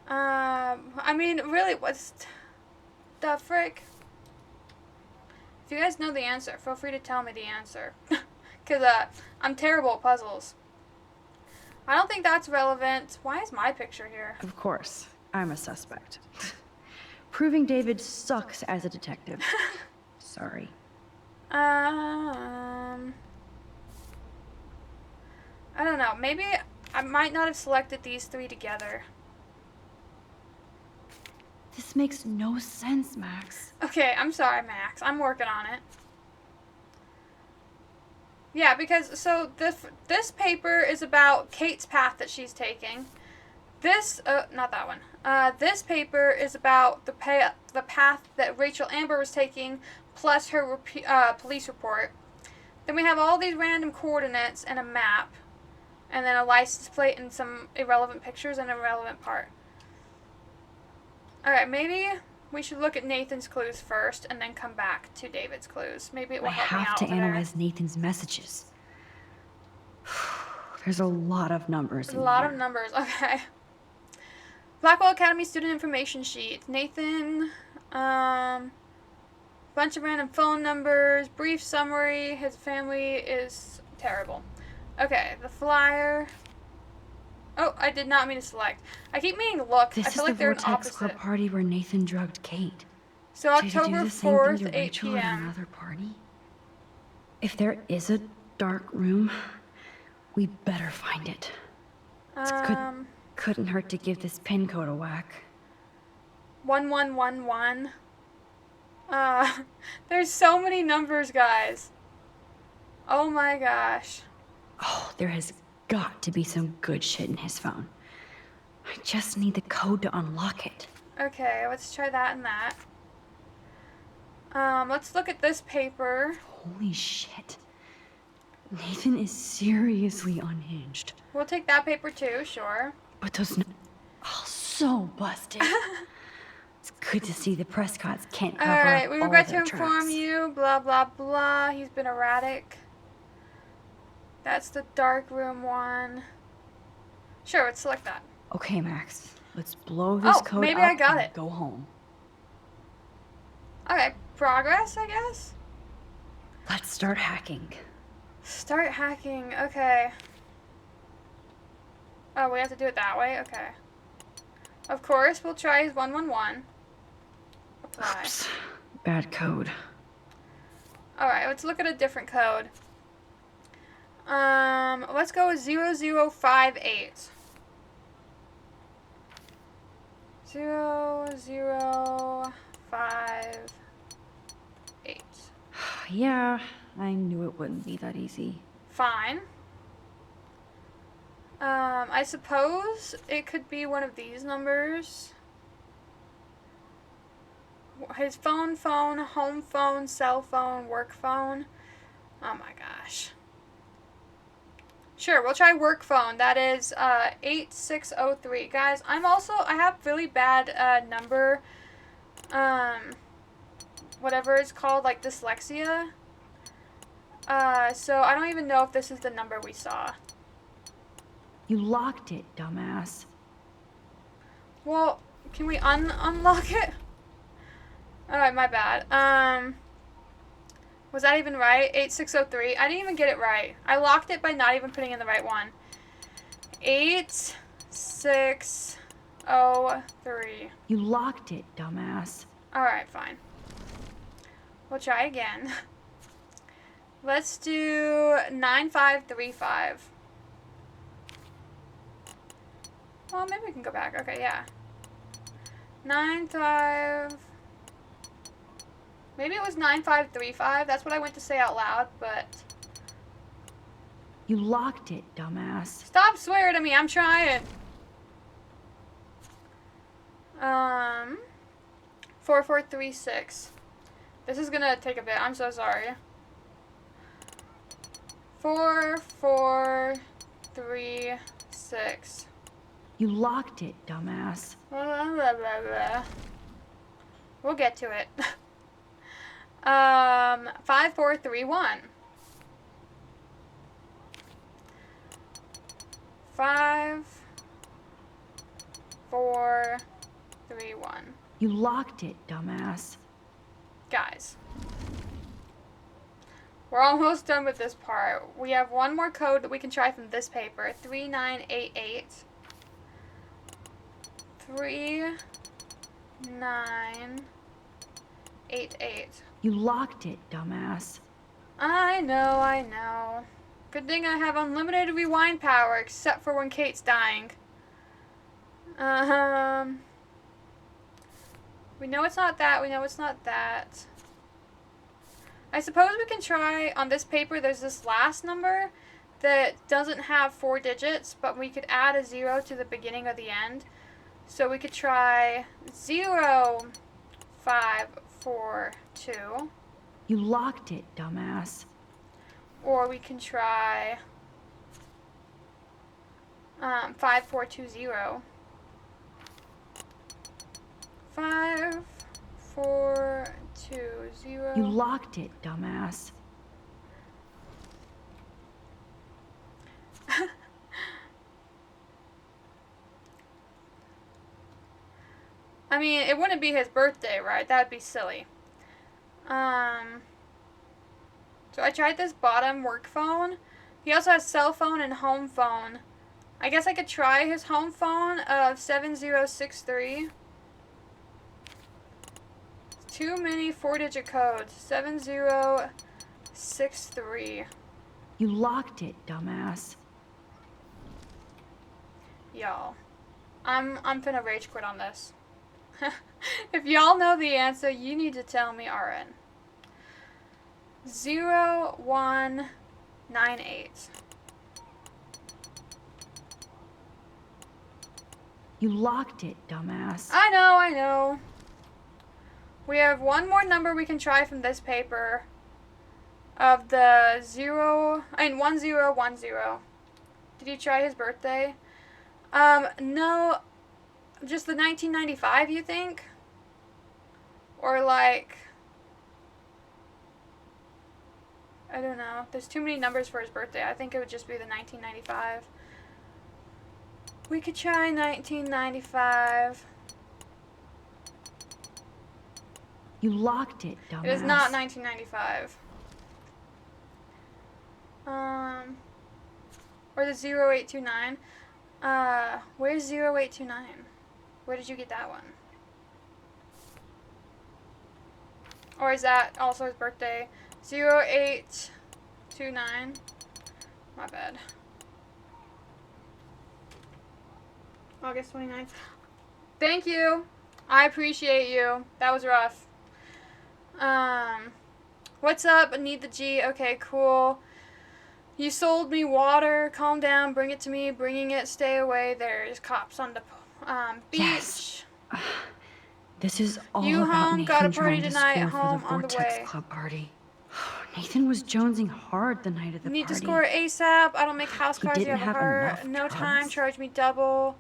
I mean, really, what's the frick? If you guys know the answer, feel free to tell me the answer. Because, I'm terrible at puzzles. I don't think that's relevant. Why is my picture here? Of course, I'm a suspect. Proving David sucks as a detective. Sorry. I don't know. Maybe I might not have selected these three together. This makes no sense, Max. Okay, I'm sorry, Max. I'm working on it. Yeah, because so this paper is about Kate's path that she's taking. This not that one. This paper is about the path that Rachel Amber was taking, plus her police report. Then we have all these random coordinates and a map, and then a license plate and some irrelevant pictures and a relevant part. All right, maybe we should look at Nathan's clues first and then come back to David's clues. Maybe it will help me out. I have to over there. analyze Nathan's messages. There's a lot of numbers in A lot here. of numbers. Okay. Blackwell Academy student information sheet. Nathan, bunch of random phone numbers, brief summary. His family is terrible. Okay, the flyer. Oh, I did not mean to select. I keep meaning to look. This I feel is like the they're an Vortex opposite. Club party where Nathan drugged Kate. So Did he do October the same 4th, thing to 8 Rachel at p.m. another party? If there is a dark room, we better find it. Couldn't hurt to give this pin code a whack. 1111. There's so many numbers, guys. Oh my gosh. Oh, there has got to be some good shit in his phone. I just need the code to unlock it. Okay, let's try that and that. Let's look at this paper. Holy shit. Nathan is seriously unhinged. We'll take that paper too, sure. But those oh, so busted. It's good to see the Prescotts can't cover Alright, up we all regret to their inform tracks. you, blah blah blah. He's been erratic. That's the dark room one. Sure, let's select that. Okay, Max. Let's blow this code maybe up I got and it. go home. Okay, progress, I guess? Let's start hacking. Start hacking, okay. Oh, we have to do it that way? Okay. Of course, we'll try his 111. Apply. Oops. Bad code. Alright, let's look at a different code. Let's go with 0058. 0058. Yeah, I knew it wouldn't be that easy. Fine. I suppose it could be one of these numbers. His phone, home phone, cell phone, work phone. Oh my gosh. Sure, we'll try work phone. That is 8603. Guys, I have really bad number, whatever it's called, like dyslexia. So I don't even know if this is the number we saw. You locked it, dumbass. Well, can we unlock it? Alright, my bad. Was that even right? 8603. I didn't even get it right. I locked it by not even putting in the right one. 8603. You locked it, dumbass. Alright, fine. We'll try again. Let's do 9535. Well, maybe we can go back. Okay, yeah. 95... Maybe it was 9535. That's what I went to say out loud, but... You locked it, dumbass. Stop swearing at me. I'm trying. 4436. This is gonna take a bit. I'm so sorry. 4436. You locked it, dumbass. Blah, blah, blah, blah. We'll get to it. 5431. 5431. You locked it, dumbass. Guys, we're almost done with this part. We have one more code that we can try from this paper. 3988. 3988. You locked it, dumbass. I know. Good thing I have unlimited rewind power, except for when Kate's dying. We know it's not that. I suppose we can try on this paper. There's this last number that doesn't have 4 digits, but we could add a 0 to the beginning or the end. So we could try 0, 5, 4, 2. You locked it, dumbass. Or we can try 5, 4, 2, 0. 5, 4, 2, 0. You locked it, dumbass. I mean, it wouldn't be his birthday, right? That would be silly. So I tried this bottom work phone. He also has cell phone and home phone. I guess I could try his home phone of 7063. Too many 4-digit codes. 7063. You locked it, dumbass. Y'all, I'm finna rage quit on this. If y'all know the answer, you need to tell me. RN 0198. You locked it, dumbass. I know. We have one more number we can try from this paper of the 1010. Did you try his birthday? No. Just the 1995, you think? Or like, I don't know. There's too many numbers for his birthday. I think it would just be the 1995. We could try 1995. You locked it, dumbass. It is not 1995. Or the 0829. Where's 0829? Where did you get that one? Or is that also his birthday? 0829. My bad. August 29th. Thank you. I appreciate you. That was rough. What's up? I need the G. Okay, cool. You sold me water. Calm down. Bring it to me. Bringing it. Stay away. There's cops on the beach. Yes. This is all You about home? Nathan Got a party trying to tonight. score Home for the on the Vortex way. Club party. Nathan was jonesing hard the night of the Need party. to score ASAP. I don't make house calls. You didn't have a have heart. enough No drugs. time. Charge me double.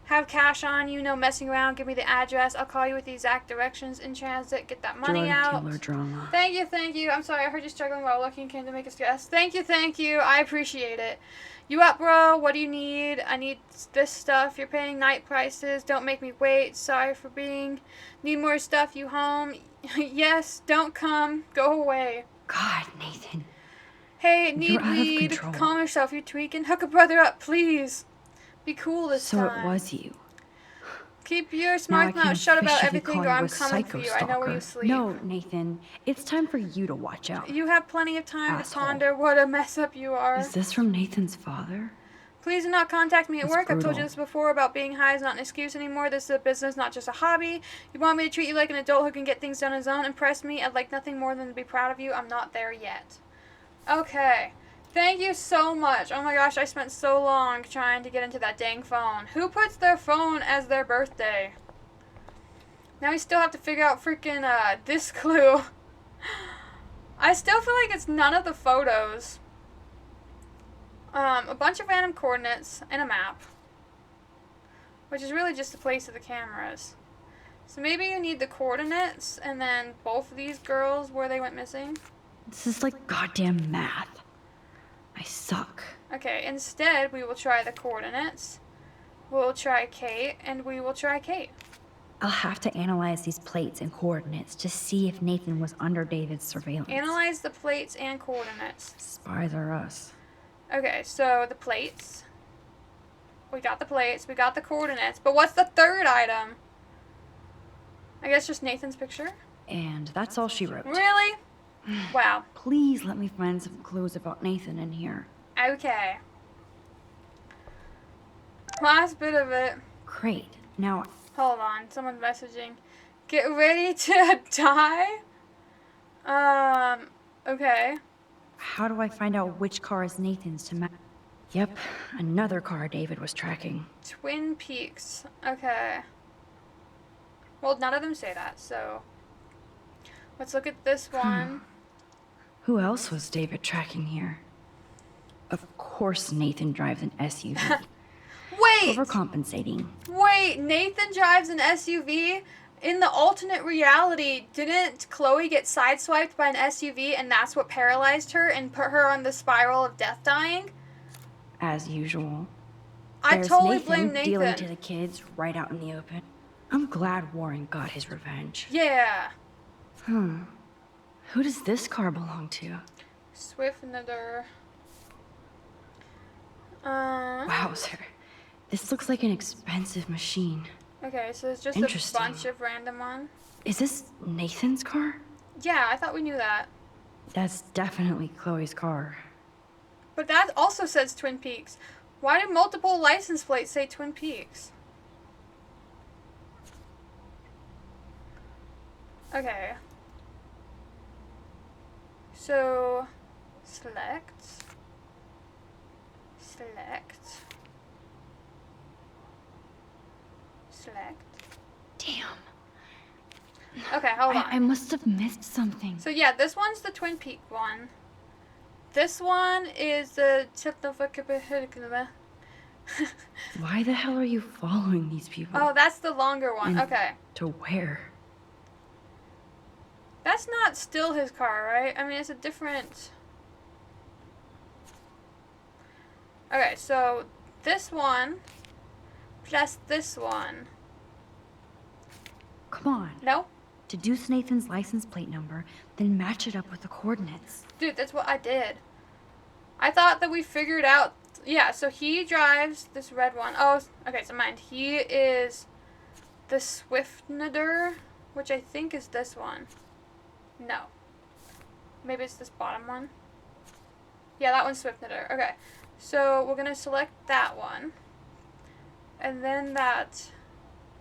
Have cash on you. No messing around. Give me the address. I'll call you with the exact directions in transit. Get that money Drug out. dealer drama. Thank you, thank you. I'm sorry, I heard you struggling while looking. Came to make us guess. Thank you, thank you. I appreciate it. You up, bro? What do you need? I need this stuff. You're paying night prices. Don't make me wait. Sorry for being. Need more stuff. You home? Yes. Don't come. Go away. God, Nathan. Hey, need You're out of weed. control. Calm yourself. You're tweaking. Hook a brother up, please. Be cool this So time. it was you. Keep your Now I smart can mouth shut about officially everything, call or you I'm a coming for you. I know where you psycho-stalker. sleep. No, Nathan. It's time for you to watch out. You have plenty of time to Asshole. ponder what a mess up you are. Is this from Nathan's father? Please do not contact me at That's work. I've told you brutal. this before about being high is not an excuse anymore. This is a business, not just a hobby. You want me to treat you like an adult who can get things done on his own? Impress me. I'd like nothing more than to be proud of you. I'm not there yet. Okay. Thank you so much. Oh my gosh, I spent so long trying to get into that dang phone. Who puts their phone as their birthday? Now we still have to figure out freaking this clue. I still feel like it's none of the photos. A bunch of random coordinates and a map, which is really just the place of the cameras. So maybe you need the coordinates and then both of these girls where they went missing. This is like goddamn math. I suck. Okay, instead we will try the coordinates. We'll try Kate and we will try Kate. I'll have to analyze these plates and coordinates to see if Nathan was under David's surveillance. Analyze the plates and coordinates. Spies are us. Okay, so the plates. We got the plates, we got the coordinates, but what's the third item? I guess just Nathan's picture? And that's all she wrote. Really? Wow. Please let me find some clues about Nathan in here. Okay. Last bit of it. Great. Now, Hold on, someone's messaging. Get ready to die? Okay. How do I find out which car is Nathan's to match? Yep, another car David was tracking. Twin Peaks. Okay. Well, none of them say that, so... Let's look at this one. Who else was David tracking here? Of course Nathan drives an SUV. Wait! Overcompensating. Wait, Nathan drives an SUV? In the alternate reality, didn't Chloe get sideswiped by an SUV and that's what paralyzed her and put her on the spiral of death dying? As usual. I There's totally Nathan blame Nathan. dealing to the kids right out in the open. I'm glad Warren got his revenge. Yeah. Who does this car belong to? Swiftnader. Wowzer. This looks like an expensive machine. Okay, so it's just a bunch of random ones. Is this Nathan's car? Yeah, I thought we knew that. That's definitely Chloe's car. But that also says Twin Peaks. Why did multiple license plates say Twin Peaks? Okay. So, select. Damn. Okay, hold on. I must have missed something. So yeah, this one's the Twin Peak one. This one is the... Why the hell are you following these people? Oh, that's the longer one. And Okay. To where? That's not still his car, right? I mean, it's a different... Okay, so this one plus this one. Come on. No? Deduce Nathan's license plate number, then match it up with the coordinates. Dude, that's what I did. I thought that we figured out... Yeah, so he drives this red one. Oh, okay, so mind. He is the Swiftnader, which I think is this one. No. Maybe it's this bottom one. Yeah, that one's Swiftnader. Okay. So we're going to select that one. And then that.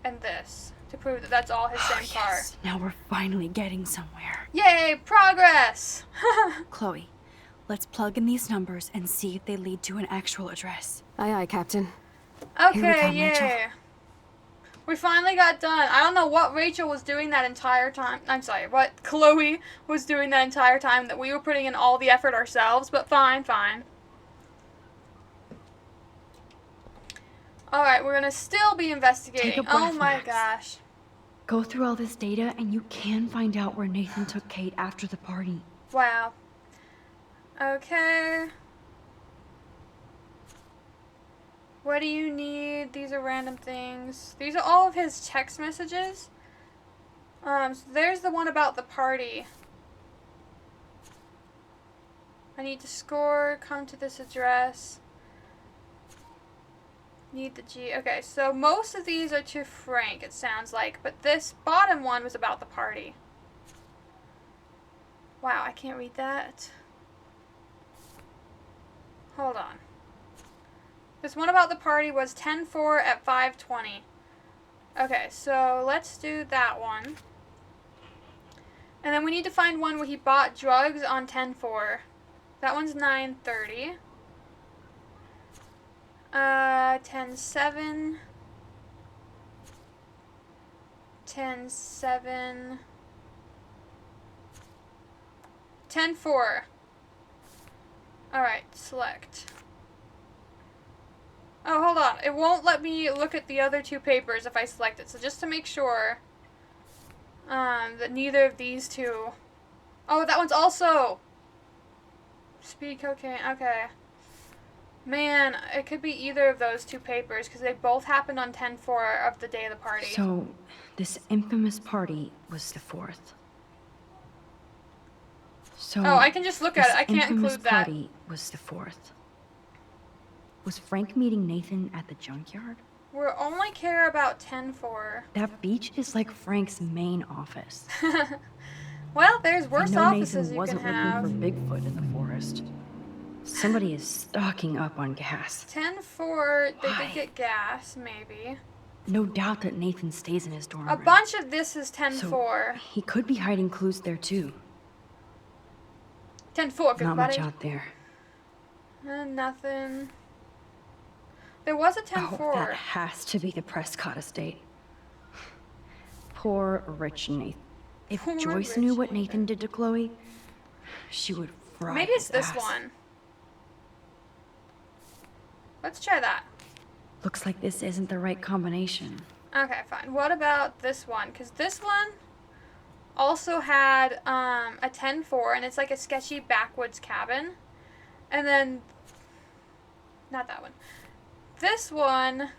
And this. To prove that that's all his same car. Now we're finally getting somewhere. Yay! Progress! Chloe, let's plug in these numbers and see if they lead to an actual address. Aye, aye, Captain. Okay, yay. We finally got done. I don't know what Rachel was doing that entire time. I'm sorry, what Chloe was doing that entire time that we were putting in all the effort ourselves, but fine. Alright, we're gonna still be investigating. Take a breath, Oh my Max. gosh. Go through all this data and you can find out where Nathan took Kate after the party. Wow. Okay. What do you need? These are random things. These are all of his text messages. So there's the one about the party. I need to score, come to this address. Need the G. Okay, so most of these are to Frank, it sounds like. But this bottom one was about the party. Wow, I can't read that. Hold on. This one about the party was 10-4 at 5:20. Okay, so let's do that one. And then we need to find one where he bought drugs on 10-4. That one's 9:30. 10-7. 10-7. 10-4. Alright, select. Oh, hold on. It won't let me look at the other two papers if I select it. So just to make sure that neither of these two... Oh, that one's also... Speed cocaine. Okay. Man, it could be either of those two papers because they both happened on 10-4 of the day of the party. So, this infamous party was the 4th. So, oh, I can just look at it. I can't infamous include that. Party was the 4th. Was Frank meeting Nathan at the junkyard? We only care about 10-4. That beach is like Frank's main office. Well, there's worse I know offices Nathan you wasn't can have. looking for Bigfoot in the forest. Somebody is stocking up on gas. 10-4, they Why? did get gas, maybe. No doubt that Nathan stays in his dorm A room. bunch of this is 10-4. So he could be hiding clues there too. 10-4, Not much everybody. out there. Nothing. There was a 10-4. Oh, that has to be the Prescott estate. Poor rich Nathan. If Poor Joyce rich knew what Nathan. Nathan did to Chloe, she would fry Maybe it's his this ass. one. Let's try that. Looks like this isn't the right combination. Okay, fine. What about this one? Because this one also had a 10-4, and it's like a sketchy backwoods cabin. And then, not that one. This one,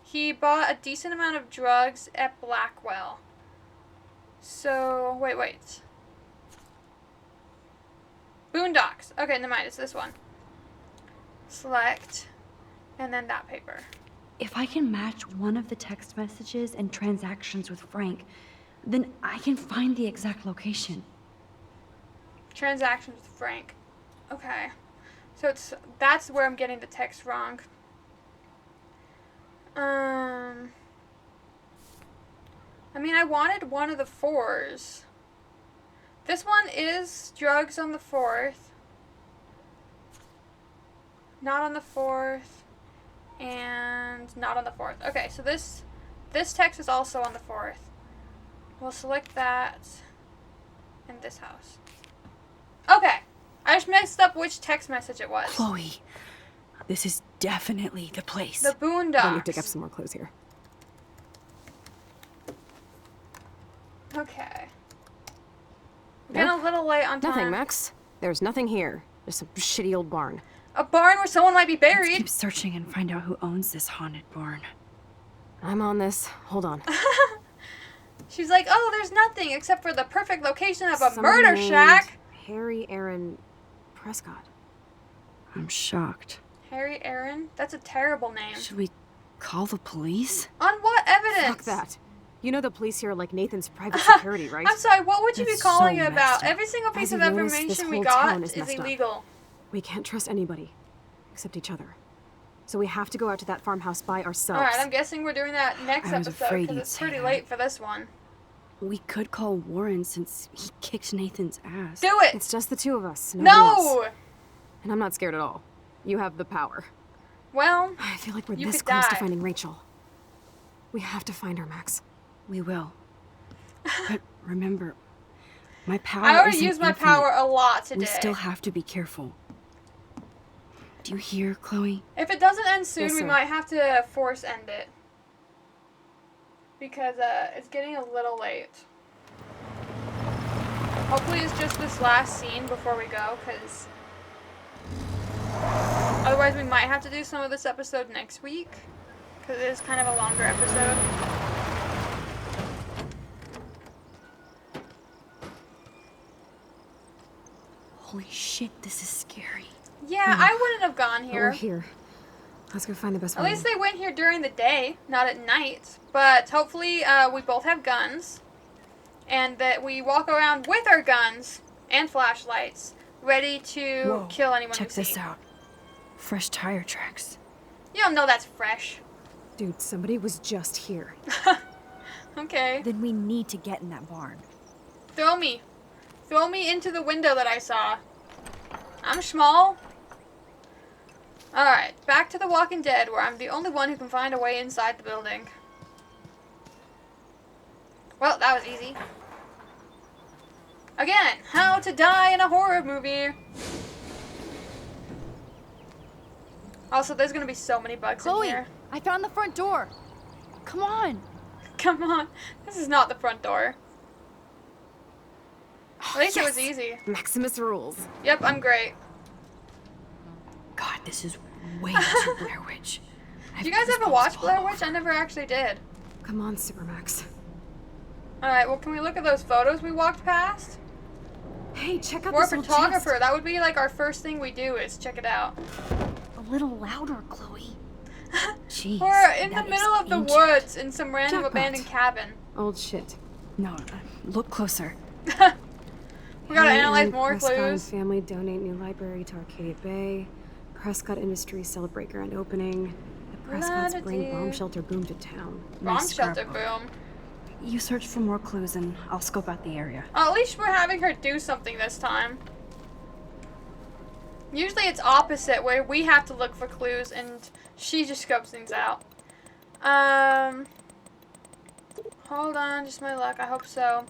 he bought a decent amount of drugs at Blackwell. So, wait. Boondocks. Okay, never mind. It's this one. Select, and then that paper. If I can match one of the text messages and transactions with Frank, then I can find the exact location. Transactions with Frank. Okay. So that's where I'm getting the text wrong. I mean, I wanted one of the 4s. This one is drugs on the 4th. Not on the 4th. And not on the 4th. Okay, so this text is also on the 4th. We'll select that in this house. Okay. I just messed up which text message it was. Chloe, this is definitely the place. The Boondocks. Let me dig up some more clues here. Okay. We're getting a little late on time. Nothing, Max. There's nothing here. Just some shitty old barn. A barn where someone might be Let's buried. keep searching and find out who owns this haunted barn. I'm on this. Hold on. She's like, oh, there's nothing except for the perfect location of a Somebody murder named shack. Harry Aaron Prescott. I'm shocked. Harry Aaron? That's a terrible name. Should we call the police? On what evidence? Fuck that. You know the police here are like Nathan's private security, right? I'm sorry, what would you be That's calling so it about? messed up. Every single piece As of you've noticed, this information we whole got town is is messed up. illegal. We can't trust anybody. Except each other. So we have to go out to that farmhouse by ourselves. Alright, I'm guessing we're doing that next I was episode afraid because you'd it's say pretty that. late for this one. We could call Warren since he kicked Nathan's ass. Do it! It's just the two of us. Nobody else. No! And I'm not scared at all. You have the power. Well, I feel like we're you this could close to die. finding Rachel. We have to find her, Max. We will. But remember, my power I already isn't used my infinite. power a lot today. We still have to be careful. Do you hear, Chloe? If it doesn't end soon, Yes, we sir. might have to force end it. Because it's getting a little late. Hopefully it's just this last scene before we go, because otherwise we might have to do some of this episode next week. Because it is kind of a longer episode. Holy shit, this is scary. Yeah, I wouldn't have gone But we're here. here. Let's go find the best At way. least they went here during the day, not at night. But hopefully we both have guns. And that we walk around with our guns and flashlights, ready to Whoa, kill anyone check we this see. out. Fresh tire tracks. You don't know that's fresh. Dude, somebody was just here. Okay. Then we need to get in that barn. Throw me. Throw me into the window that I saw. I'm small. Alright, back to The Walking Dead, where I'm the only one who can find a way inside the building. Well, that was easy. Again, how to die in a horror movie. Also, there's gonna be so many bugs Chloe, in here. I found the front door. Come on. Come on. This is not the front door. At least it was Yes! easy. Maximus rules. Yep, I'm great. God, this is way too Blair Witch. Do you guys ever watch Blair Witch? I never actually did. Come on, Supermax. Alright, well, can we look at those photos we walked past? Hey, check out We're a this old photographer. chest. That would be like our first thing we do is check it out. A little louder, Chloe. Jeez. We're in the that is middle of the ancient. woods in some random Jackpot. abandoned cabin. Old shit. No, look closer. We gotta Harry analyze Aaron more Prescott and clues. family donate new library to Arcadia Bay. Prescott Industries celebrate grand opening. The Prescotts bring La-da-dee. bomb shelter boom to town. Bomb Nice shelter scrapbook. boom. You search for more clues and I'll scope out the area. Oh, at least we're having her do something this time. Usually it's opposite, where we have to look for clues and she just scopes things out. Hold on, just my luck, I hope so.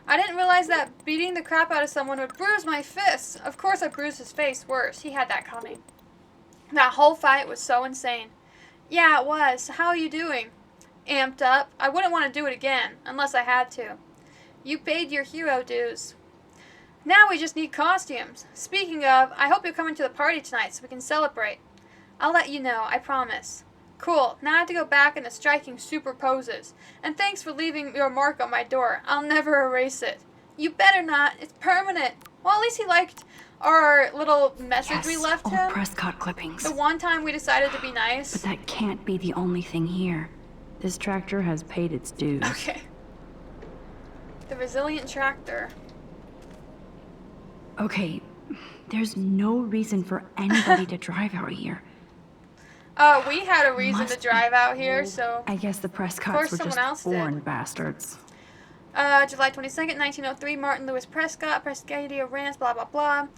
I didn't realize that beating the crap out of someone would bruise my fists. Of course I bruised his face worse. He had that coming. That whole fight was so insane. Yeah, it was. How are you doing? Amped up. I wouldn't want to do it again, unless I had to. You paid your hero dues. Now we just need costumes. Speaking of, I hope you're coming to the party tonight so we can celebrate. I'll let you know, I promise. Cool, now I have to go back into striking super poses. And thanks for leaving your mark on my door. I'll never erase it. You better not, it's permanent. Well, at least he liked our little message we left old him. Prescott clippings. The one time we decided to be nice. But that can't be the only thing here. This tractor has paid its dues. Okay. The resilient tractor. Okay, there's no reason for anybody to drive out here. We had a reason to drive out here, so... I guess the Prescotts were just born did. bastards. July 22nd, 1903, Martin Lewis Prescott, Prescadia Ranch, blah, blah, blah.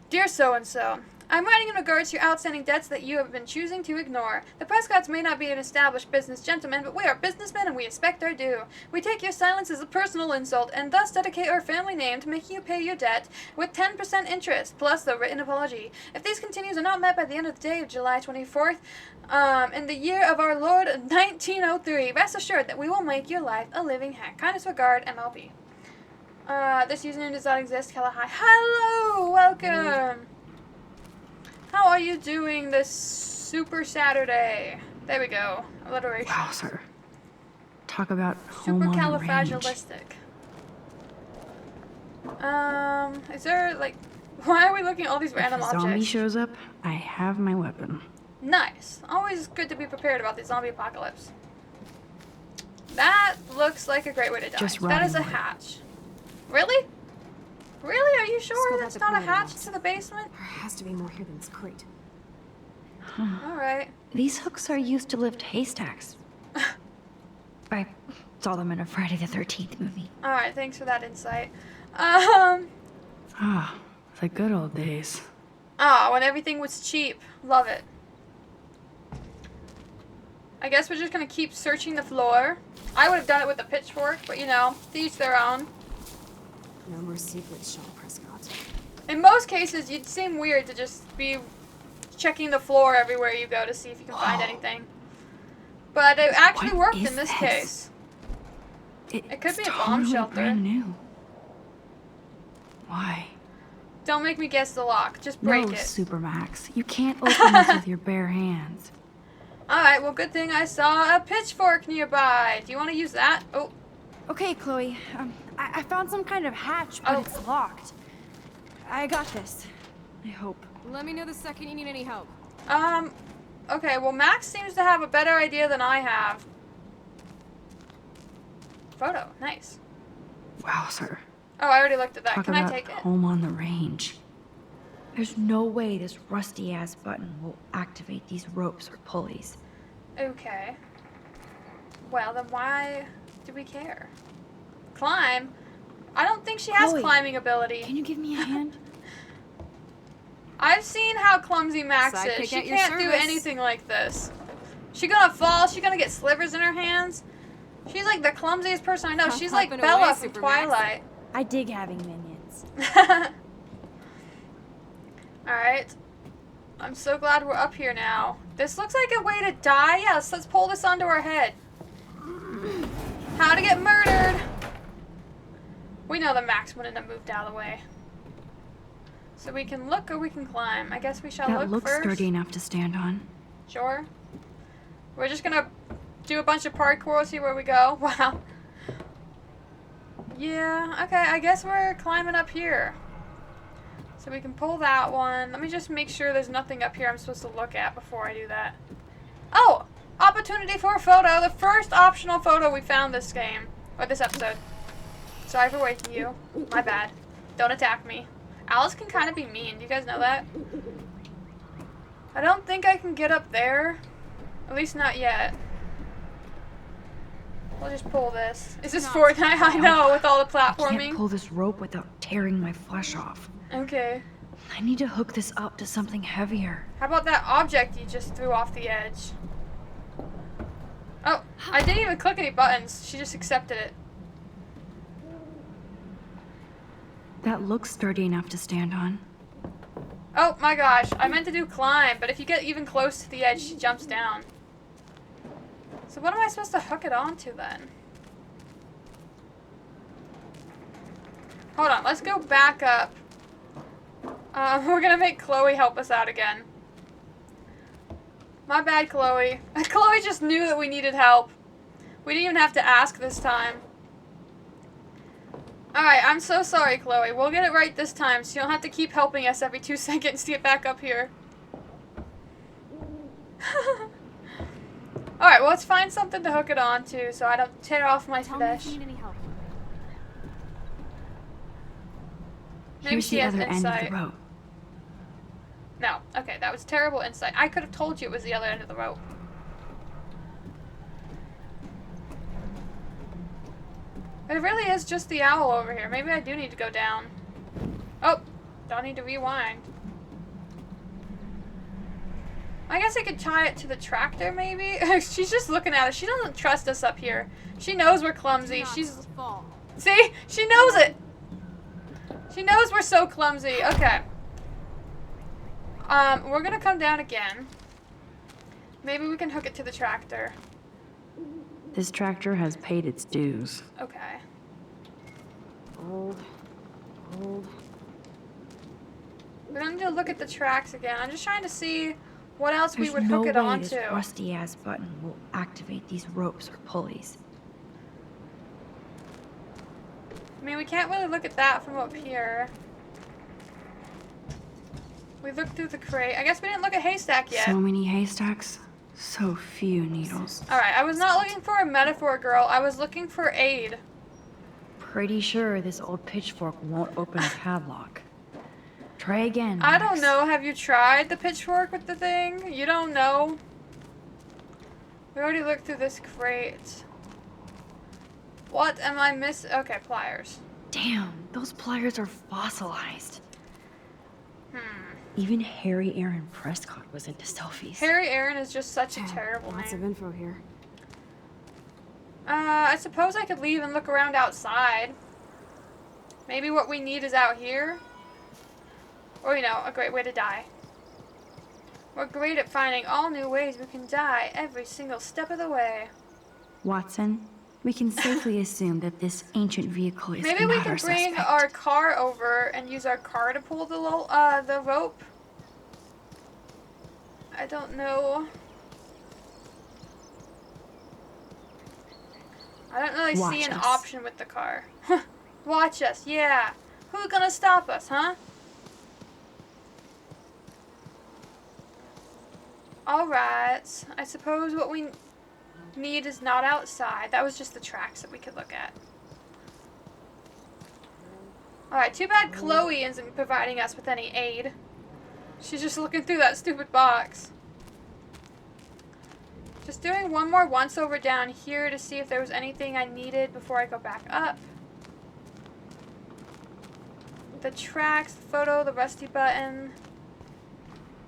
Dear so-and-so, I'm writing in regards to your outstanding debts that you have been choosing to ignore. The Prescotts may not be an established business gentleman, but we are businessmen and we expect our due. We take your silence as a personal insult and thus dedicate our family name to making you pay your debt with 10% interest, plus the written apology. If these continues are not met by the end of the day of July 24th, in the year of our Lord 1903, rest assured that we will make your life a living heck. Kindest regard, MLB. This username does not exist. Hello, hi. Hello! Welcome! How are you doing this Super Saturday? There we go. Alliteration. Wow, sir. Talk about home on the range. Supercalifragilistic. Is there, like... Why are we looking at all these random If a objects? zombie shows up, I have my weapon. Nice. Always good to be prepared about the zombie apocalypse. That looks like a great way to die. Just That is a rotting wood. hatch. Really? Really? Are you sure Scope out that's the not a perimeter. hatch to the basement? There has to be more here than this crate. Alright. These hooks are used to lift haystacks. I saw them in a Friday the 13th movie. Alright, thanks for that insight. Ah, the good old days. When everything was cheap. Love it. I guess we're just gonna keep searching the floor. I would have done it with a pitchfork, but you know, to each their own. No more secrets, Sean Prescott. In most cases, you'd seem weird to just be checking the floor everywhere you go to see if you can find anything. But it actually worked in this case. It could be a bomb shelter. Brand new. Why? Don't make me guess the lock. Just break No, it. Supermax. You can't open this with your bare hands. Alright, well, good thing I saw a pitchfork nearby. Do you want to use that? Oh. Okay, Chloe. I found some kind of hatch, but it's locked. I got this. I hope. Let me know the second you need any help. Okay, well, Max seems to have a better idea than I have. Photo, nice. Wow, sir. Oh, I already looked at that. Talk Can about I take it? home on the range. There's no way this rusty-ass button will activate these ropes or pulleys. Okay. Well, then why do we care? Climb? I don't think she has Chloe, climbing ability. Can you give me a hand? I've seen how clumsy Max Sidekick is. She at your can't do service. anything like this. She gonna fall. She gonna get slivers in her hands. She's like the clumsiest person I know. She's like Pumping Bella away, from Supermax. Twilight. I dig having minions. Alright. I'm so glad we're up here now. This looks like a way to die. Yes, let's pull this onto our head. How to get murdered. We know that Max wouldn't have moved out of the way. So we can look or we can climb. I guess we shall That look looks first. sturdy enough to stand on. Sure. We're just gonna do a bunch of parkour, see where we go. Wow. Yeah, okay, I guess we're climbing up here. So we can pull that one. Let me just make sure there's nothing up here I'm supposed to look at before I do that. Oh! Opportunity for a photo. The first optional photo we found this game. Or this episode. Sorry for waking you. My bad. Don't attack me. Alice can kind of be mean. Do you guys know that? I don't think I can get up there. At least not yet. We'll just pull this. Is this Fortnite? I know, with all the I can't platforming. pull this rope without tearing my flesh off. Okay. I need to hook this up to something heavier. How about that object you just threw off the edge? Oh, I didn't even click any buttons. She just accepted it. That looks sturdy enough to stand on. Oh my gosh, I meant to do climb, but if you get even close to the edge, she jumps down. So what am I supposed to hook it onto then? Hold on, let's go back up. We're gonna make Chloe help us out again. My bad, Chloe. Chloe just knew that we needed help. We didn't even have to ask this time. Alright, I'm so sorry, Chloe. We'll get it right this time, so you don't have to keep helping us every 2 seconds to get back up here. Alright, well, let's find something to hook it onto so I don't tear off my flesh. Maybe Here's she the has other insight. end of the rope. No. Okay, that was terrible insight. I could have told you it was the other end of the rope. It really is just the owl over here. Maybe I do need to go down. Oh, don't need to rewind. I guess I could tie it to the tractor, maybe? She's just looking at us. She doesn't trust us up here. She knows we're clumsy. She's... See? She knows it! She knows we're so clumsy. Okay. We're gonna come down again. Maybe we can hook it to the tractor. This tractor has paid its dues. Okay. Hold. We're gonna need to look at the tracks again. I'm just trying to see what else There's we would no hook it way onto. this rusty-ass button will activate these ropes or pulleys. I mean, we can't really look at that from up here. We looked through the crate. I guess we didn't look at haystack yet. So many haystacks, so few needles. Alright, I was not looking for a metaphor, girl. I was looking for aid. Pretty sure this old pitchfork won't open a padlock. Try again, I don't Max. know. Have you tried the pitchfork with the thing? You don't know? We already looked through this crate. What am I missing? Okay, pliers. Damn, those pliers are fossilized. Hmm. Even Harry Aaron Prescott was into selfies. Harry Aaron is just such a terrible Lots name. of info here. I suppose I could leave and look around outside. Maybe what we need is out here. Or, you know, a great way to die. We're great at finding all new ways we can die every single step of the way. Watson, we can safely assume that this ancient vehicle is Maybe not we our can bring suspect. our car over and use our car to pull the rope. I don't know. I don't really see an option with the car. Watch us, yeah. Who's gonna stop us, huh? Alright. I suppose what we need is not outside. That was just the tracks that we could look at. Alright, too bad Chloe isn't providing us with any aid. She's just looking through that stupid box. Just doing one more once over down here to see if there was anything I needed before I go back up. The tracks, the photo, the rusty button.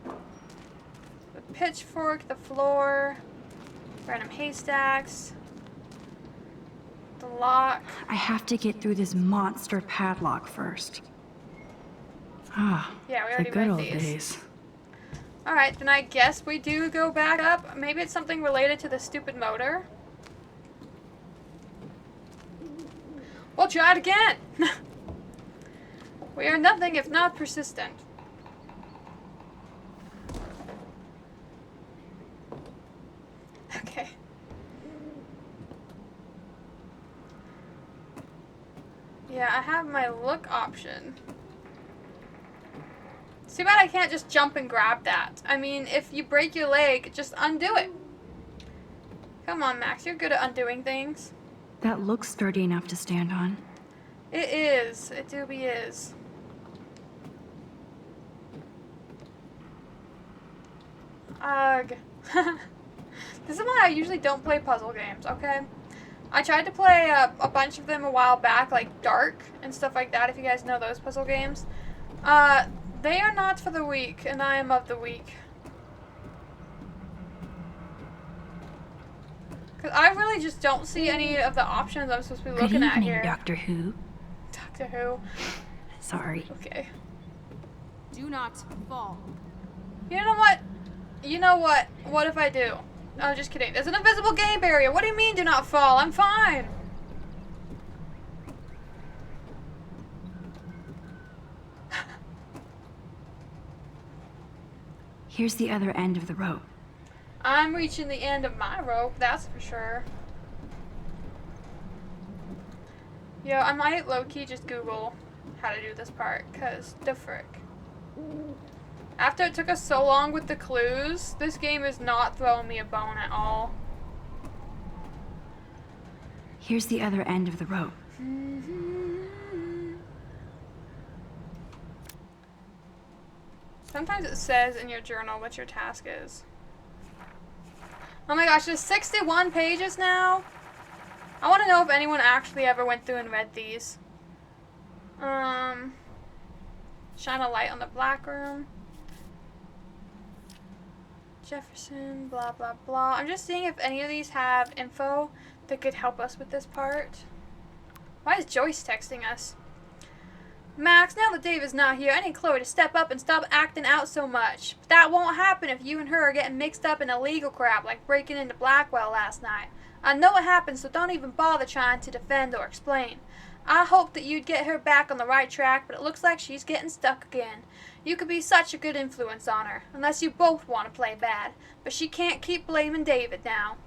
The pitchfork, the floor. Random haystacks. The lock. I have to get through this monster padlock first. Ah, Yeah, we the already good read old these. days. Alright, then I guess we do go back up. Maybe it's something related to the stupid motor. We'll try it again! We are nothing if not persistent. Okay. Yeah, I have my look option. Too bad I can't just jump and grab that. I mean, if you break your leg, just undo it. Come on, Max, you're good at undoing things. That looks sturdy enough to stand on. It is. It doobie is. Ugh. This is why I usually don't play puzzle games, okay? I tried to play a bunch of them a while back, like Dark and stuff like that, if you guys know those puzzle games. They are not for the weak, and I am of the weak. Because I really just don't see any of the options I'm supposed to be Good looking at evening, here. Doctor Who. Doctor Who. Sorry. Okay. Do not fall. You know what? You know what? What if I do? No, just kidding. There's an invisible game barrier. What do you mean do not fall? I'm fine. Here's the other end of the rope. I'm reaching the end of my rope, that's for sure. Yo, I might low-key just Google how to do this part, because the frick. After it took us so long with the clues, this game is not throwing me a bone at all. Here's the other end of the rope. Sometimes it says in your journal what your task is. Oh my gosh, there's 61 pages now? I want to know if anyone actually ever went through and read these. Shine a light on the black room. Jefferson, blah, blah, blah. I'm just seeing if any of these have info that could help us with this part. Why is Joyce texting us? Max, now that Dave is not here, I need Chloe to step up and stop acting out so much. But that won't happen if you and her are getting mixed up in illegal crap like breaking into Blackwell last night. I know it happened, so don't even bother trying to defend or explain. I hoped that you'd get her back on the right track, but it looks like she's getting stuck again. You could be such a good influence on her, unless you both want to play bad. But she can't keep blaming David now.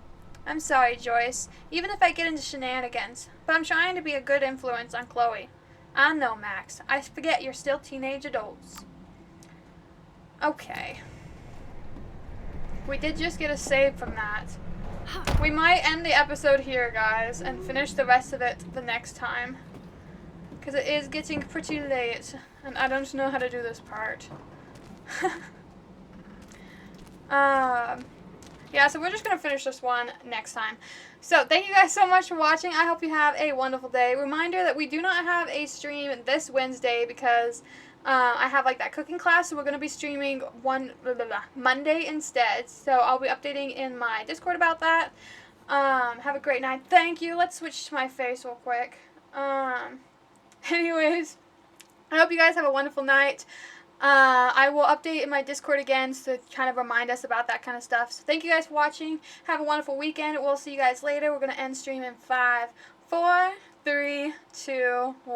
I'm sorry, Joyce, even if I get into shenanigans, but I'm trying to be a good influence on Chloe. I know, Max. I forget you're still teenage adults. Okay. We did just get a save from that. We might end the episode here, guys, and finish the rest of it the next time. Because it is getting pretty late, and I don't know how to do this part. Yeah, so we're just going to finish this one next time. So, thank you guys so much for watching. I hope you have a wonderful day. Reminder that we do not have a stream this Wednesday because I have like that cooking class, so we're going to be streaming Monday instead. So, I'll be updating in my Discord about that. Have a great night. Thank you. Let's switch to my face real quick. Anyways, I hope you guys have a wonderful night. I will update in my Discord again to kind of remind us about that kind of stuff. So thank you guys for watching. Have a wonderful weekend. We'll see you guys later. We're going to end stream in 5, 4, 3, 2, 1.